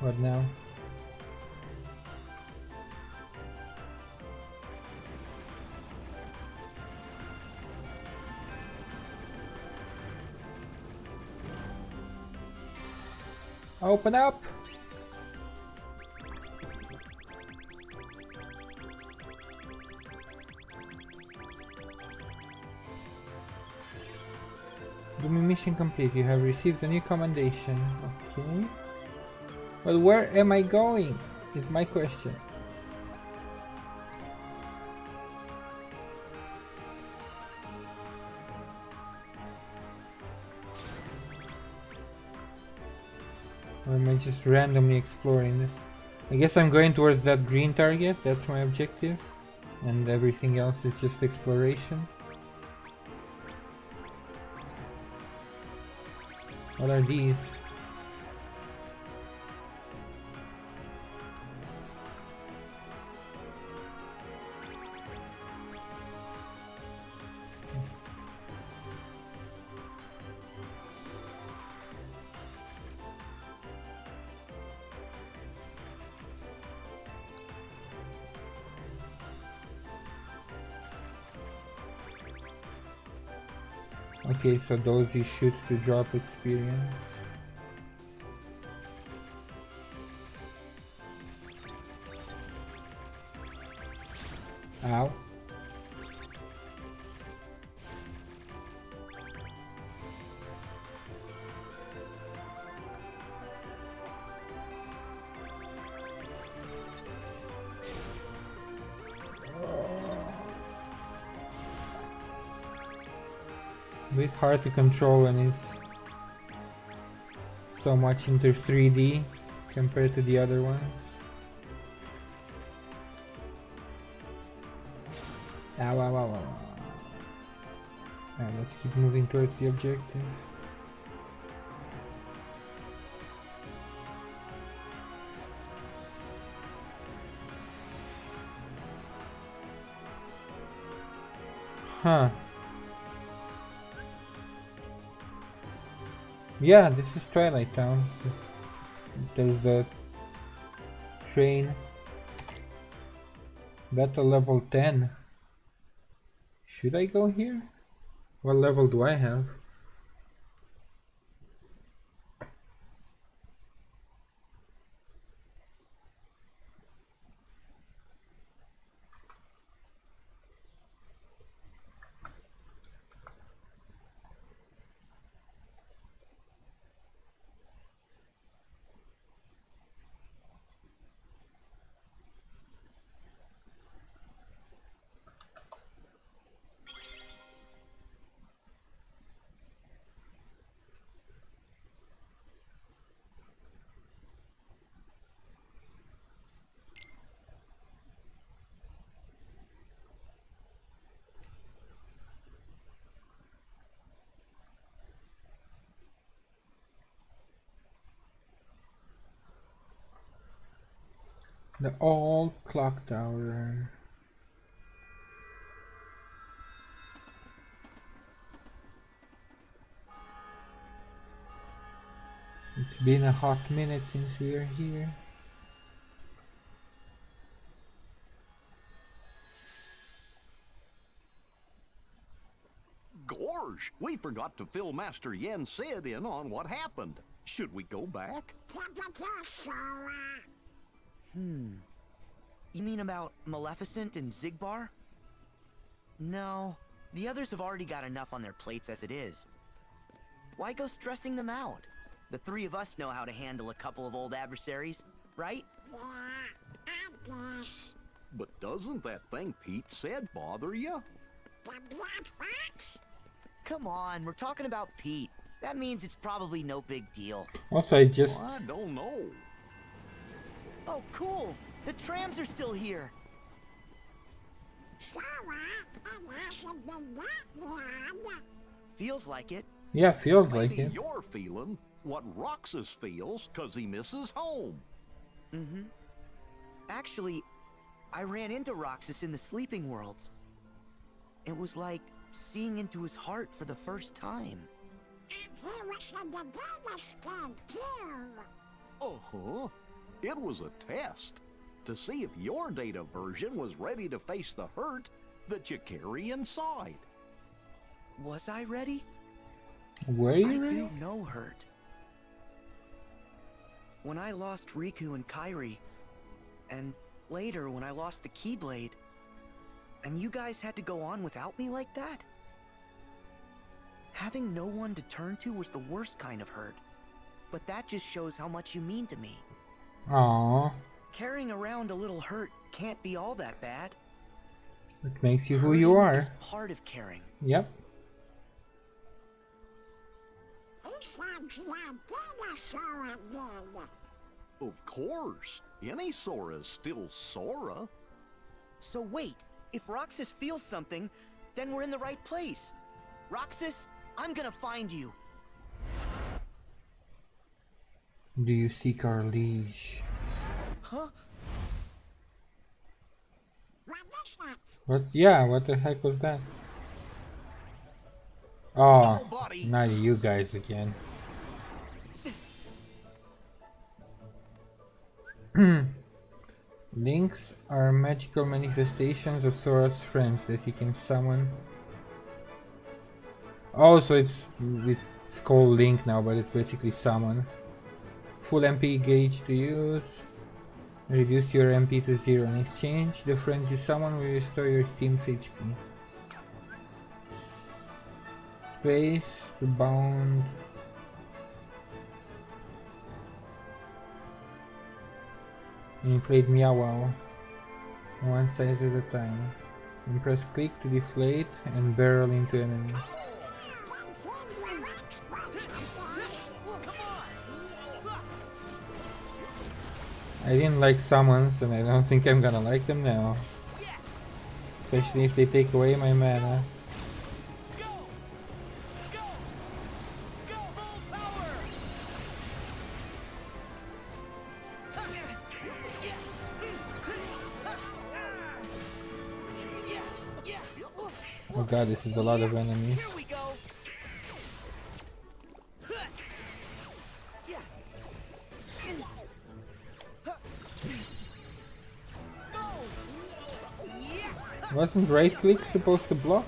What now? Open up! Mission complete. You have received a new commendation. Okay. But where am I going? Is my question. Or am I just randomly exploring this? I guess I'm going towards that green target. That's my objective. And everything else is just exploration. What are these? Okay, so those you shoot to drop experience. Ow. A bit hard to control when it's so much into 3D compared to the other ones. Ow, ow, ow, ow. Alright, let's keep moving towards the objective. Huh. Yeah, this is Twilight Town. There's the train. Battle level 10. Should I go here? What level do I have? The old clock tower. It's been a hot minute since we are here. Gorge, we forgot to fill Master Yen Sid in on what happened. Should we go back? You mean about Maleficent and Zigbar? No, the others have already got enough on their plates as it is. Why go stressing them out? The three of us know how to handle a couple of old adversaries, right? But doesn't that thing Pete said bother you? Come on, we're talking about Pete. That means it's probably no big deal. Also, I just... I don't know. Oh, cool! The trams are still here! Feels like it. Yeah, feels like Maybe it. you're feeling what Roxas feels because he misses home. Actually, I ran into Roxas in the sleeping worlds. It was like seeing into his heart for the first time. Uh-huh. It was a test to see if your data version was ready to face the hurt that you carry inside. Was I ready? Were you I ready? do know hurt. When I lost Riku and Kairi, and later when I lost the Keyblade, and you guys had to go on without me like that? Having no one to turn to was the worst kind of hurt. But that just shows how much you mean to me. Aww. Carrying around a little hurt can't be all that bad. It makes you who you are. Is part of caring. Yep. Of course. Any Sora's still Sora. So wait, if Roxas feels something, then we're in the right place. Roxas, I'm gonna find you. Do you seek our liege? Huh? What the heck was that? Oh, not you guys again. Links are magical manifestations of Sora's friends that he can summon. Oh, so it's called Link now, but it's basically summon. Full MP gauge to use. Reduce your MP to 0. In exchange, the friends you summon will restore your team's HP. Space to bound. Inflate Meow Wow. One size at a time. And press click to deflate and barrel into enemies. I didn't like summons and I don't think I'm gonna like them now. Especially if they take away my mana. Oh god, this is a lot of enemies. Wasn't right click supposed to block?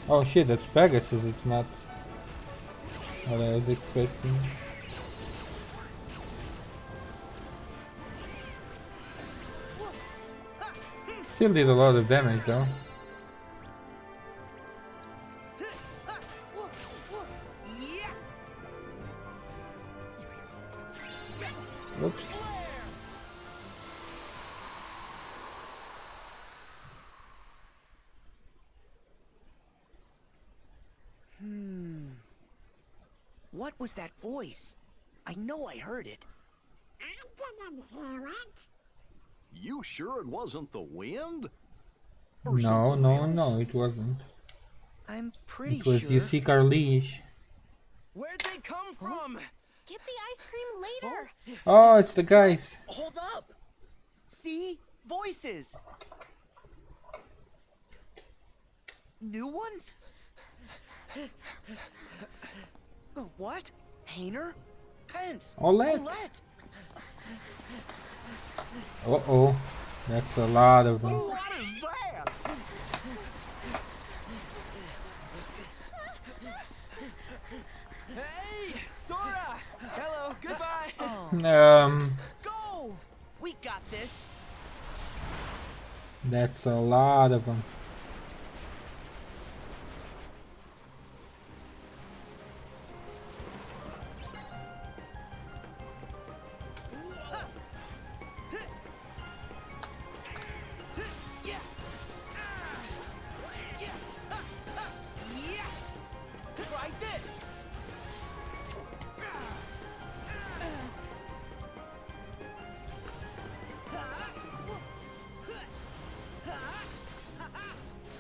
Oh shit, that's Pegasus, it's not what I was expecting. Still did a lot of damage though. Oops. What was that voice? I know I heard it. I didn't hear it. You sure it wasn't the wind? No, no, no, it wasn't. I'm pretty It was sure. you see Carlish. Where'd they come from? Get the ice cream later. Oh, it's the guys. Hold up. See? Voices. New ones? What? Hayner? Pence? Olette. Olette? Uh-oh. That's a lot of them. What is that? Hey, Sora! Hello, goodbye. Go! We got this. That's a lot of them. Try this.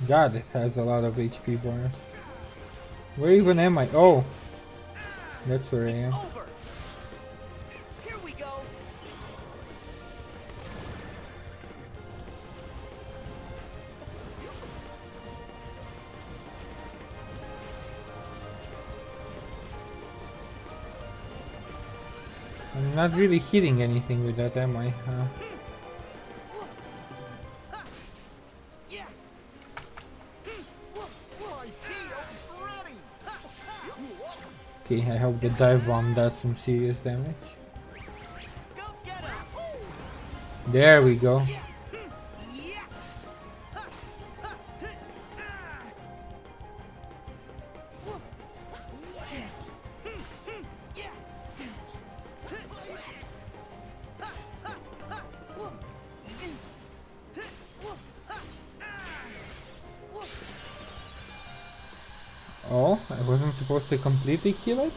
God, it has a lot of HP bars. Where even am I? Oh, that's where I am. Over. Here we go. I'm not really hitting anything with that, am I? Okay, I hope the dive bomb does some serious damage. There we go. Oh, I wasn't supposed to completely kill it?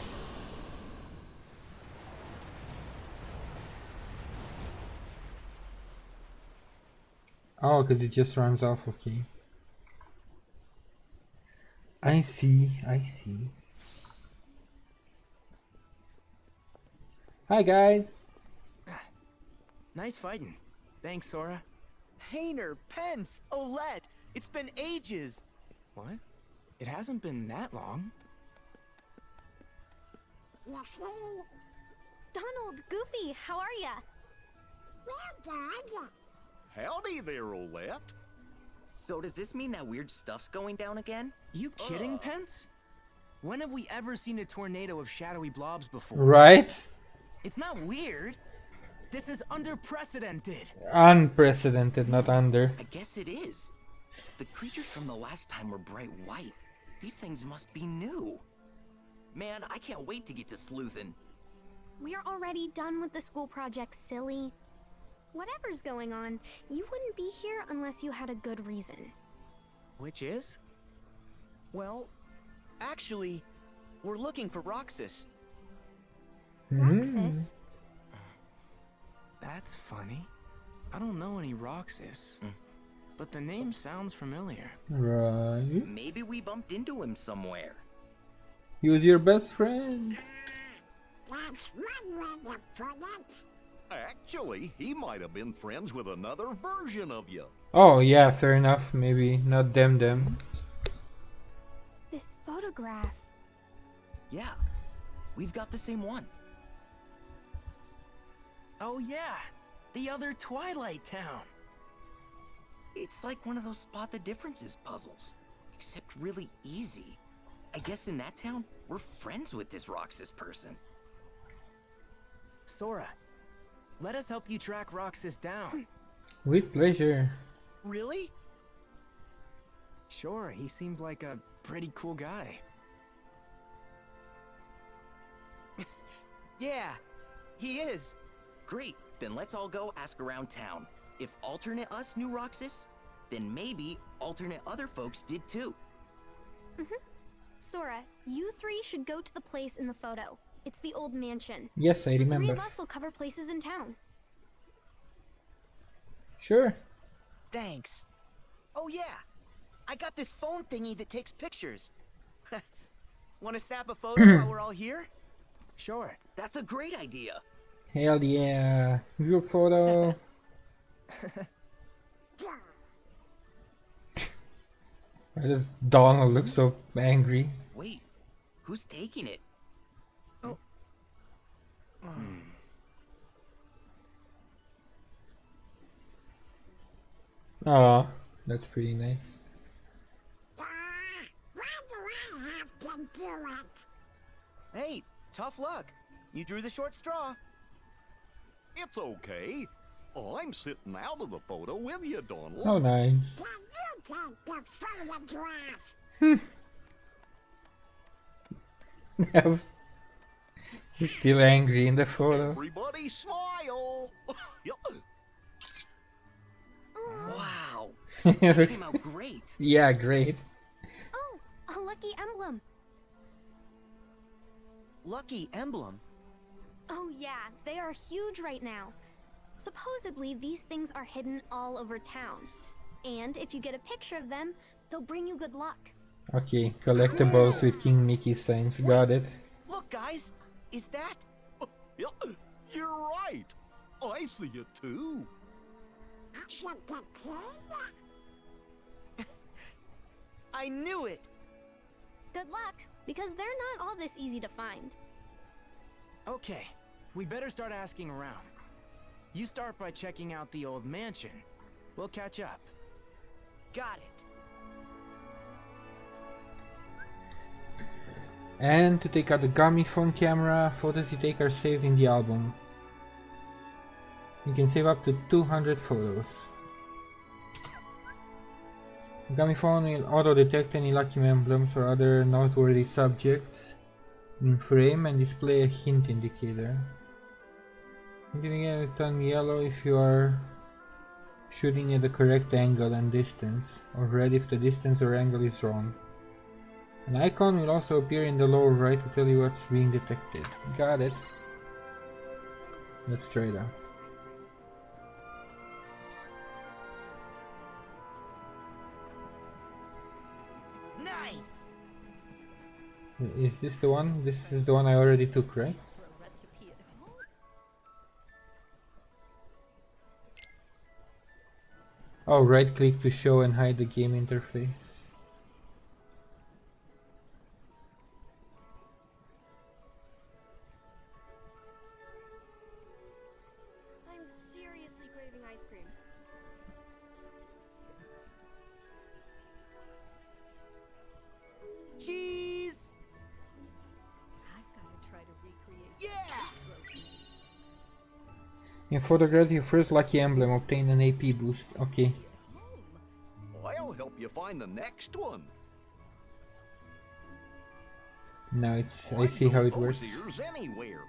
Oh, because it just runs off, okay. I see, I see. Hi guys! Nice fighting. Thanks, Sora. Hayner, Pence, Olette. It's been ages. What? It hasn't been that long. You see? Donald, Goofy, how are ya? Well, good. Howdy there, Olette. So does this mean that weird stuff's going down again? You kidding, Pence? When have we ever seen a tornado of shadowy blobs before? Right? It's not weird. This is unprecedented. Unprecedented, not under. I guess it is. The creatures from the last time were bright white. These things must be new. Man, I can't wait to get to sleuthin'. We're already done with the school project, silly. Whatever's going on, you wouldn't be here unless you had a good reason. Which is? Well, actually, we're looking for Roxas. Roxas? That's funny. I don't know any Roxas, but the name sounds familiar. Right. Maybe we bumped into him somewhere. He was your best friend. That's one way to put it. Actually, he might have been friends with another version of you. Oh yeah, fair enough. Maybe not them. This photograph. Yeah, we've got the same one. Oh yeah, the other Twilight Town. It's like one of those spot the differences puzzles, except really easy. I guess in that town, we're friends with this Roxas person. Sora, let us help you track Roxas down. With pleasure. Really? Sure, he seems like a pretty cool guy. Yeah, he is. Great, then let's all go ask around town. If alternate us knew Roxas, then maybe alternate other folks did too. Sora, you three should go to the place in the photo. It's the old mansion. Yes, I The three remember. of us will cover places in town. Sure. Thanks. Oh yeah, I got this phone thingy that takes pictures. Want to snap a photo while we're all here? Sure, that's a great idea. Hell yeah. Group photo. Why does Donald look so angry? Wait, who's taking it? Oh. Aw, that's pretty nice. Hey, tough luck. You drew the short straw. It's okay. I'm sitting out of the photo with you, Donald. Oh, nice. He's still angry in the photo. Everybody smile. Wow, that came out great. Yeah, great. Oh, a lucky emblem. Lucky emblem? Oh yeah, they are huge right now. Supposedly, these things are hidden all over town. And if you get a picture of them, they'll bring you good luck. Okay, collectibles with King Mickey signs. Got it. Look, guys, is that? You're right. I see it too. I knew it. Good luck, because they're not all this easy to find. Okay, we better start asking around. You start by checking out the old mansion. We'll catch up. Got it. And to take out the Gummy phone camera, photos you take are saved in the album. You can save up to 200 photos. The Gummy phone will auto-detect any lucky emblems or other noteworthy subjects in frame and display a hint indicator. You can again turn yellow if you are shooting at the correct angle and distance, or red if the distance or angle is wrong. An icon will also appear in the lower right to tell you what's being detected. Got it. Let's try it out. Nice. Is this the one? This is the one I already took, right? Oh, right click to show and hide the game interface. I'm seriously craving ice cream. Cheese. I've got to try to recreate. Yeah. You photograph your first lucky emblem, obtain an AP boost. Okay. I'll help you find the next one. Now it's I see how it works. Ears anywhere.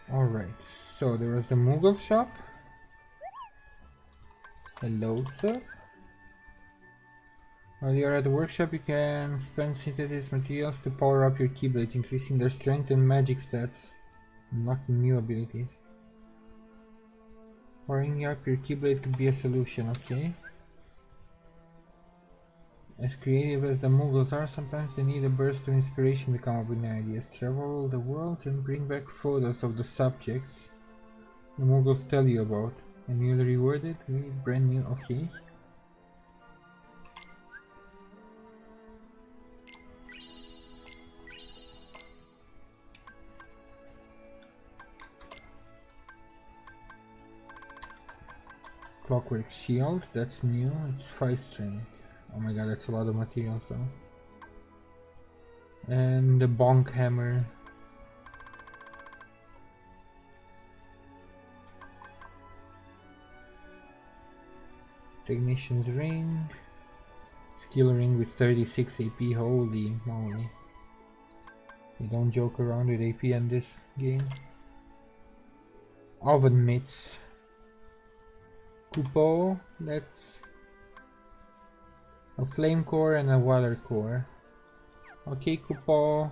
Alright, so there was the Moogle shop. Hello, sir. While you're at the workshop, you can spend synthetic materials to power up your keyblades, increasing their strength and magic stats, unlocking new abilities. Powering up your keyblade could be a solution, okay? As creative as the Muggles are, sometimes they need a burst of inspiration to come up with new ideas. Travel the world and bring back photos of the subjects the Muggles tell you about, and you'll reward it with brand new, okay? Clockwork shield, that's new, it's 5 strength. Oh my god, that's a lot of materials though. And the bonk hammer. Technician's ring. Skill ring with 36 AP, holy moly. You don't joke around with AP in this game. Oven mitts. Kupo, that's a flame core and a water core. Okay, Kupo.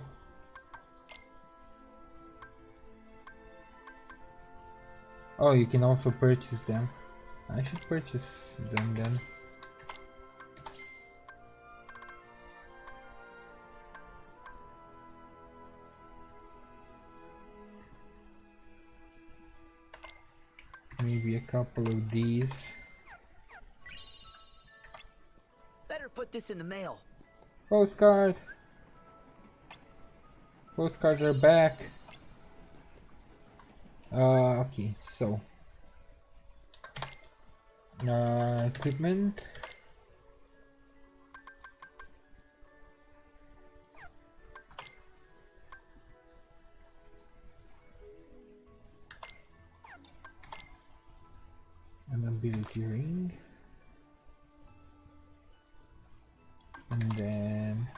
Oh, you can also purchase them. I should purchase them then. Maybe a couple of these. Better put this in the mail. Postcard! Postcards are back. Okay, so. Equipment. An ability ring. And then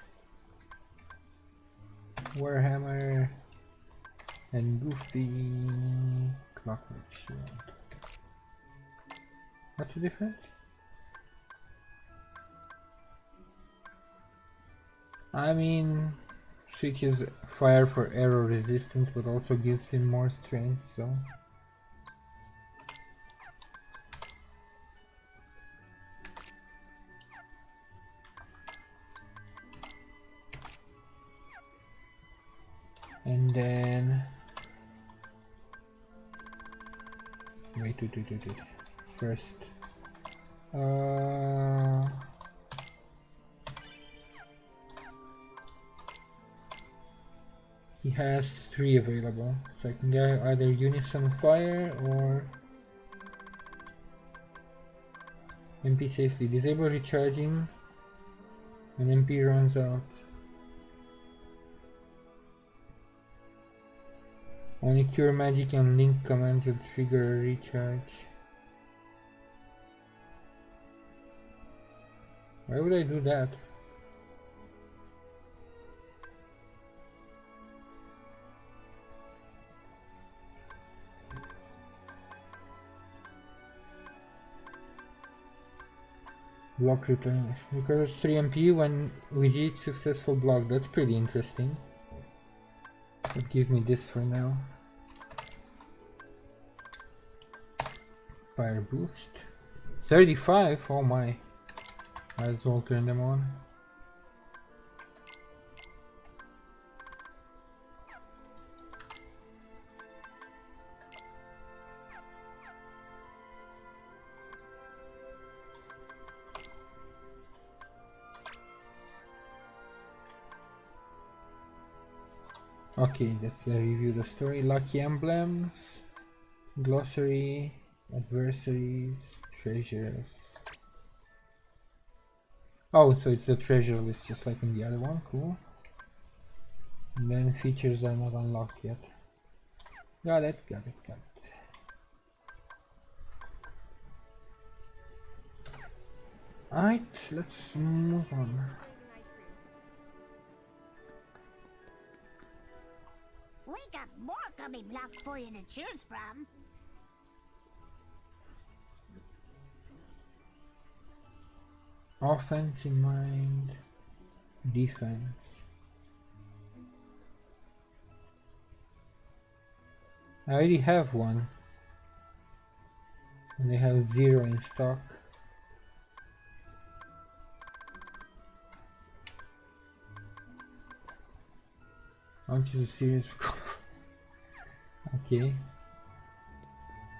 Warhammer and Goofy Clockwork Shield. What's the difference? I mean, switches fire for arrow resistance, but also gives him more strength, so. And then wait. First, he has 3 available, so I can get either Unison Fire or MP Safely. Disable recharging when MP runs out. Only Cure Magic and Link commands will trigger a recharge. Why would I do that? Block replenish. Because 3 MP when we reach successful block. That's pretty interesting. But give me this for now. Fire boost. 35? Oh my. Might as well turn them on. Okay, let's review the story. Lucky emblems, glossary, adversaries, treasures. Oh, so it's the treasure list just like in the other one. Cool. And then features are not unlocked yet. Got it. Alright, let's move on. We got more gummy blocks for you to choose from. Offense in mind, defense. I already have one. And they have 0 in stock. Launch is a serious. Okay.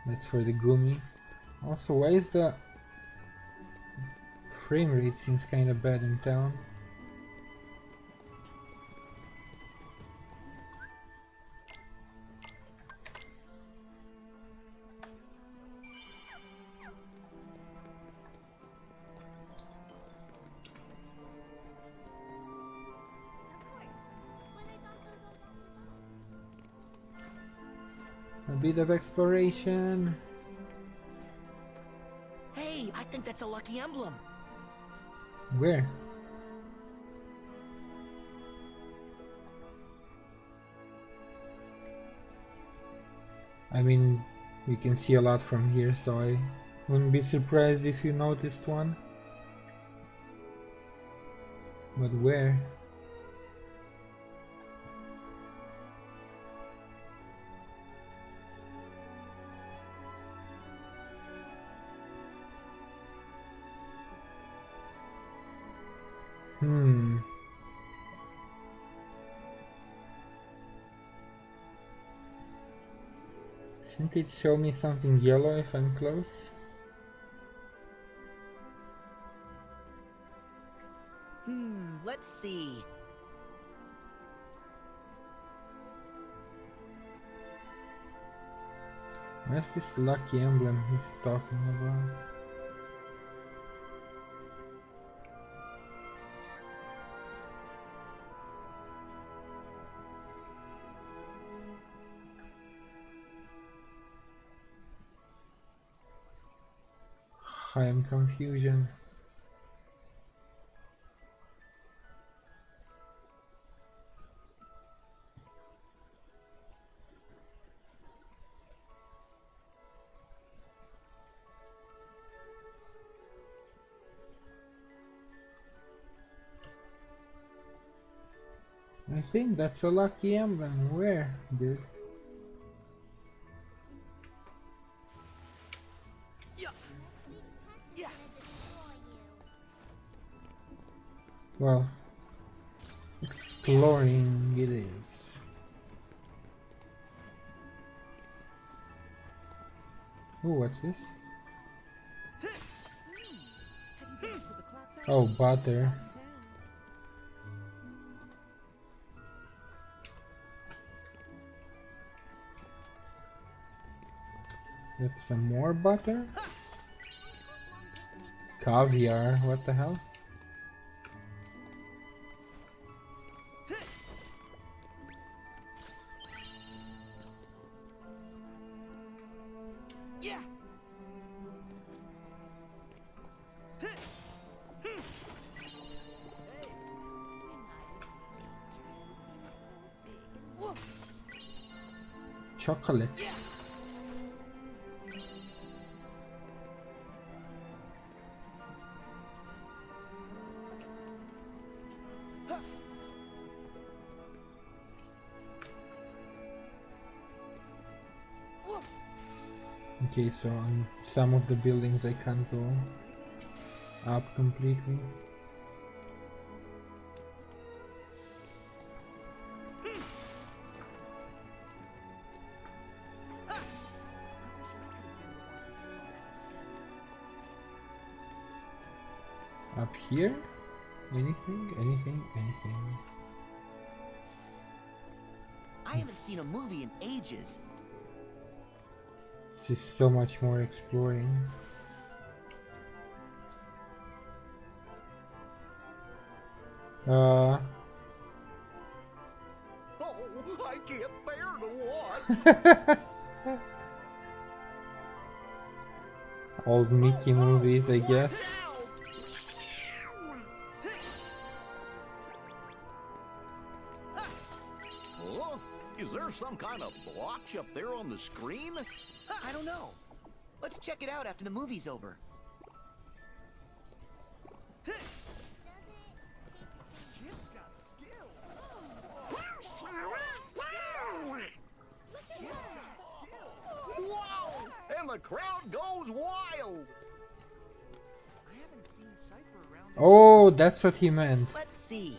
That's for the gummy. Also, why is the frame rate seems kind of bad in town? A bit of exploration. Hey, I think that's a lucky emblem. Where? I mean, we can see a lot from here, so I wouldn't be surprised if you noticed one. But where? Shouldn't it show me something yellow if I'm close? Let's see. Where's this lucky emblem he's talking about? I am confusion. I think that's a lucky emblem. Where, dude? Well, exploring it is. Oh, what's this? Oh, butter. That's some more butter? Caviar, what the hell? Chocolate. Okay, so on some of the buildings I can't go up completely. Up here? Anything? Anything? I haven't seen a movie in ages. This is so much more exploring. Oh, I can't bear to watch. Old Mickey movies, I guess. Huh? Is there some kind of blotch up there on the screen? I don't know. Let's check it out after the movie's over. Wow! And the crowd goes wild. Oh, that's what he meant. Let's see.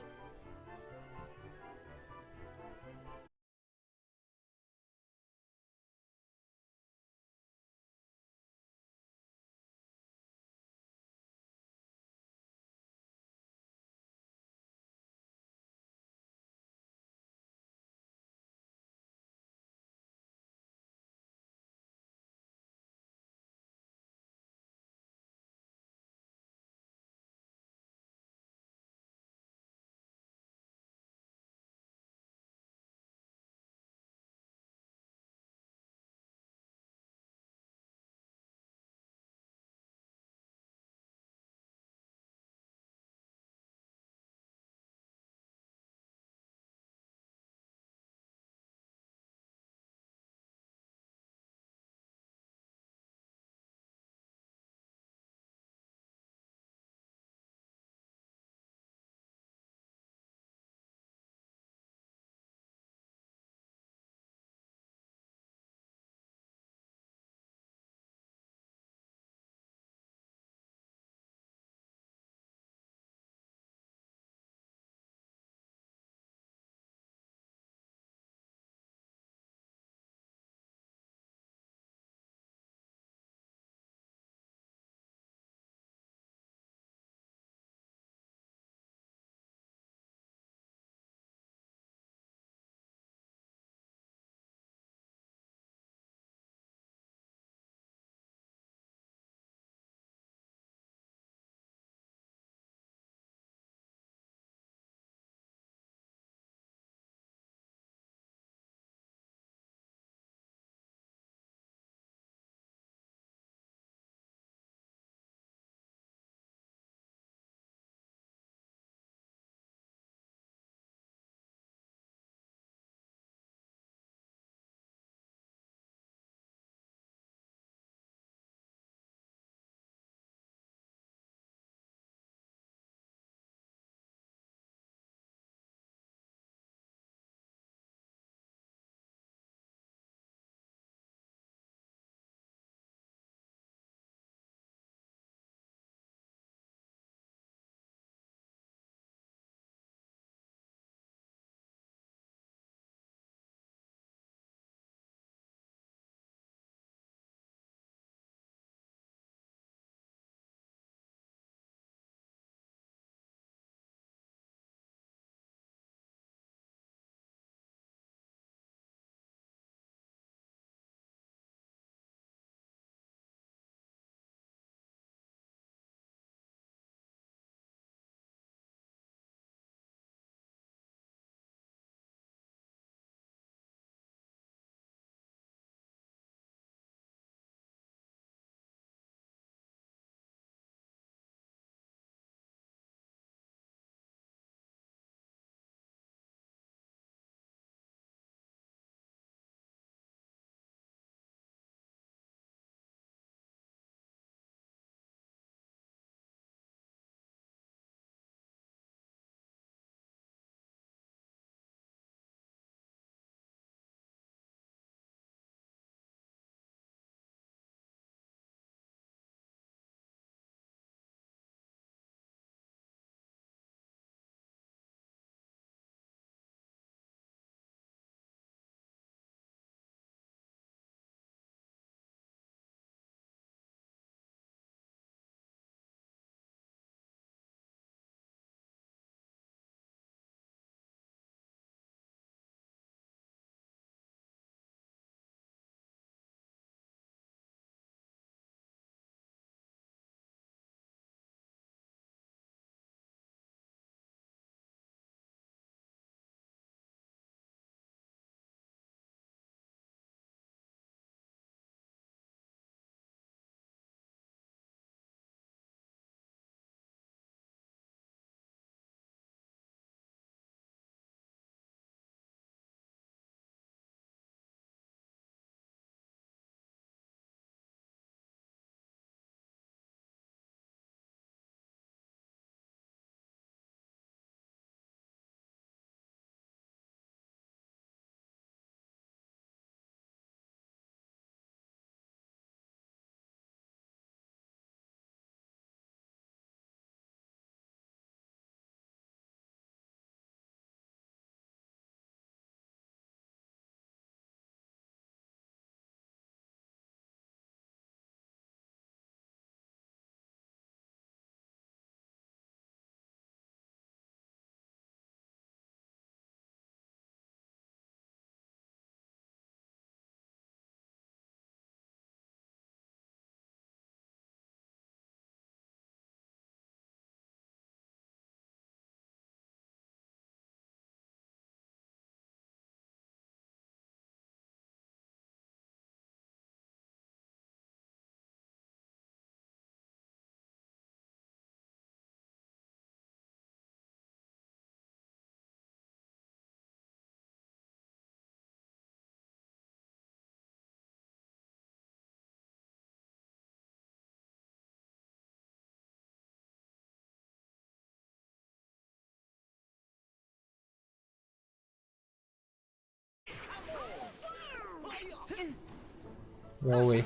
Go away.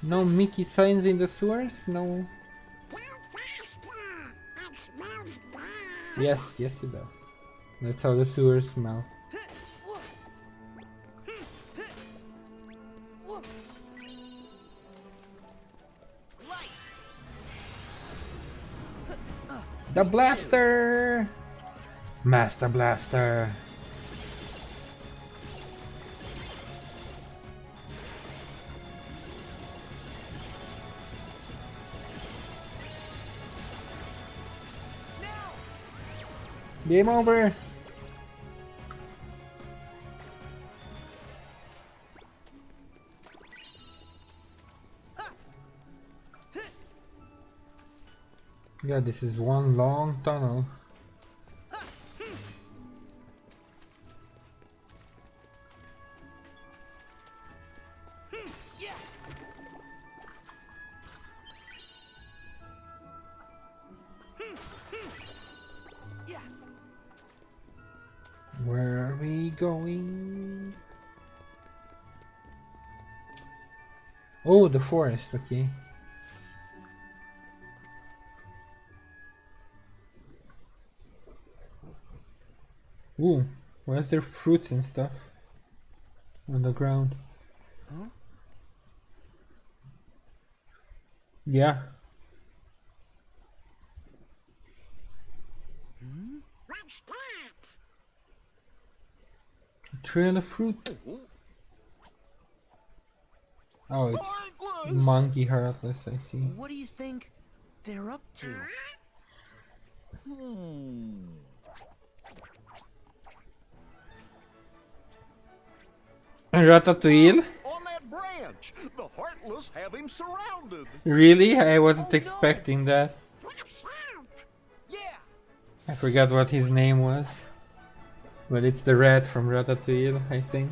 No Mickey signs in the sewers? No. Yes, yes it does. That's how the sewers smell. The blaster! Master Blaster! Game over! Yeah, this is one long tunnel. Where are we going? Oh, the forest, okay. Ooh, why is there fruits and stuff on the ground? Huh? Yeah. What's that? A trail of fruit. Oh, it's monkey heartless, I see. What do you think they're up to? Ratatouille? On that branch, the Heartless have him surrounded. Really? I wasn't expecting that. I forgot what his name was. But it's the rat from Ratatouille, I think.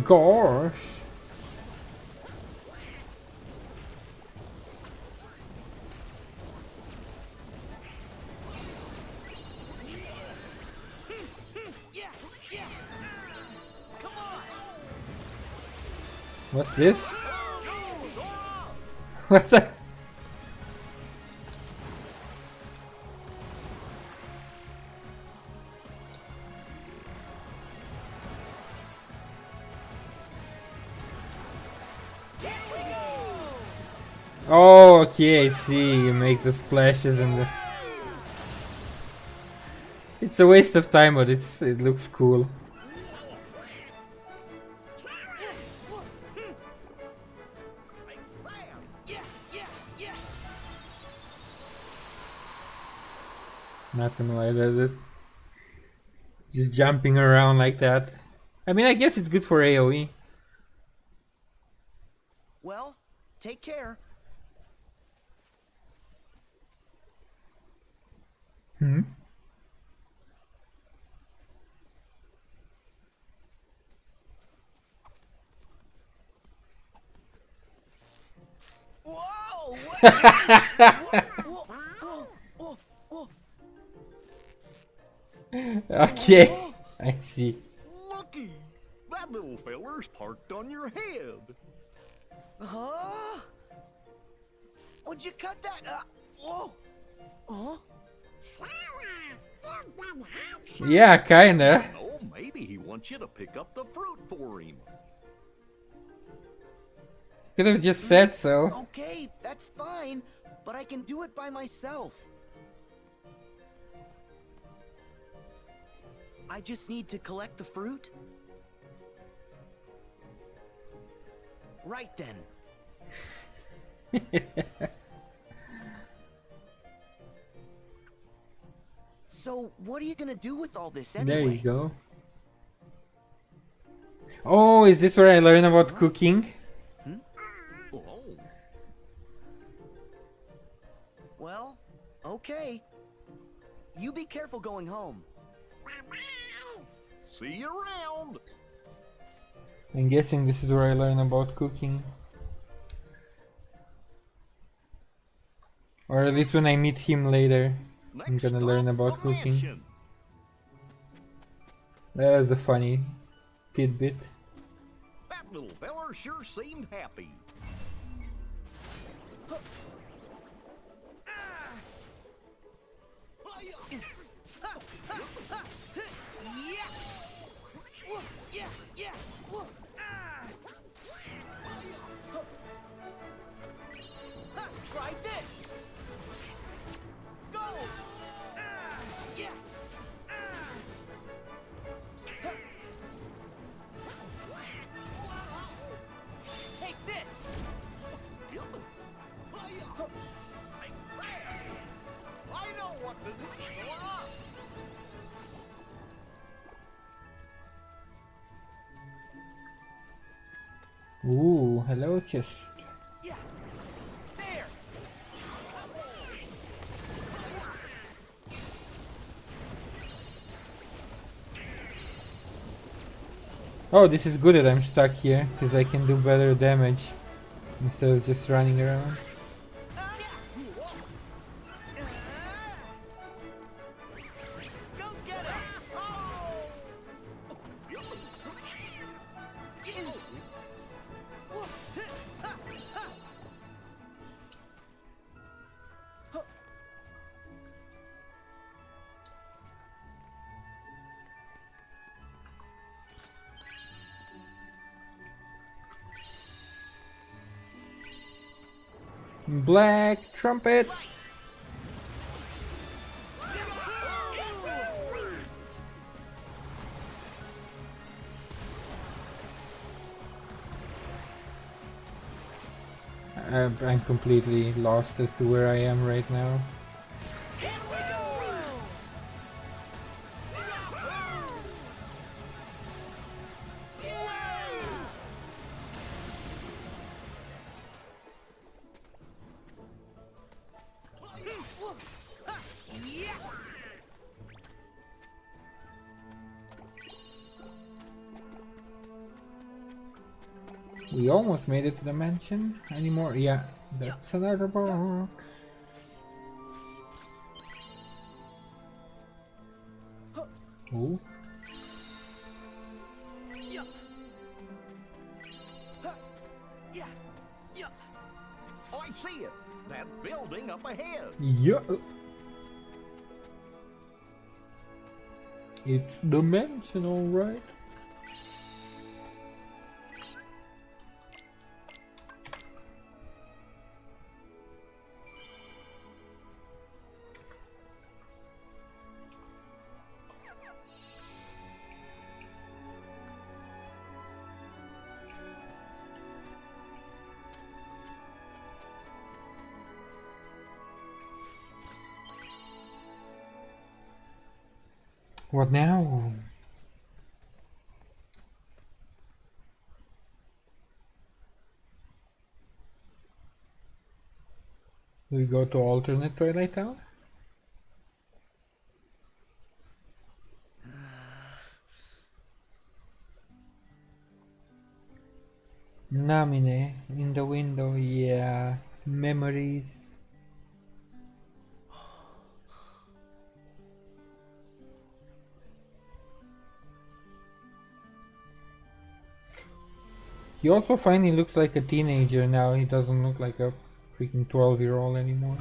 Gosh. What's this? What's that? Oh, okay, I see. You make the splashes and the... It's a waste of time, but it looks cool. Not gonna lie, does it? Just jumping around like that. I mean, I guess it's good for AoE. Well, take care. Hmm? Okay, I see. Lucky! That little feller's parked on your head. Huh? Would you cut that? Whoa! Huh? Yeah, kinda. Oh, maybe he wants you to pick up the fruit for him. Could have just said so. Okay, that's fine, but I can do it by myself. I just need to collect the fruit. Right then. So, what are you gonna do with all this anyway? There you go. Oh, is this where I learn about cooking? Well, okay. You be careful going home. See you around. I'm guessing this is where I learn about cooking. Or at least when I meet him later, I'm gonna learn about cooking. That was a funny tidbit. That little feller sure seemed happy. Try this. Go. Yeah. Take this. I know what to do. Ooh, hello chest. Yeah. There. Oh, this is good that I'm stuck here, because I can do better damage instead of just running around. Black trumpet. I'm completely lost as to where I am right now. We almost made it to the mansion. Any more? Yeah, that's another box. Oh. I see it. That building up ahead. Yeah. It's the mansion, alright. What now? Do we go to alternate Twilight Town? Namine in the window, yeah. Memories. He also finally looks like a teenager now. He doesn't look like a freaking 12-year-old anymore.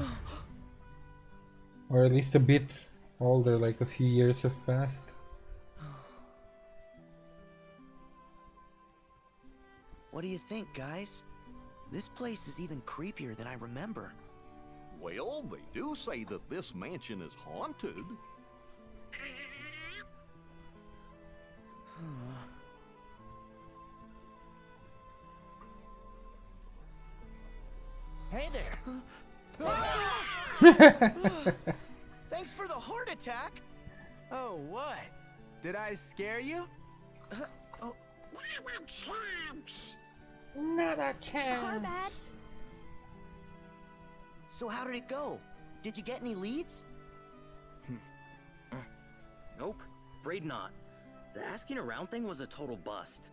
Or at least a bit older, like a few years have passed. What do you think, guys? This place is even creepier than I remember. Well, they do say that this mansion is haunted. Hey there. Thanks for the heart attack. Oh, what? Did I scare you? Oh. Not a chance! Not a chance. Our bad. So how did it go? Did you get any leads? Nope, afraid not. The asking around thing was a total bust.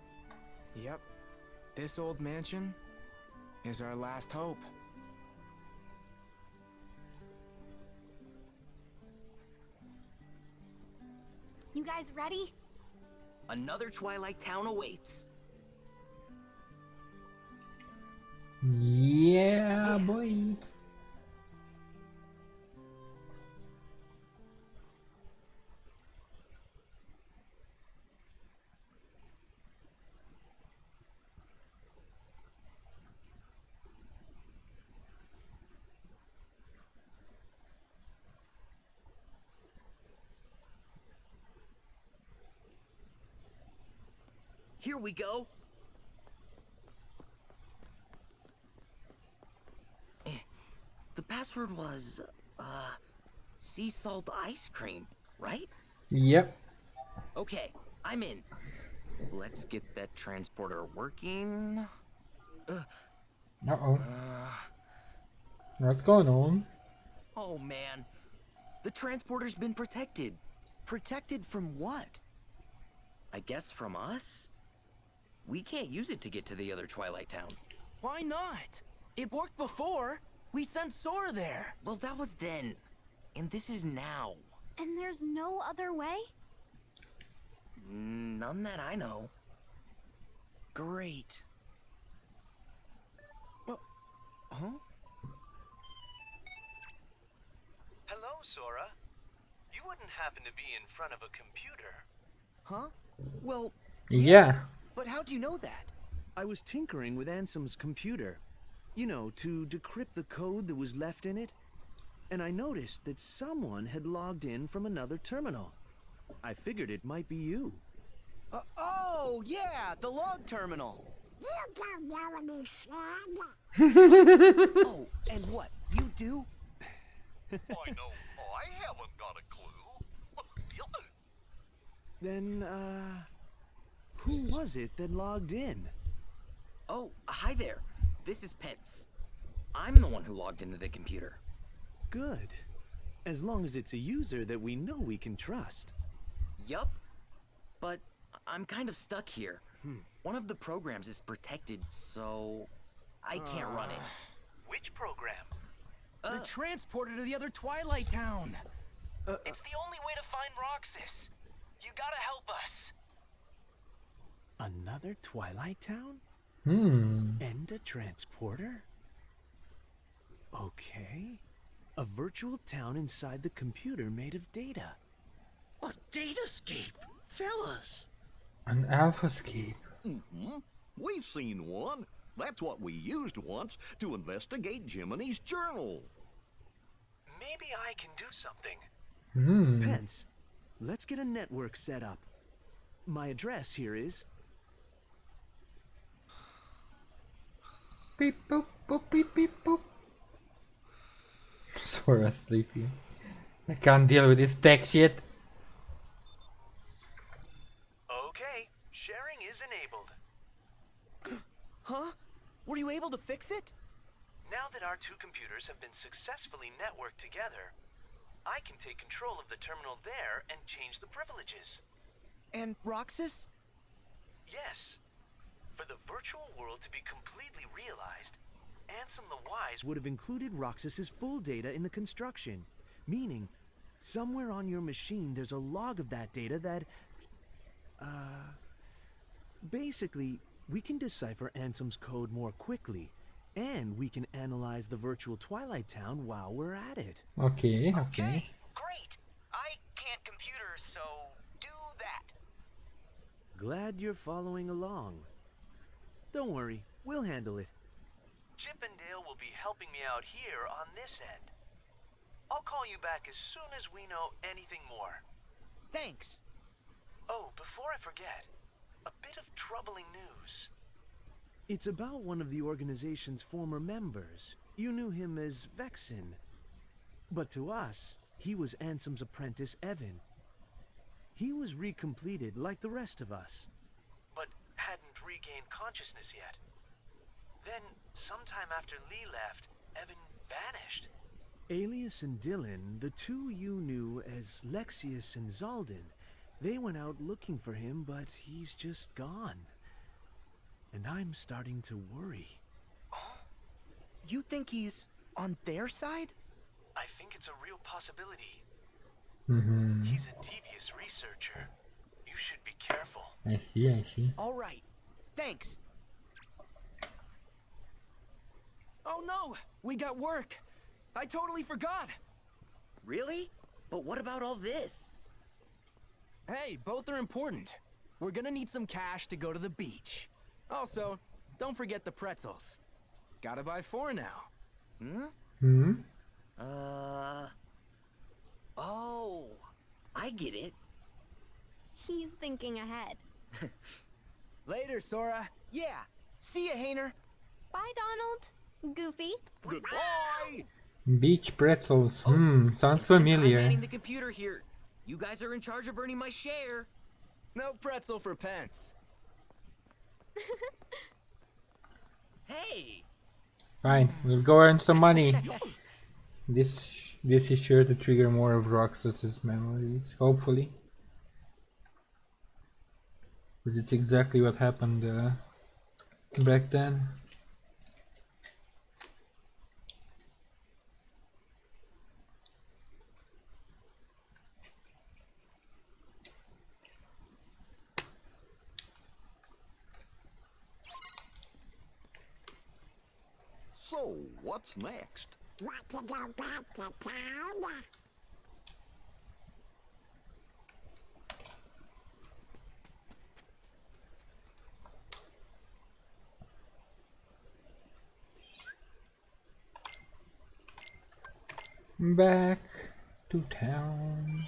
Yep. This old mansion is our last hope. You guys ready? Another Twilight Town awaits. Yeah, boy. Here we go. The password was, sea salt ice cream, right? Yep. Okay, I'm in. Let's get that transporter working. Uh-oh. What's going on? Oh man, the transporter's been protected. Protected from what? I guess from us? We can't use it to get to the other Twilight Town. Why not? It worked before. We sent Sora there. Well, that was then. And this is now. And there's no other way? None that I know. Great. Huh? Hello, Sora. You wouldn't happen to be in front of a computer. Huh? Well, Yeah. but how'd you know that? I was tinkering with Ansem's computer. You know, to decrypt the code that was left in it. And I noticed that someone had logged in from another terminal. I figured it might be you. Oh, yeah, the log terminal. You don't know any slang. Oh, and what? You do? I know I haven't got a clue. Then, who was it that logged in? Oh, hi there. This is Pence. I'm the one who logged into the computer. Good. As long as it's a user that we know we can trust. Yup. But I'm kind of stuck here. One of the programs is protected, so I can't run it. Which program? The transporter to the other Twilight Town. It's the only way to find Roxas. You gotta help us. Another Twilight Town? And a transporter? Okay. A virtual town inside the computer made of data. A datascape, fellas. An alphascape. We've seen one. That's what we used once to investigate Jiminy's journal. Maybe I can do something. Pence, let's get a network set up. My address here is... Beep boop boop beep beep boop. Sora sleeping. I can't deal with this tech shit. Okay, sharing is enabled. Huh? Were you able to fix it? Now that our two computers have been successfully networked together, I can take control of the terminal there and change the privileges. And Roxas? Yes. For the virtual world to be completely realized, Ansem the Wise would have included Roxas's full data in the construction. Meaning, somewhere on your machine there's a log of that data that... Basically, we can decipher Ansem's code more quickly. And we can analyze the virtual Twilight Town while we're at it. Okay. Great. I can't computers, so do that. Glad you're following along. Don't worry, we'll handle it. Chip and Dale will be helping me out here on this end. I'll call you back as soon as we know anything more. Thanks. Oh, before I forget, a bit of troubling news. It's about one of the organization's former members. You knew him as Vexen. But to us, he was Ansem's apprentice, Evan. He was recompleted like the rest of us. but hadn't regained consciousness yet. Then, sometime after Lee left, Evan vanished. Alias and Dylan, the two you knew as Lexius and Zaldin, they went out looking for him, but he's just gone. And I'm starting to worry. You think he's on their side? I think it's a real possibility. Mm-hmm. He's a devious researcher. You should be careful. I see, I see. All right. Thanks. Oh no! We got work! I totally forgot! Really? But what about all this? Hey, both are important. We're gonna need some cash to go to the beach. Also, don't forget the pretzels. Gotta buy 4 now. Hmm? Oh, I get it. He's thinking ahead. Later, Sora. Yeah. See ya, Hayner. Bye, Donald. Goofy. Goodbye! Beach pretzels. Sounds Since I'm familiar. manning the computer here, you guys are in charge of earning my share. No pretzel for pence. Hey! Fine, we'll go earn some money. This is sure to trigger more of Roxas's memories, hopefully. Because it's exactly what happened back then. So, what's next? Want to go back to town? Back to town.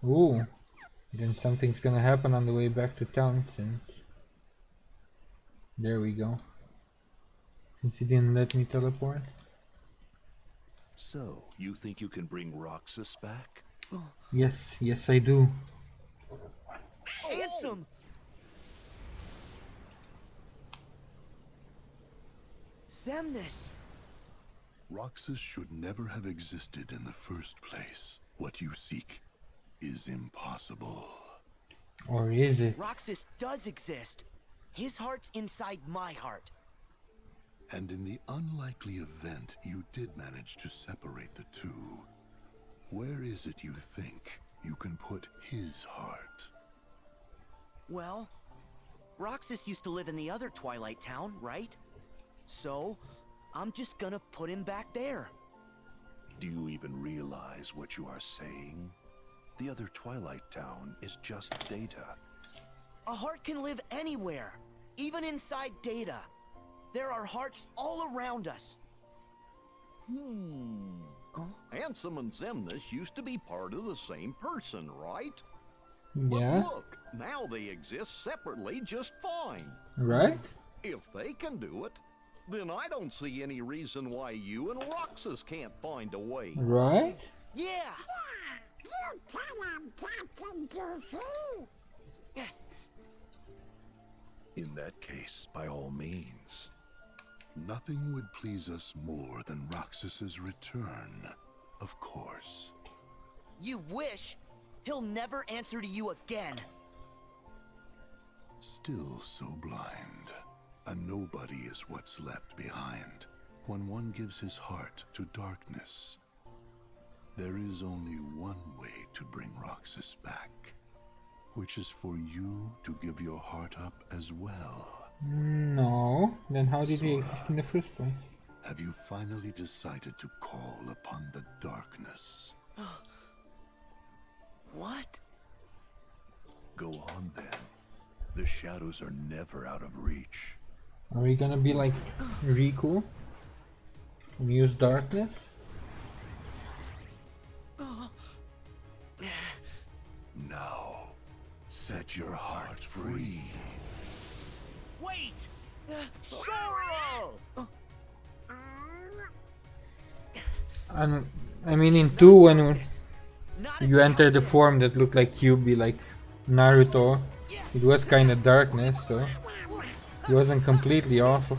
Ooh, then something's gonna happen on the way back to town since... There we go. Since he didn't let me teleport. So, you think you can bring Roxas back? Yes, yes I do. Handsome! Zemnis! Roxas should never have existed in the first place. What you seek is impossible. Or is it? Roxas does exist. His heart's inside my heart. And in the unlikely event you did manage to separate the two, where is it you think you can put his heart? Well, Roxas used to live in the other Twilight Town, right? So, I'm just gonna put him back there. Do you even realize what you are saying? The other Twilight Town is just data. A heart can live anywhere, even inside data. There are hearts all around us. Ansem and Zemnis used to be part of the same person, right? Yeah. But look, now they exist separately just fine. Right? If they can do it, then I don't see any reason why you and Roxas can't find a way. Right? Yeah! You tell him, Captain Goofy! In that case, by all means. Nothing would please us more than Roxas's return, of course. You wish? He'll never answer to you again. Still so blind. A nobody is what's left behind when one gives his heart to darkness. There is only one way to bring Roxas back, which is for you to give your heart up as well. No. Then how did he exist in the first place? Have you finally decided to call upon the darkness? What? Go on then. The shadows are never out of reach. Are we gonna be like Riku? And use darkness? Now, set your heart free. Wait! Sora! And I mean in 2 when you enter the form that looked like Kyuubi, like Naruto, it was kind of darkness, so it wasn't completely awful.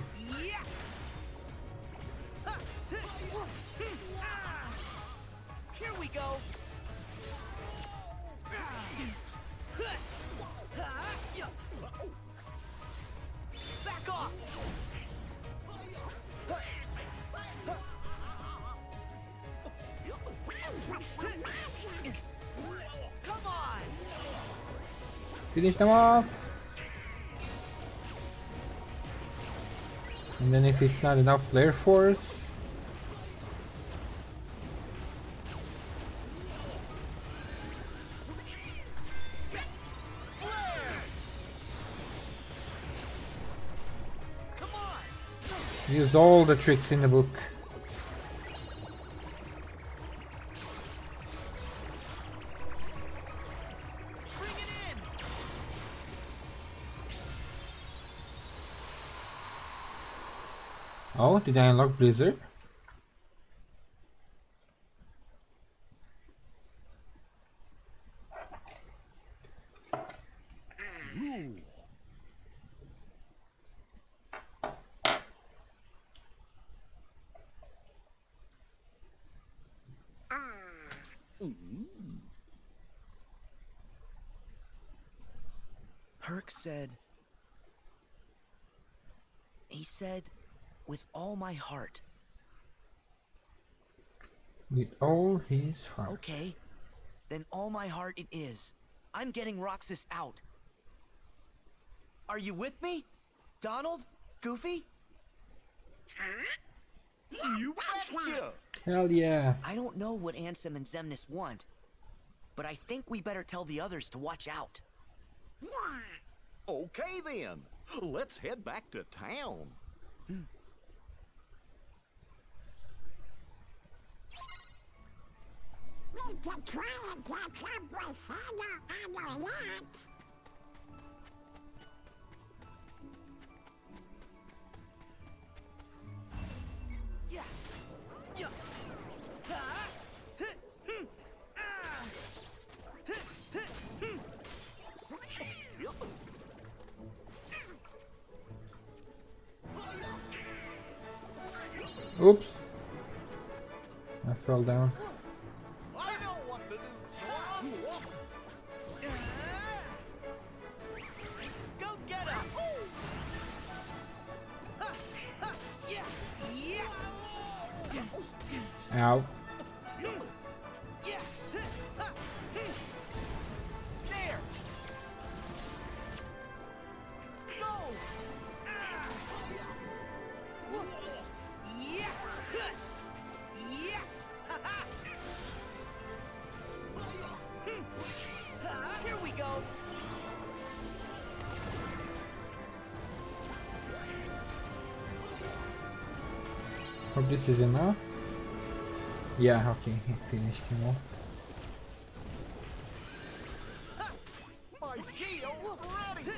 Here we go. Back off. Come on. Finish them off! And then if it's not enough flare force... Use all the tricks in the book. Oh, did I unlock Blizzard? Herc said... He said, with all my heart. With all his heart. Okay, then all my heart it is. I'm getting Roxas out. Are you with me? Donald? Goofy? You betcha! Hell yeah. I don't know what Ansem and Xemnas want, but I think we better tell the others to watch out. Okay then, let's head back to town. We can try and catch up with Hannah and Yet. Oops. I fell down. I know what to do, Sora. Go get him! Ow. There! Go! Here we go! Hope this is enough. Yeah, okay, he finished him off. My shield ready!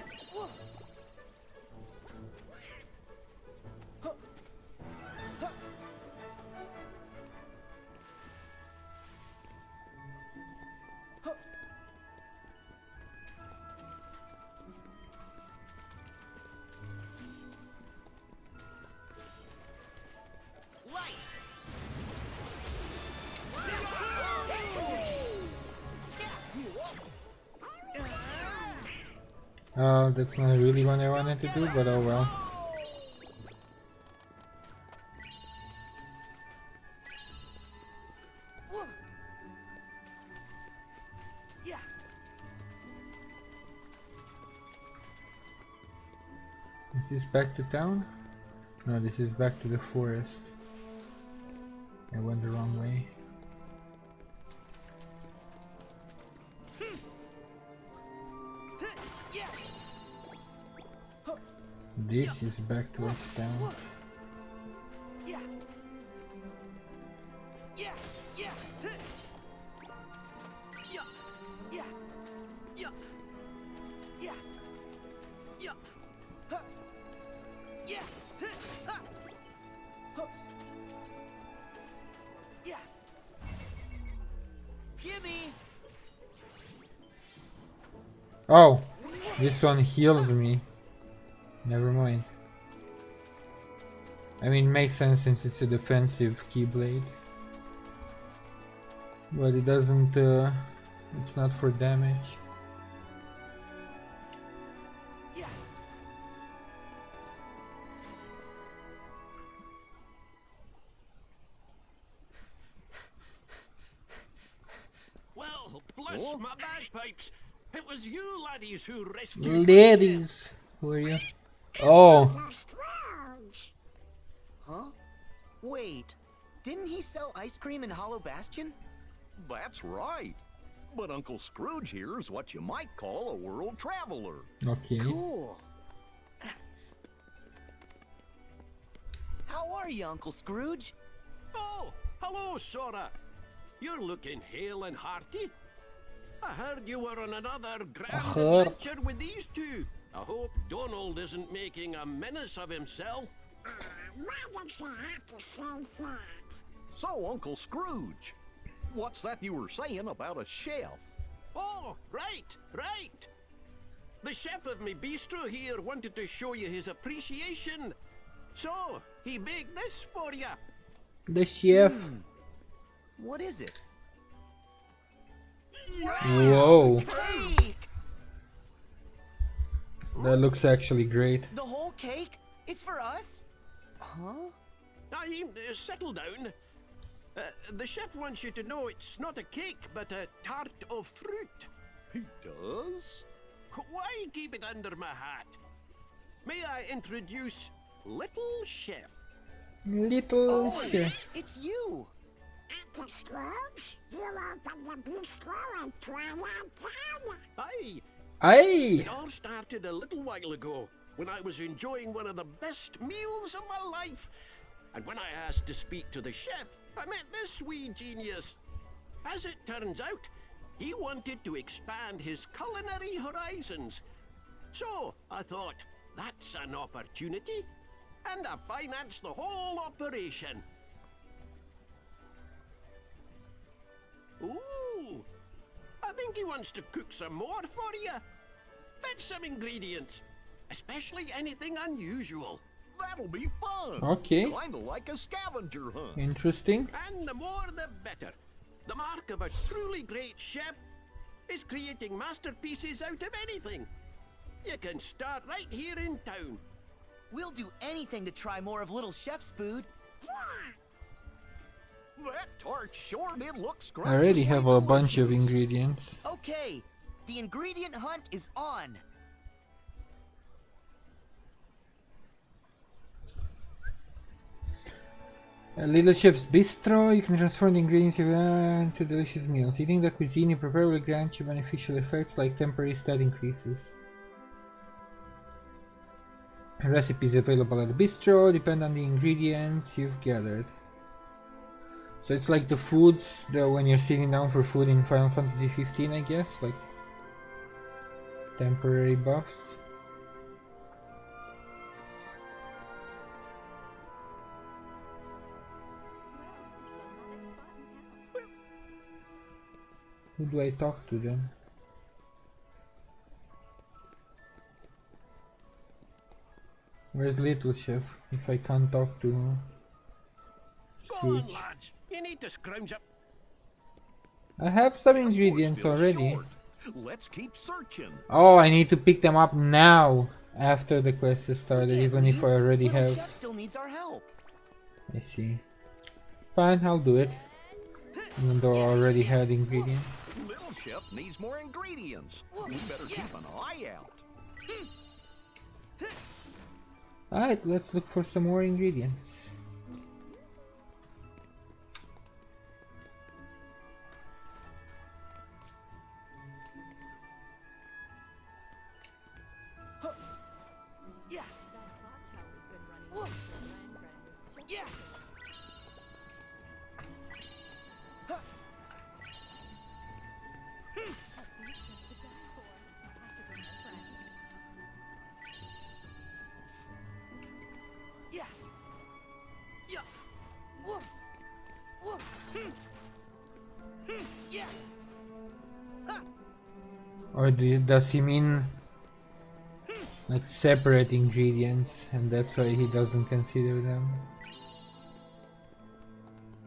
That's not really what I wanted to do, but oh well. Is this back to town? No, this is back to the forest. I went the wrong way. This is back to West Town. Yeah! Oh, this one heals me. Never mind. I mean, it makes sense since it's a defensive keyblade. But it doesn't, it's not for damage. Well, bless my bagpipes. It was you laddies who rescued Ladies, who are you? Oh, Huh? Wait, didn't he sell ice cream in Hollow Bastion? That's right. But Uncle Scrooge here is what you might call a world traveler. okay. Cool. How are you, Uncle Scrooge? Oh, hello, Sora. You're looking hale and hearty. I heard you were on another grand adventure with these two. I hope Donald isn't making a menace of himself. Why did you have to say that? So, Uncle Scrooge, what's that you were saying about a chef? Oh, right. The chef of my bistro here wanted to show you his appreciation. So, he baked this for you. The chef. What is it? Whoa. Cake! That looks actually great. The whole cake? It's for us? Huh? Now, settle down. The chef wants you to know it's not a cake, but a tart of fruit. He does? Why keep it under my hat? May I introduce Little Chef? Little chef. It's you! Uncle Scrooge, you opened the bistro in Twilight Town. Aye. Aye. It all started a little while ago when I was enjoying one of the best meals of my life. And when I asked to speak to the chef, I met this wee genius. As it turns out, he wanted to expand his culinary horizons. So I thought, that's an opportunity. And I financed the whole operation. Ooh, I think he wants to cook some more for you. Fetch some ingredients, especially anything unusual. That'll be fun. Okay. Kinda like a scavenger hunt. Interesting. And the more the better. The mark of a truly great chef is creating masterpieces out of anything. You can start right here in town. We'll do anything to try more of Little Chef's food. That tart sure did look I already have a bunch of ingredients. Okay, the ingredient hunt is on. Little Chef's Bistro, you can transform the ingredients into delicious meals. Eating the cuisine you prepare will grant you beneficial effects like temporary stat increases. Recipes available at the bistro depend on the ingredients you've gathered. So it's like the foods when you're sitting down for food in Final Fantasy 15, I guess, like temporary buffs. Who do I talk to then? Where's Little Chef if I can't talk to Go on, Scrooge? lads. You need to scrounge up. I have some ingredients already. Let's keep searching. Oh, I need to pick them up now after the quest is started, even if I already have. Chef still needs our help. I see. Fine, I'll do it. Even though I already had ingredients. Little Chef needs more ingredients. We better keep an eye out. Alright, let's look for some more ingredients. Yeah. Yeah. Yeah. Yeah. Woof. Woof. Yeah. Or does he mean like separate ingredients, and that's why he doesn't consider them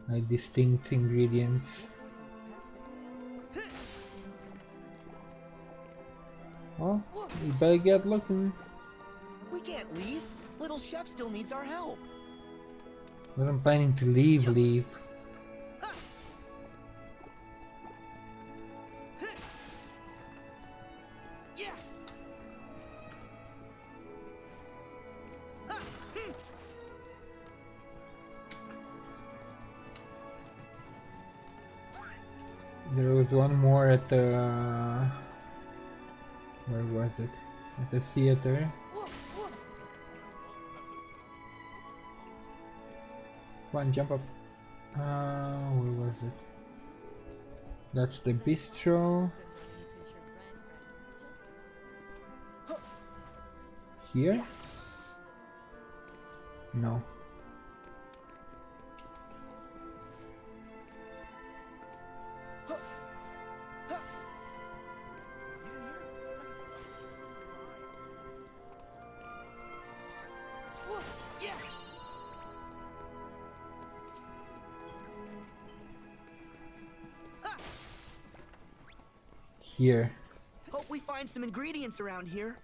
like distinct ingredients? Well, we better get looking. We can't leave. Little Chef still needs our help. Wasn't planning to leave. There was one more at the... where was it? At the theater. Come on, jump up. Where was it? That's the bistro. Here? No. Here. Hope we find some ingredients around here.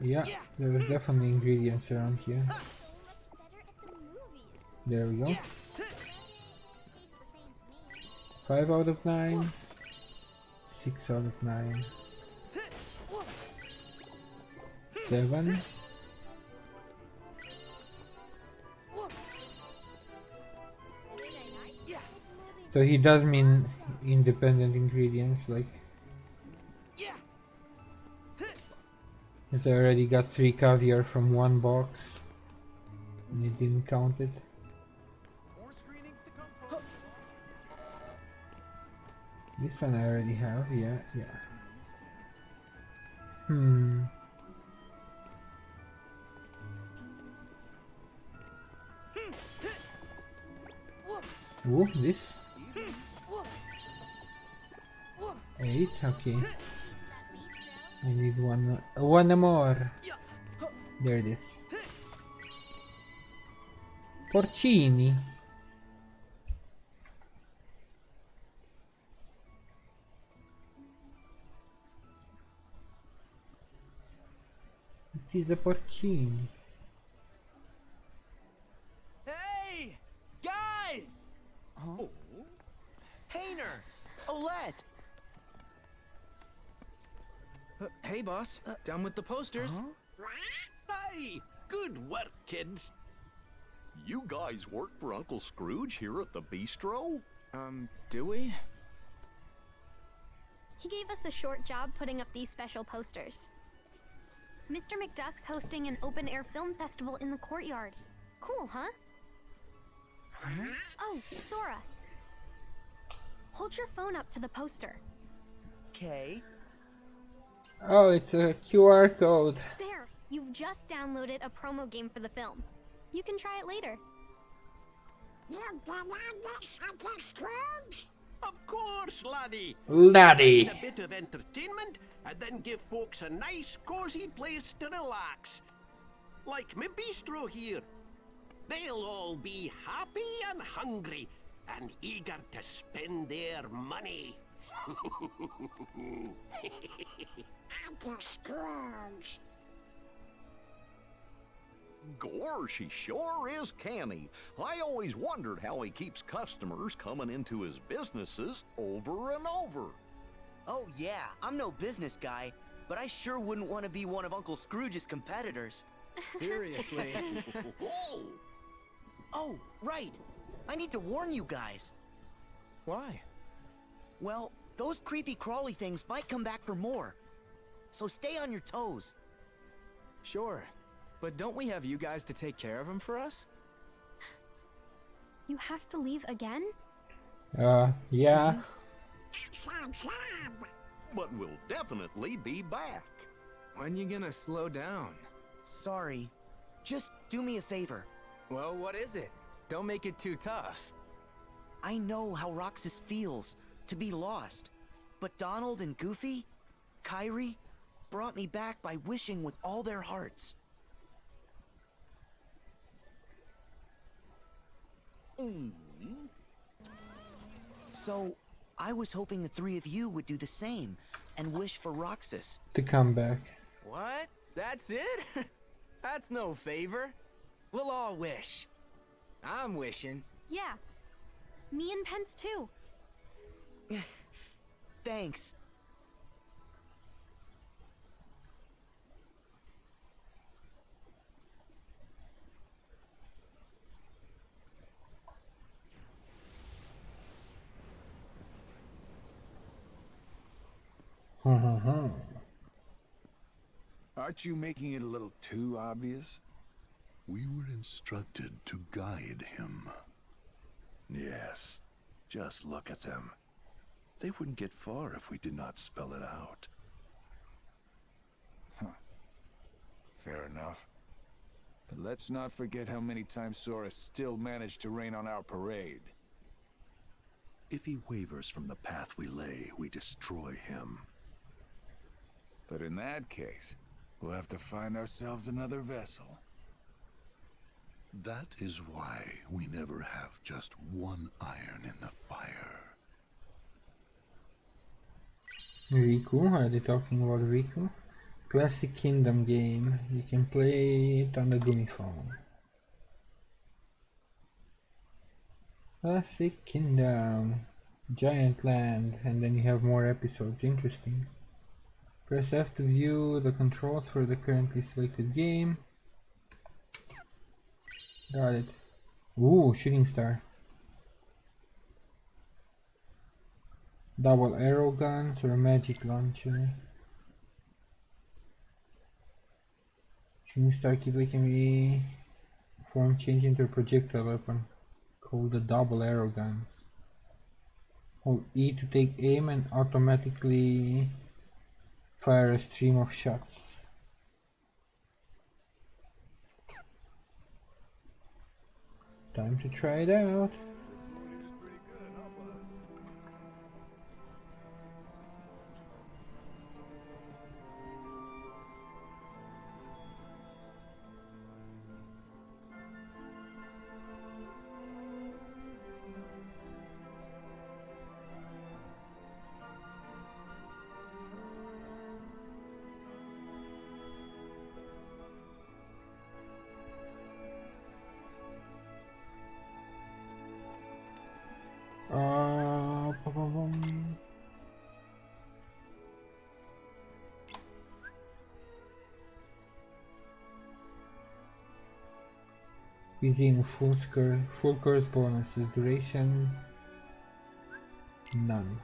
Yeah, there was definitely ingredients around here. There we go. 5 out of 9. 6 out of 9. 7. So he does mean independent ingredients, like... Because I already got 3 caviar from 1 box. And it didn't count it. This one I already have, yeah. Ooh, this? 8, okay. I need one more. There it is. Porcini. It is a porcini. Hey! Guys! Huh? Painter! Olette! Hey, boss. Done with the posters. Hey, good work, kids. You guys work for Uncle Scrooge here at the bistro? Do we? He gave us a short job putting up these special posters. Mr. McDuck's hosting an open-air film festival in the courtyard. Cool, huh? Oh, Sora. Hold your phone up to the poster. Okay. Oh, it's a QR code. There, you've just downloaded a promo game for the film. You can try it later. You download this, Uncle Scrooge? Of course, laddie. Laddie. A bit of entertainment, and then give folks a nice, cozy place to relax. Like my bistro here. They'll all be happy and hungry, and eager to spend their money. Uncle Scrooge. Gosh, he sure is canny. I always wondered how he keeps customers coming into his businesses over and over. Oh yeah, I'm no business guy, but I sure wouldn't want to be one of Uncle Scrooge's competitors. Seriously. Oh, right. I need to warn you guys. Why? Well, those creepy crawly things might come back for more. So stay on your toes. Sure. But don't we have you guys to take care of them for us? You have to leave again? Yeah. But we'll definitely be back. When you gonna slow down? Sorry. Just do me a favor. Well, what is it? Don't make it too tough. I know how Roxas feels, to be lost. But Donald and Goofy, Kyrie, brought me back by wishing with all their hearts. So, I was hoping the three of you would do the same and wish for Roxas. To come back. What? That's it? That's no favor. We'll all wish. I'm wishing. Yeah. Me and Pence too. Thanks. Aren't you making it a little too obvious? We were instructed to guide him. Yes. Just look at them. They wouldn't get far if we did not spell it out. Fair enough. But let's not forget how many times Sora still managed to rain on our parade. If he wavers from the path we lay, we destroy him. But in that case, we'll have to find ourselves another vessel. That is why we never have just one iron in the fire. Riku? Are they talking about Riku? Classic Kingdom game. You can play it on the Gumi phone. Classic Kingdom. Giant land. And then you have more episodes. Interesting. Press F to view the controls for the currently selected game. Got it. Ooh, shooting star. Double arrow guns or magic launcher. Shooting star keyblade can be form changed into a projectile weapon called the double arrow guns. Hold E to take aim and automatically fire a stream of shots. Time to try it out. Cuisine full course bonuses. Duration none.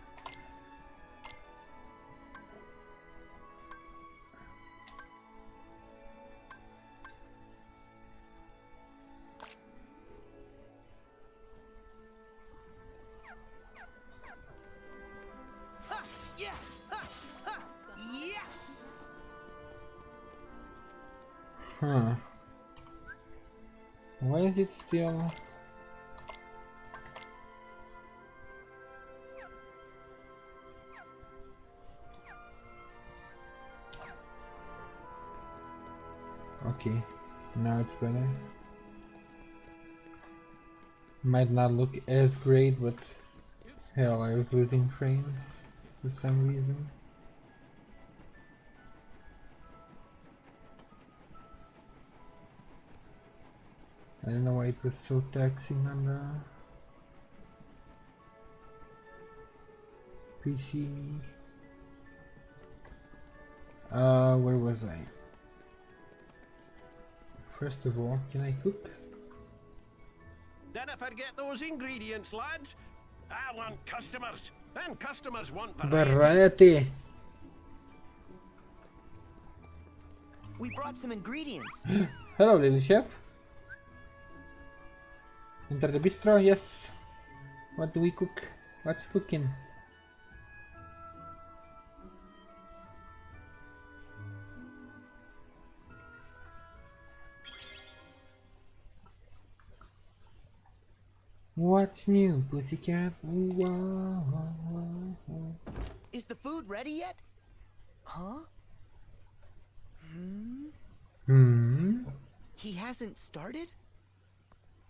Yeah! Yeah! Huh. Why is it still... Okay, now it's better. Might not look as great, but hell, I was losing frames for some reason. I don't know why it was so taxing on the PC. Where was I? First of all, can I cook? Don't forget those ingredients, lads. I want customers, and customers want Variety. We brought some ingredients. Hello, little chef. Enter the bistro, yes. What do we cook? What's cooking? What's new, pussycat? Ooh, wah, wah, wah, wah. Is the food ready yet? Huh? He hasn't started?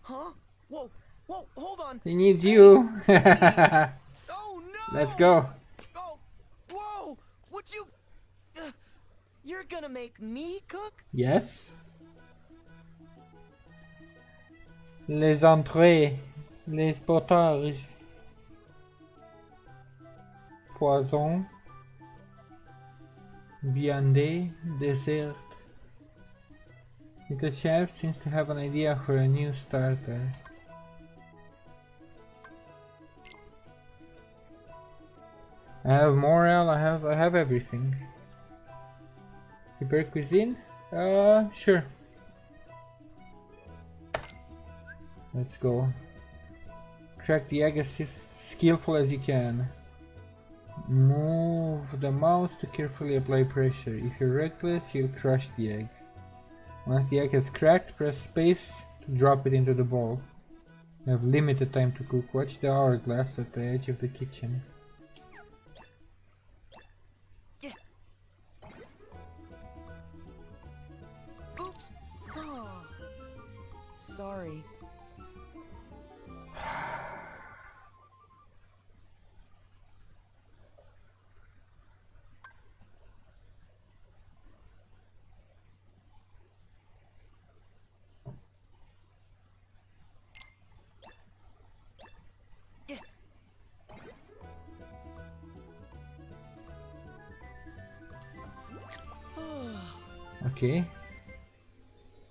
Huh? Whoa, whoa, hold on. He needs you. Oh no! Let's go. Oh, whoa! Would you? You're gonna make me cook? Yes. Les entrées, les potages, poisson, viande, dessert. Little chef seems to have an idea for a new starter. I have morale. I have everything. Prepare cuisine? Sure. Let's go. Crack the egg as skillful as you can. Move the mouse to carefully apply pressure. If you're reckless, you'll crush the egg. Once the egg has cracked, press space to drop it into the bowl. You have limited time to cook. Watch the hourglass at the edge of the kitchen. Oops. Oh. Sorry. Okay.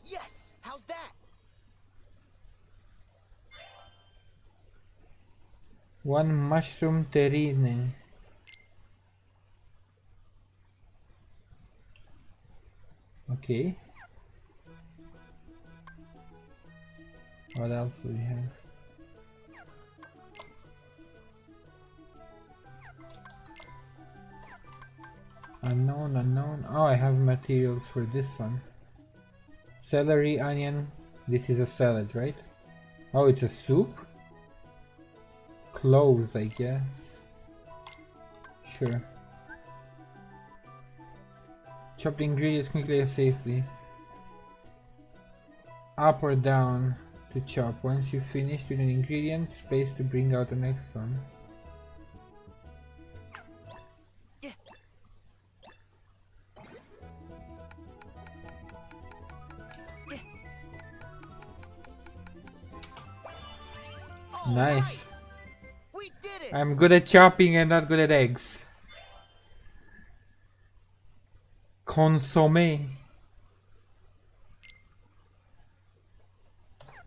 Yes. How's that? One mushroom terrine. Okay. What else do we have? Unknown, unknown. Oh, I have materials for this one. Celery, onion. This is a salad, right? Oh, it's a soup? Cloves, I guess. Sure. Chop the ingredients quickly and safely. Up or down to chop. Once you've finished with an ingredient, space to bring out the next one. Nice. We did it. I'm good at chopping and not good at eggs. Consommé.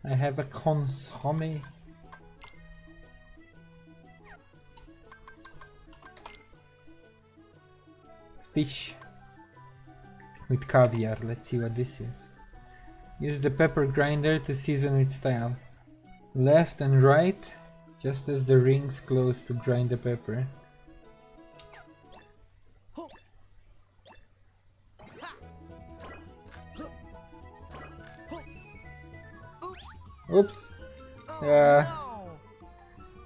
I have a consommé. Fish with caviar. Let's see what this is. Use the pepper grinder to season with style. Left and right, just as the rings close to grind the pepper. Oops.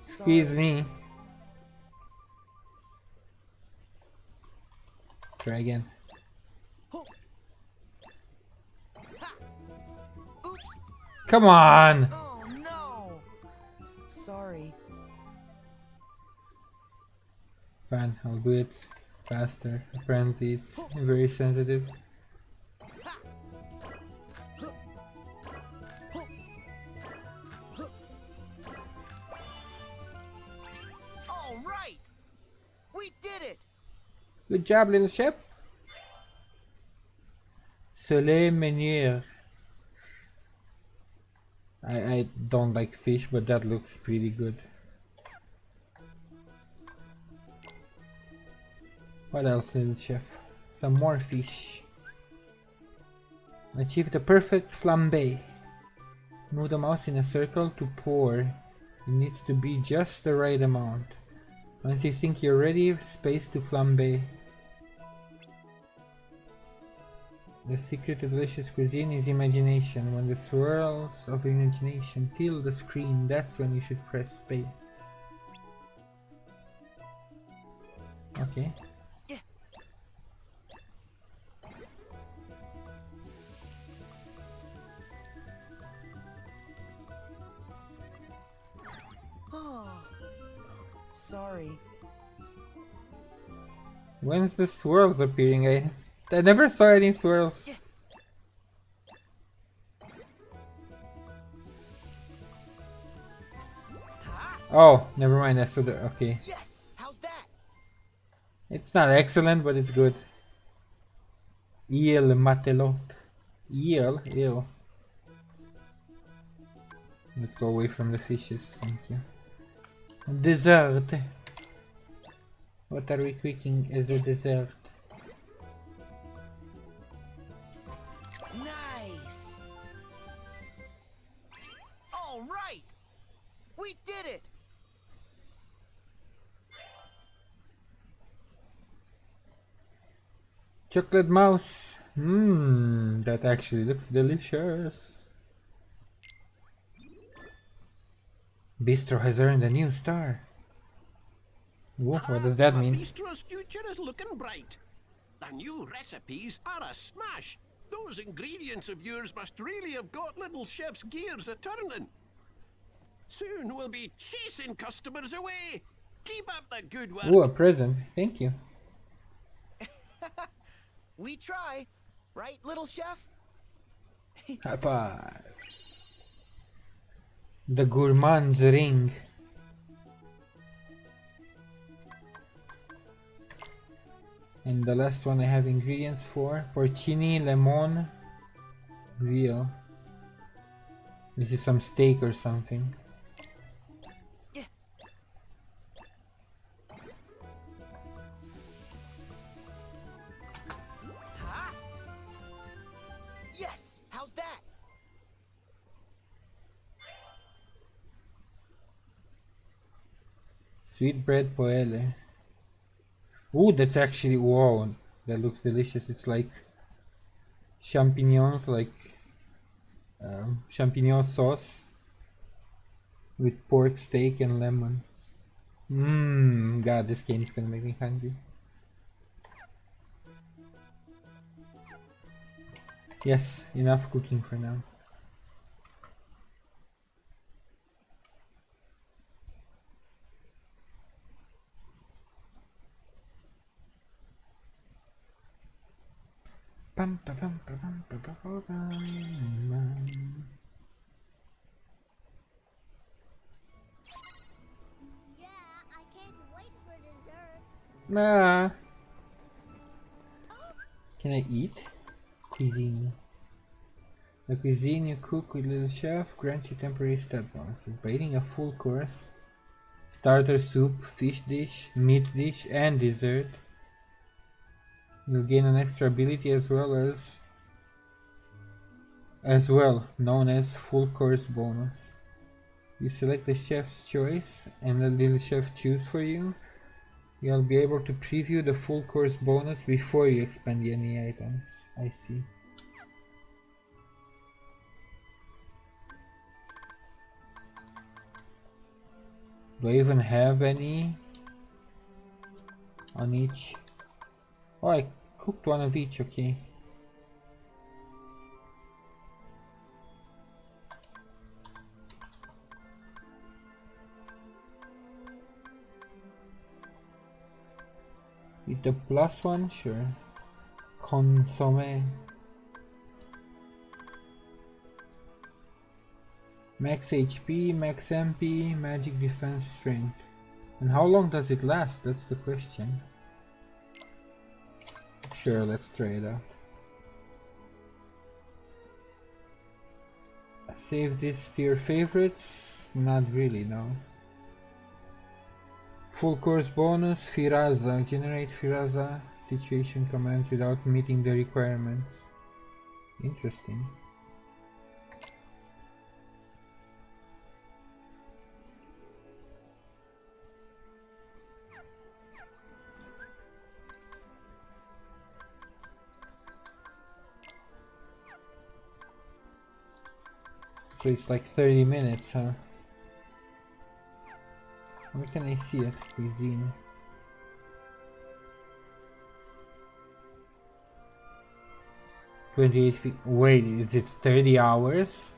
Squeeze me. Try again. Come on! Oh no! Sorry. Fine, I'll do it faster. Apparently it's very sensitive. All right! We did it! Good job, little chef. Soleil Meunier. I don't like fish, but that looks pretty good. What else, little chef? Some more fish. Achieve the perfect flambe. Move the mouse in a circle to pour. It needs to be just the right amount. Once you think you're ready, space to flambe. The secret to delicious cuisine is imagination. When the swirls of imagination fill the screen, that's when you should press space. Okay. Oh, sorry. When's the swirls appearing? I never saw any swirls. Oh, never mind. I saw the. Okay. Yes, how's that? It's not excellent, but it's good. Eel matelot. Eel? Ew. Let's go away from the fishes. Thank you. Dessert. What are we cooking as a dessert? Nice. All right. We did it. Chocolate mouse. Mmm, that actually looks delicious. Bistro has earned a new star. Whoa, what does that mean? Bistro's future is looking bright. The new recipes are a smash. Those ingredients of yours must really have got little chef's gears a-turning. Soon we'll be chasing customers away. Keep up the good work. Ooh, a present. Thank you. We try, right, little chef? High five. The gourmand's ring. And the last one I have ingredients for: porcini, lemon, veal. This is some steak or something. Yeah. Huh? Yes, how's that? Sweetbread poele. Ooh, that's actually, wow, that looks delicious. It's like champignons, like champignon sauce with pork, steak, and lemon. Mmm, God, this game is gonna make me hungry. Yes, enough cooking for now. Bum, ba, bum, ba, bum, ba, ba, ba, bum. Nah. Can I eat? Cuisine. The cuisine you cook with Little Chef grants you temporary stat bonuses. By eating a full course, starter soup, fish dish, meat dish, and dessert, you'll gain an extra ability as well, known as full course bonus. You select the chef's choice and the Little Chef choose for you. You'll be able to preview the full course bonus before you expend any items. I see. Do I even have any on each? Oh, I cooked one of each, okay. With the plus one, sure. Consomme. Max HP, max MP, magic defense strength. And how long does it last? That's the question. Sure, let's try it out. Save this to your favorites? Not really, no. Full course bonus, Firaza. Generate Firaza situation commands without meeting the requirements. Interesting. So it's like 30 minutes, huh? Where can I see it? Cuisine. 28 feet. Wait, is it 30 hours?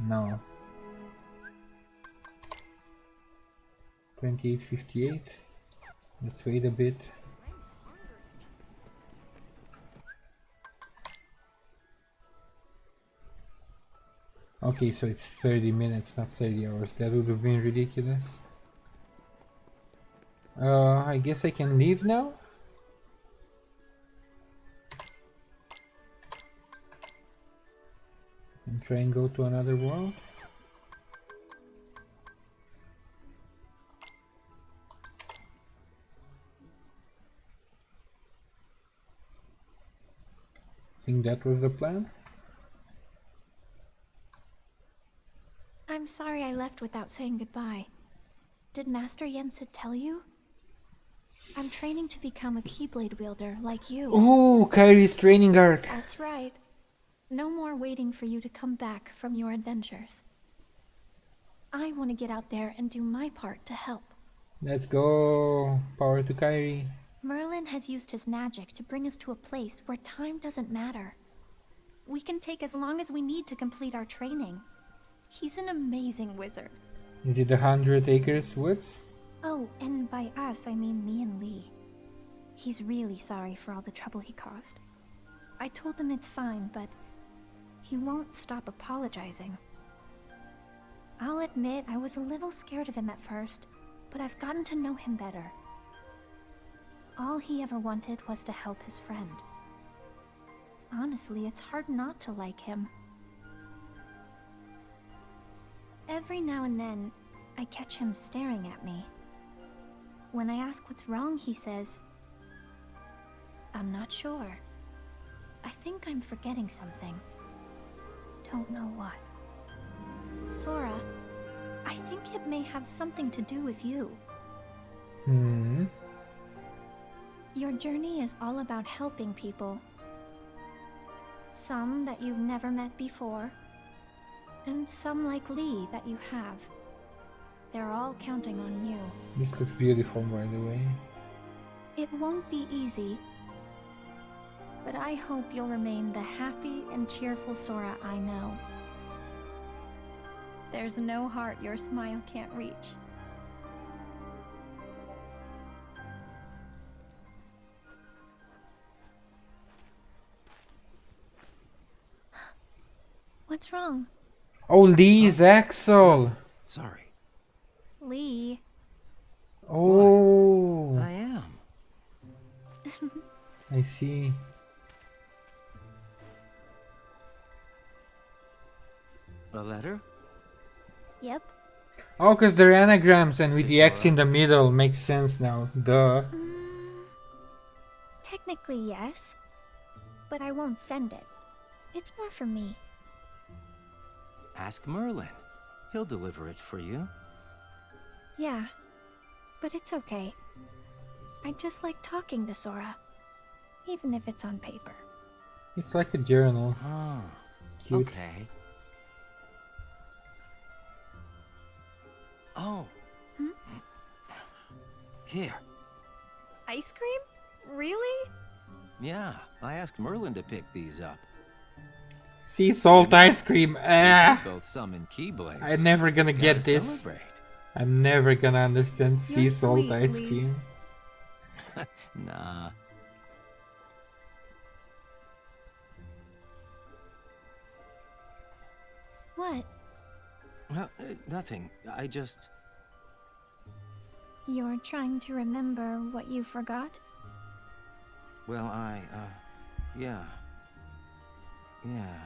No. 28:58. Let's wait a bit. Okay, so it's 30 minutes, not 30 hours. That would have been ridiculous. I guess I can leave now? And try and go to another world? Think that was the plan? I'm sorry I left without saying goodbye. Did Master Yensid tell you? I'm training to become a Keyblade wielder like you. Ooh, Kyrie's training arc. That's right. No more waiting for you to come back from your adventures. I want to get out there and do my part to help. Let's go. Power to Kyrie. Merlin has used his magic to bring us to a place where time doesn't matter. We can take as long as we need to complete our training. He's an amazing wizard. Is it 100 Acres Woods? Oh, and by us, I mean me and Lee. He's really sorry for all the trouble he caused. I told him it's fine, but he won't stop apologizing. I'll admit I was a little scared of him at first, but I've gotten to know him better. All he ever wanted was to help his friend. Honestly, it's hard not to like him. Every now and then, I catch him staring at me. When I ask what's wrong, he says, "I'm not sure. I think I'm forgetting something. Don't know what." Sora, I think it may have something to do with you. Your journey is all about helping people. Some that you've never met before, and some like Lee that you have. They're all counting on you. This looks beautiful, by the way. It won't be easy, but I hope you'll remain the happy and cheerful Sora I know. There's no heart your smile can't reach. What's wrong? Oh, Lee's Axel! Sorry. Lee. Oh! I am. I see. A letter? Yep. Oh, because they're anagrams and with the X in the middle makes sense now. Duh. Technically, yes. But I won't send it. It's more for me. Ask Merlin. He'll deliver it for you. Yeah. But it's okay. I just like talking to Sora. Even if it's on paper. It's like a journal. Oh, cute. Okay. Oh. Here. Ice cream? Really? Yeah, I asked Merlin to pick these up. Sea salt ice cream. Ah! Both summon Keyblades. I'm never gonna get this. Celebrate. I'm never gonna understand sea You're salt sweet, ice Lee. cream. Nah. What? Nothing. I just... You're trying to remember what you forgot? Well, yeah. Yeah.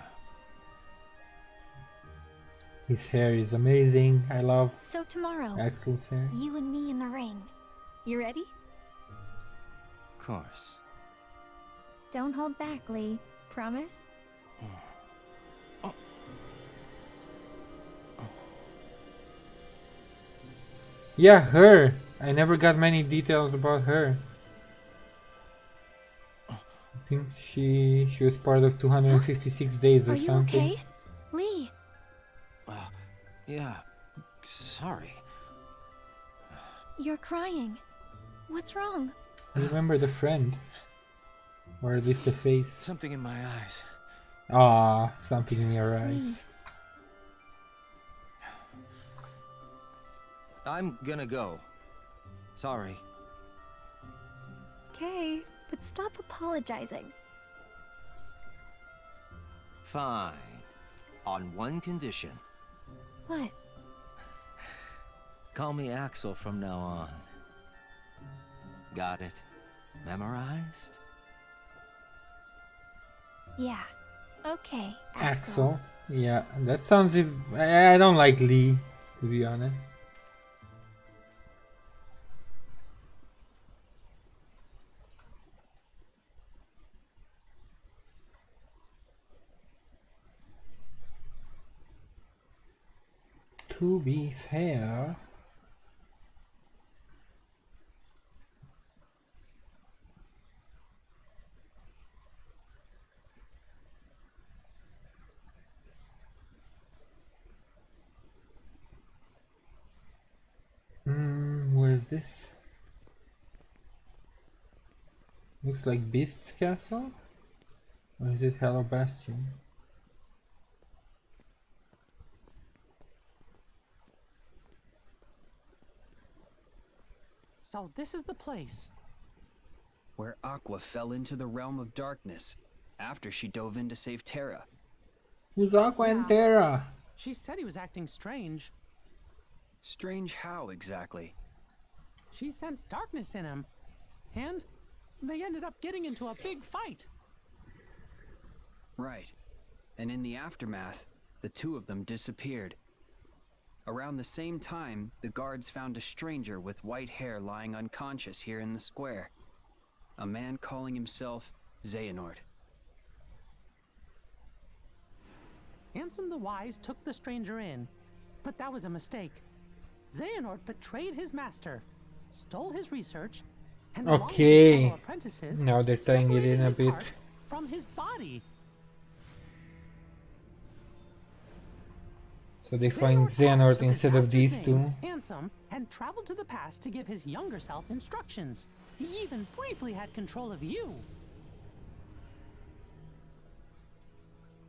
His hair is amazing. I love So tomorrow, Axel's hair. you and me in the ring. You ready? Of course. Don't hold back, Lee. Promise? Yeah, her. I never got many details about her. I think she was part of 256 days or Are you something. okay? Lee! Yeah. Sorry. You're crying. What's wrong? I remember the friend. Or at least the face. Something in my eyes. Ah, something in your eyes. I'm gonna go. Sorry. Okay, but stop apologizing. Fine. On one condition. What? Call me Axel from now on. Got it? Memorized? Yeah. Okay, Axel. Yeah, that sounds. I don't like Lee, to be honest. To be fair. Where's this? Looks like Beast's castle? Or is it Hello Bastion? So this is the place. Where Aqua fell into the realm of darkness after she dove in to save Terra. Who's Aqua and Terra? She said he was acting strange. Strange how, exactly? She sensed darkness in him. And they ended up getting into a big fight. Right. And in the aftermath, the two of them disappeared. Around the same time, the guards found a stranger with white hair lying unconscious here in the square. A man calling himself Xehanort. Ansem the Wise took the stranger in, but that was a mistake. Xehanort betrayed his master, stole his research, and along with his fellow apprentices, now they're tying it in a separated his bit. heart from his body. So they find Xehanort Took his instead of master's these name, two. Ansem, and traveled to the past to give his younger self instructions. He even briefly had control of you.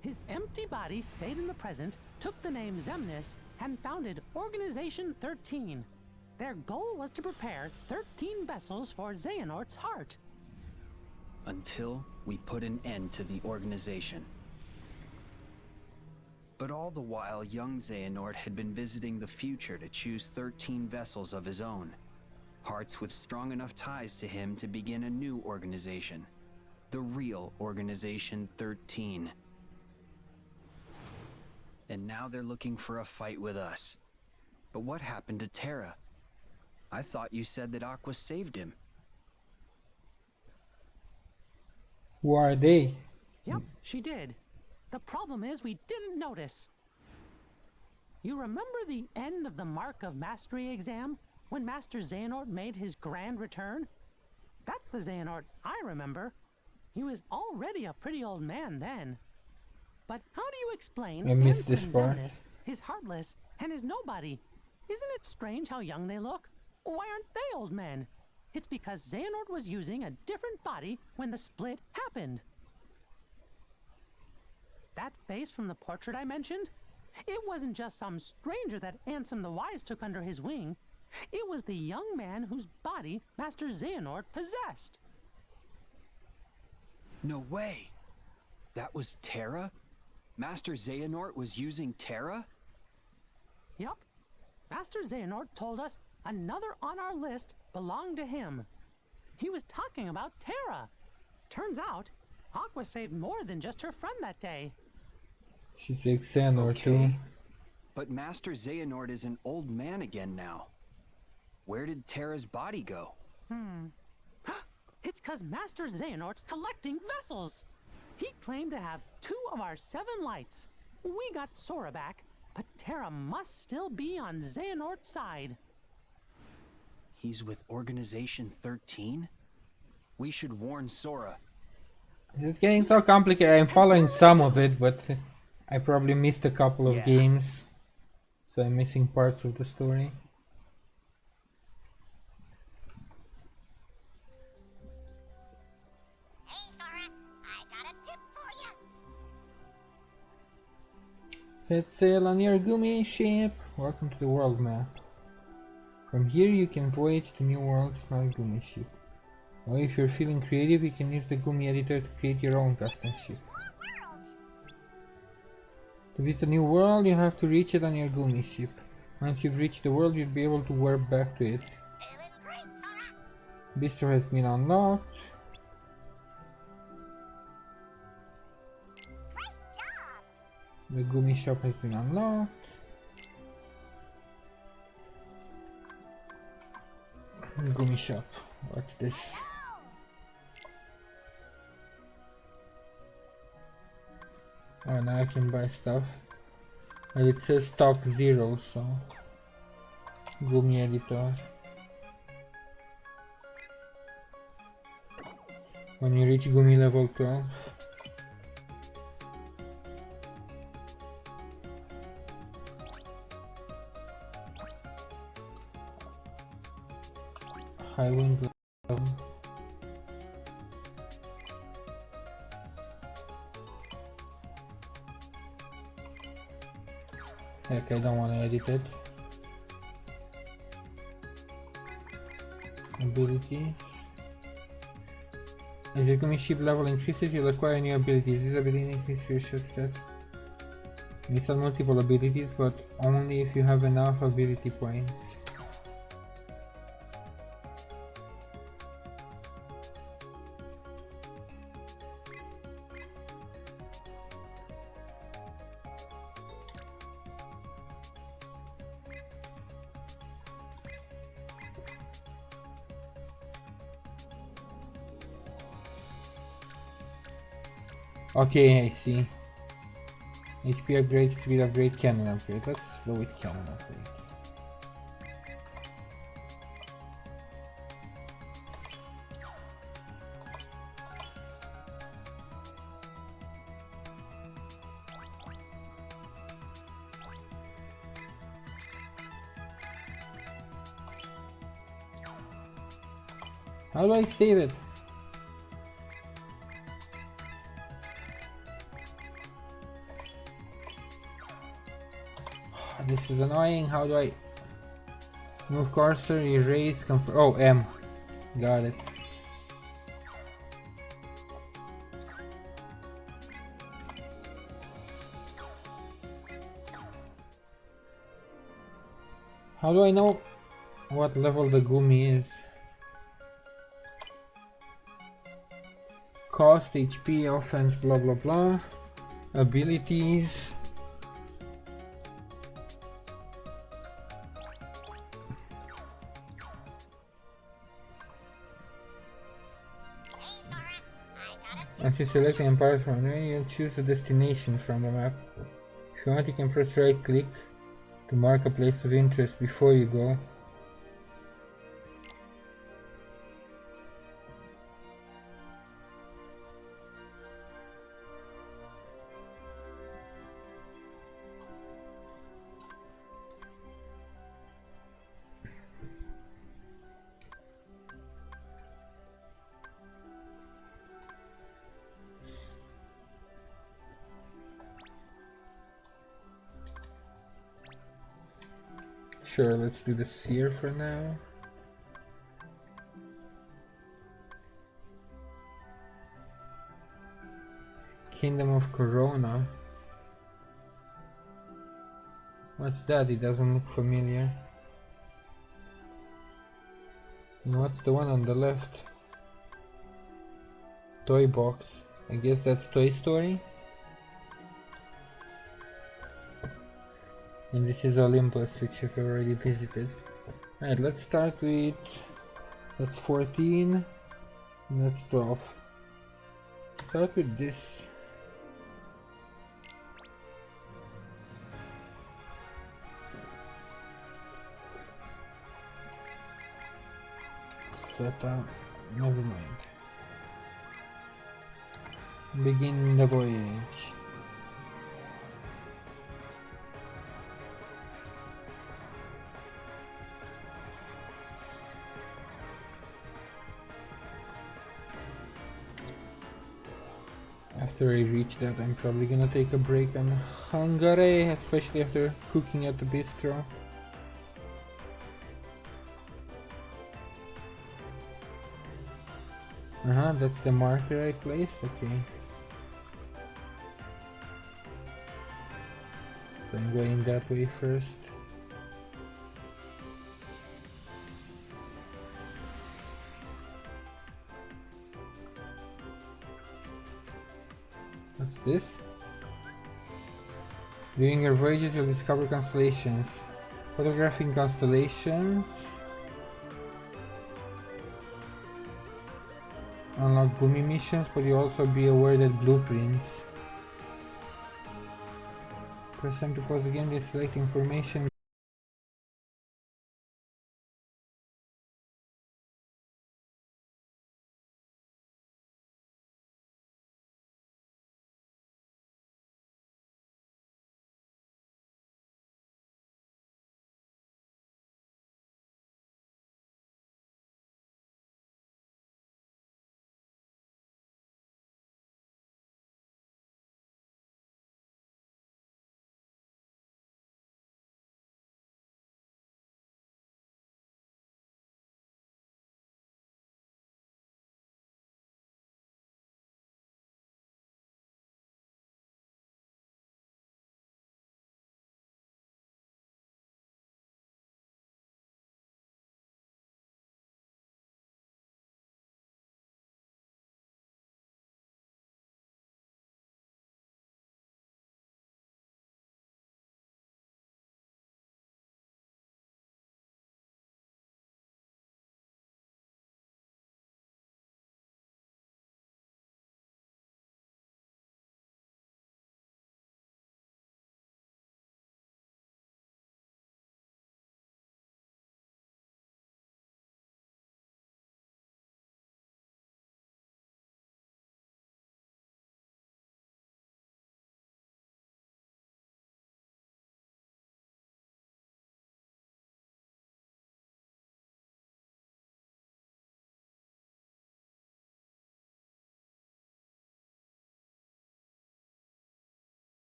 His empty body stayed in the present, took the name Xemnas, and founded Organization 13. Their goal was to prepare 13 vessels for Xehanort's heart. Until we put an end to the organization. But all the while, young Xehanort had been visiting the future to choose 13 vessels of his own. Hearts with strong enough ties to him to begin a new organization. The real Organization 13. And now they're looking for a fight with us. But what happened to Terra? I thought you said that Aqua saved him. Who are they? Yep, she did. The problem is we didn't notice. You remember the end of the Mark of Mastery exam? When Master Xehanort made his grand return? That's the Xehanort I remember. He was already a pretty old man then. But how do you explain I missed this Ansem part. Xemnas, his heartless, and his nobody? Isn't it strange how young they look? Why aren't they old men? It's because Xehanort was using a different body when the split happened. That face from the portrait I mentioned? It wasn't just some stranger that Ansem the Wise took under his wing. It was the young man whose body Master Xehanort possessed. No way! That was Terra? Master Xehanort was using Terra? Yup. Master Xehanort told us another on our list belonged to him. He was talking about Terra. Turns out, Aqua saved more than just her friend that day. She's like Xehanort too. But Master Xehanort is an old man again now. Where did Terra's body go? It's cause Master Xehanort's collecting vessels. He claimed to have 2 of our 7 lights. We got Sora back, but Terra must still be on Xehanort's side. He's with Organization 13? We should warn Sora. This is getting so complicated. I'm following some of it, but I probably missed a couple of games. So I'm missing parts of the story. Hey, Sora, I got a tip for you. Set sail on your Gumi ship. Welcome to the world map. From here you can voyage to new worlds on Gumi ship. Or if you're feeling creative, you can use the Gumi editor to create your own custom ship. To visit a new world, you have to reach it on your Gumi ship. Once you've reached the world, you'll be able to warp back to it. Bistro has been unlocked. The Gumi shop has been unlocked. Gumi shop. What's this? Oh, now I can buy stuff. And it says stock 0, so Gumi editor. When you reach Gumi level 12. High wind level. Heck, I don't want to edit it. Abilities. As your Gumi ship level increases, you'll acquire new abilities. These abilities increase your ship stats. You install multiple abilities, but only if you have enough ability points. Okay, I see. HP upgrade, speed upgrade, cannon upgrade. Let's go with cannon upgrade. How do I save it? This is annoying. How do I move cursor, erase, confirm? Oh, M. Got it. How do I know what level the Gumi is? Cost, HP, offense, blah blah blah. Abilities. Once you select an part from the menu, choose a destination from the map. If you want, you can press right click to mark a place of interest before you go. Sure, let's do the sphere for now. Kingdom of Corona. What's that? It doesn't look familiar. And what's the one on the left? Toy box. I guess that's Toy Story. And this is Olympus, which I've already visited. Alright, let's start with... that's 14. And that's 12. Start with this. Zeta, never mind. Begin the voyage. I have After I reach that, I'm probably gonna take a break. I'm hungry, especially after cooking at the bistro. That's the marker I placed, okay. So I'm going that way first. What's this? During your voyages you'll discover constellations. Photographing constellations. Unlock Gumi missions, but you'll also be awarded blueprints. Press M to pause the game to select information.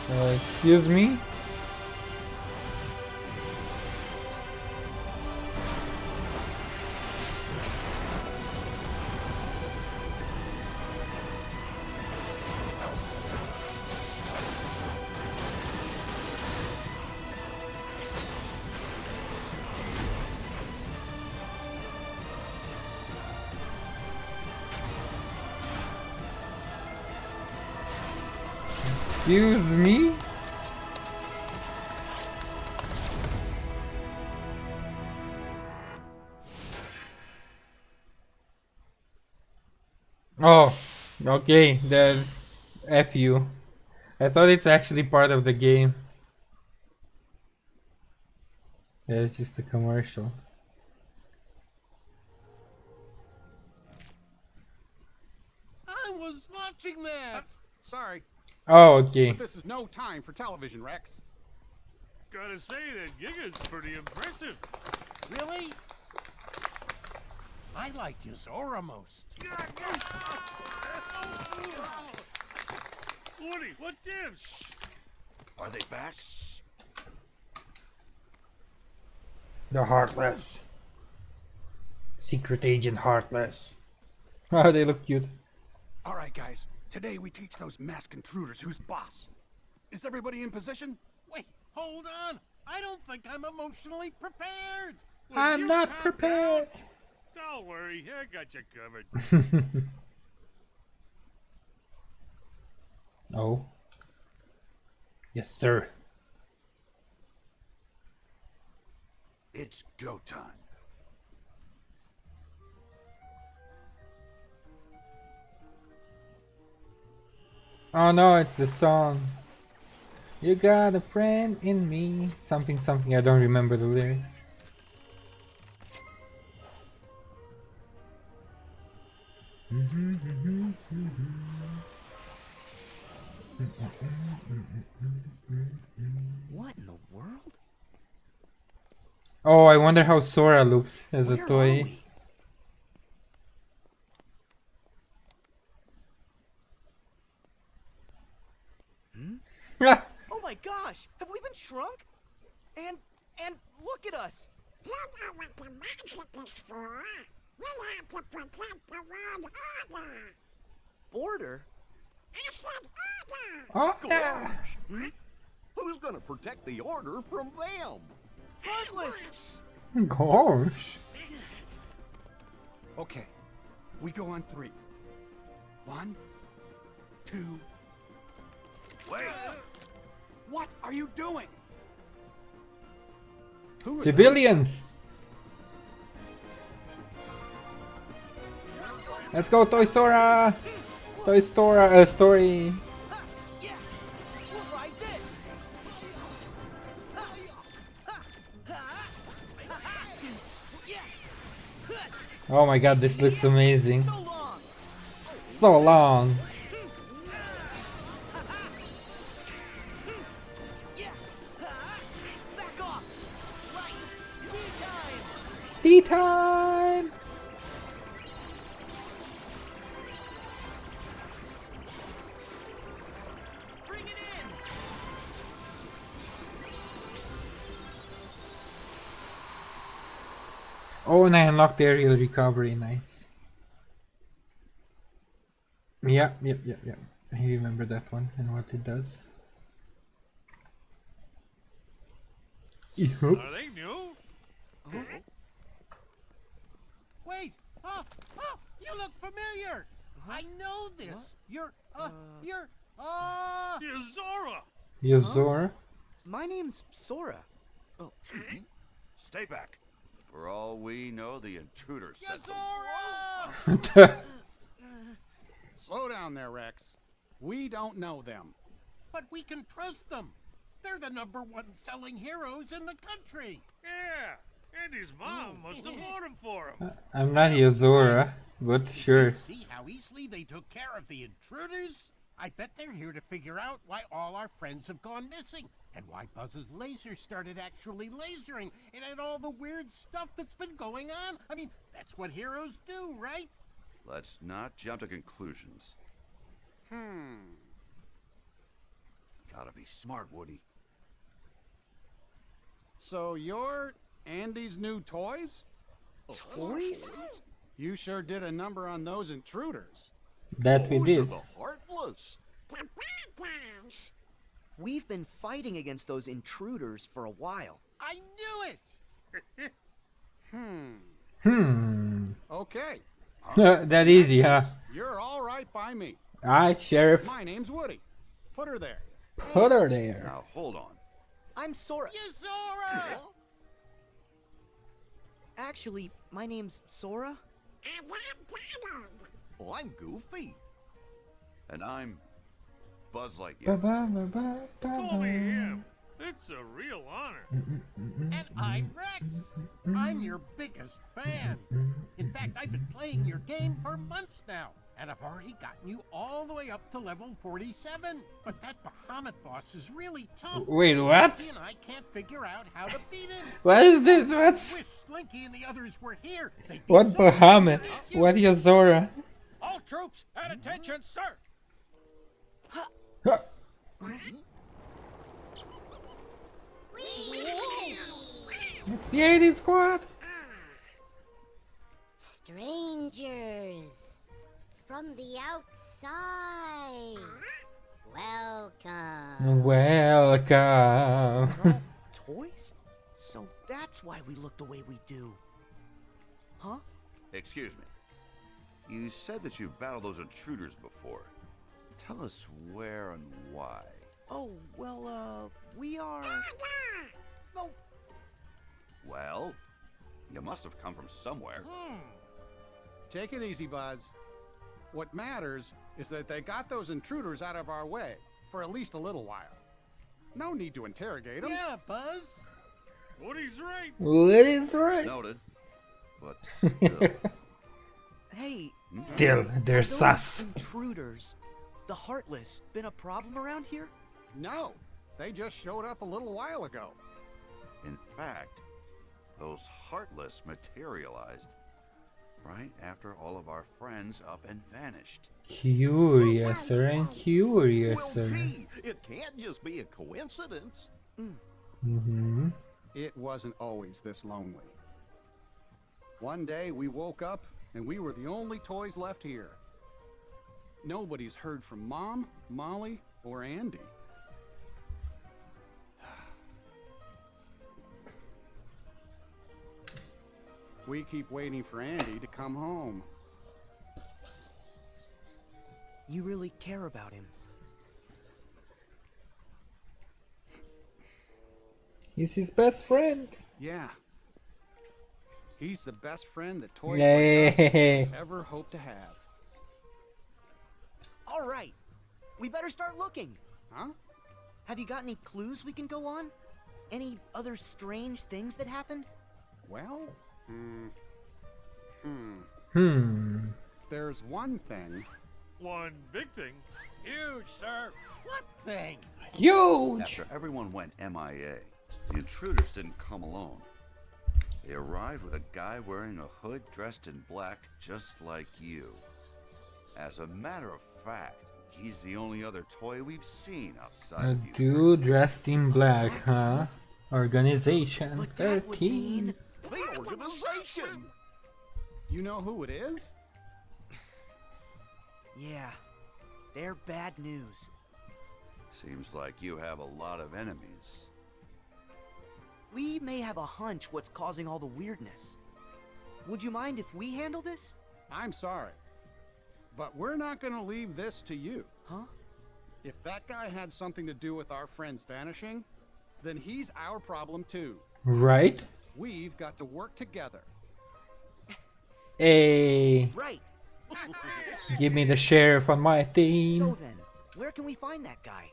Excuse me? Excuse me? Oh, okay, then F you. I thought it's actually part of the game. Yeah, it's just a commercial. I was watching that! Sorry. Oh, okay. But this is no time for television, Rex. Gotta say, that Giga's pretty impressive. Really? I like Yozora most. Woody, what gives? Are they back? The Heartless. Secret Agent Heartless. Oh, they look cute. All right, guys. Today we teach those masked intruders who's boss. Is everybody in position? Wait, hold on. I don't think I'm emotionally prepared. I'm not prepared. Don't worry, I got you covered. Oh. Yes, sir. It's go time. Oh no, it's the song. You got a friend in me. Something, something. I don't remember the lyrics. What in the world? Oh, I wonder how Sora looks as a toy. Oh my gosh! Have we been shrunk? And look at us! You know what the magic is for? We have to protect the world order. Border? I said order! Order! Who's gonna protect the order from them? Heartless! Gosh. Okay. We go on 3. 1, 2. Wait! What are you doing? Civilians! Let's go, Toy Sora! Toy Sora, story! Oh my god, this looks amazing. So long! Tea time! Oh, and I unlocked aerial recovery, nice. Yeah. I remember that one and what it does. Are they new? Wait! Oh, you look familiar! I know this! You're Zora! Yozora? My name's Sora. Oh. Stay back. For all we know, the intruder sent Slow down there, Rex. We don't know them. But we can trust them. They're the #1 selling heroes in the country. Yeah, and his mom must have bought him for him. I'm not Yozora, but sure. See how easily they took care of the intruders? I bet they're here to figure out why all our friends have gone missing, and why Buzz's laser started actually lasering, and all the weird stuff that's been going on. I mean, that's what heroes do, right? Let's not jump to conclusions. Gotta be smart, Woody. So you're Andy's new toys? Toys? You sure did a number on those intruders. That we Those are did. the Heartless. We've been fighting against those intruders for a while. I knew it! Okay. That easy, huh? You're all right by me. Alright, Sheriff. My name's Woody. Put her there. Put her there. Now, hold on. I'm Sora. You Sora! Actually, my name's Sora. Well, I'm Goofy. And I'm Buzz Lightyear. Call me him. It's a real honor. And I'm Rex. I'm your biggest fan. In fact, I've been playing your game for months now. And I've already gotten you all the way up to level 47. But that Bahamut boss is really tough. Wait, what? Slinky and I can't figure out how to beat him. What is this? What's... Wish Slinky and the others were here. They'd be What so Bahamut? happy to What is Zora? All troops, at attention, sir. It's the 80 squad. Strangers from the outside. Welcome. Welcome. Toys? So that's why we look the way we do. Huh? Excuse me. You said that you've battled those intruders before. Tell us where and why. Oh, well, we are... No. Well, you must have come from somewhere. Take it easy, Buzz. What matters is that they got those intruders out of our way for at least a little while. No need to interrogate them. Yeah, Buzz. Woody's right. What is right? Noted. But still. Hey. Still, they're those sus. Intruders, the Heartless, been a problem around here? No, they just showed up a little while ago. In fact, those Heartless materialized right after all of our friends up and vanished. Curiouser and Well, curiouser. gee, it can't just be a coincidence. Mm-hmm. It wasn't always this lonely. One day we woke up and we were the only toys left here. Nobody's heard from Mom, Molly, or Andy. We keep waiting for Andy to come home. You really care about him. He's his best friend. Yeah. He's the best friend that toys Yay. like us could ever hope to have. All right. We better start looking. Huh? Have you got any clues we can go on? Any other strange things that happened? Well, there's one thing. One big thing. Huge, sir. What thing? Huge! After everyone went MIA, the intruders didn't come alone. They arrived with a guy wearing a hood dressed in black, just like you. As a matter of fact, he's the only other toy we've seen outside A of you. dude dressed in black, huh? Organization 13. The organization! You know who it is? Yeah. They're bad news. Seems like you have a lot of enemies. We may have a hunch what's causing all the weirdness. Would you mind if we handle this? I'm sorry, but we're not gonna leave this to you. Huh? If that guy had something to do with our friends vanishing, then he's our problem too. Right? We've got to work together. Hey, Right. give me the sheriff on my team. So then, where can we find that guy?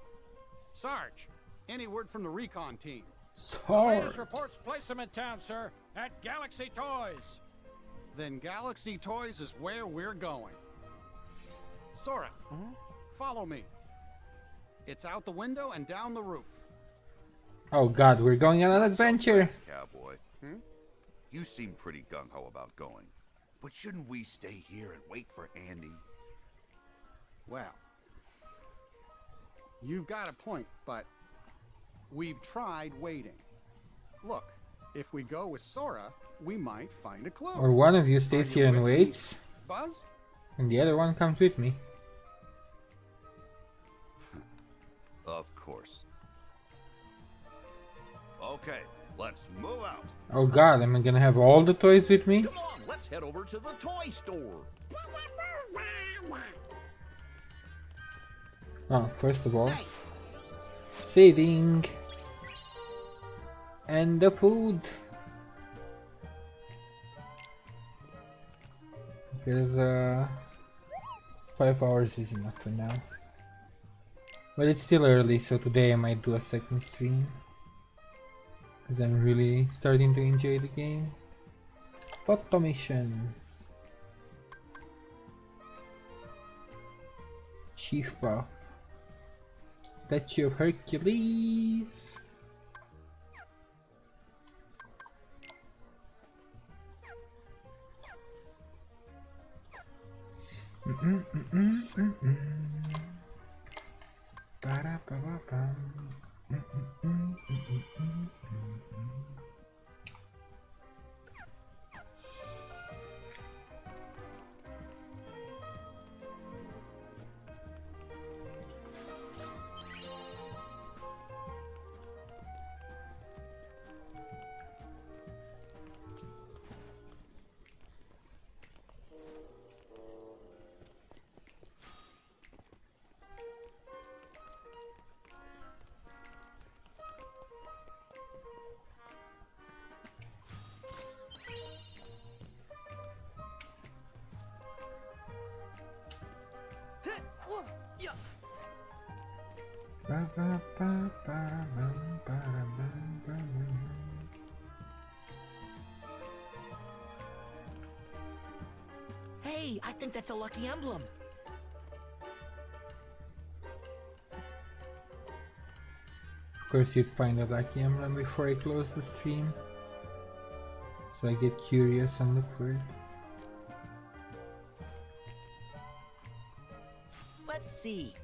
Sarge, any word from the recon team? Sarge. reports place him in town, sir, at Galaxy Toys. Then Galaxy Toys is where we're going. Sora, follow me. It's out the window and down the roof. Oh god, we're going on an adventure. Cowboy. You seem pretty gung-ho about going. But shouldn't we stay here and wait for Andy? Well, You've got a point, but we've tried waiting. Look, if we go with Sora, we might find a clue. Or one of you stays here and with me, waits, Buzz? and the other one comes with me. Of course. Okay, let's move out. Oh god, am I gonna have all the toys with me? Come on, let's head over to the toy store. Oh, first of all, saving and the food. Because 5 hours is enough for now. But it's still early, so today I might do a second stream. Because I'm really starting to enjoy the game. Photo missions. Chief Buff. Statue of Hercules. Hey, I think that's a lucky emblem. Of course you'd find a lucky emblem before I close the stream. So I get curious and look for it. Let's see.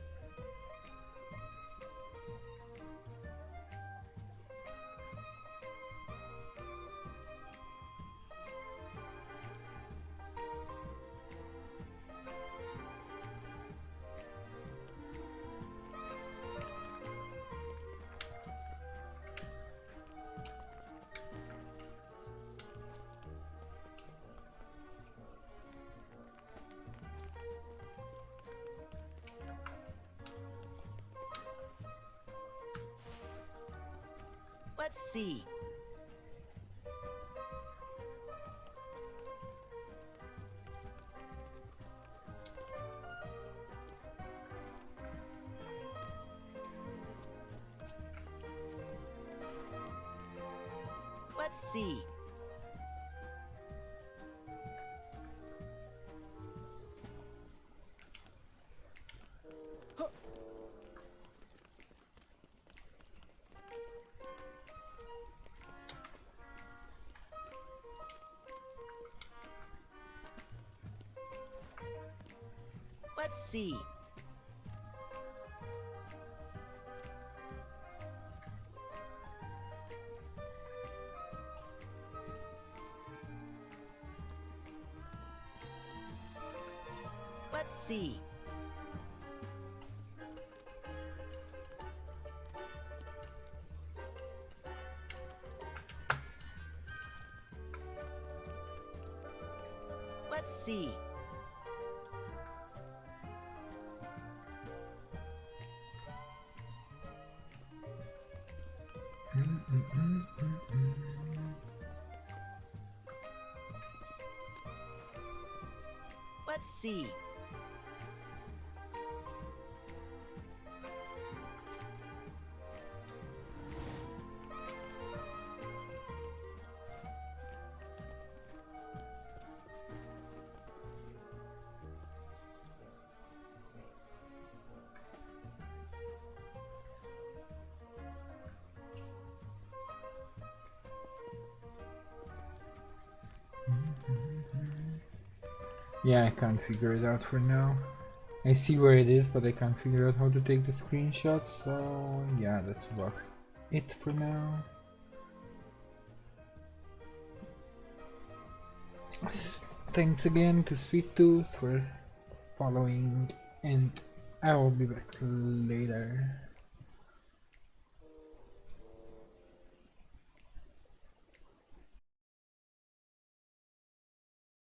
Let's see. Let's see. Let's see. Let's see. Let's see. Let's see. Yeah, I can't figure it out for now. I see where it is, but I can't figure out how to take the screenshots, so yeah, that's about it for now. Thanks again to Sweet Tooth for following, and I will be back later.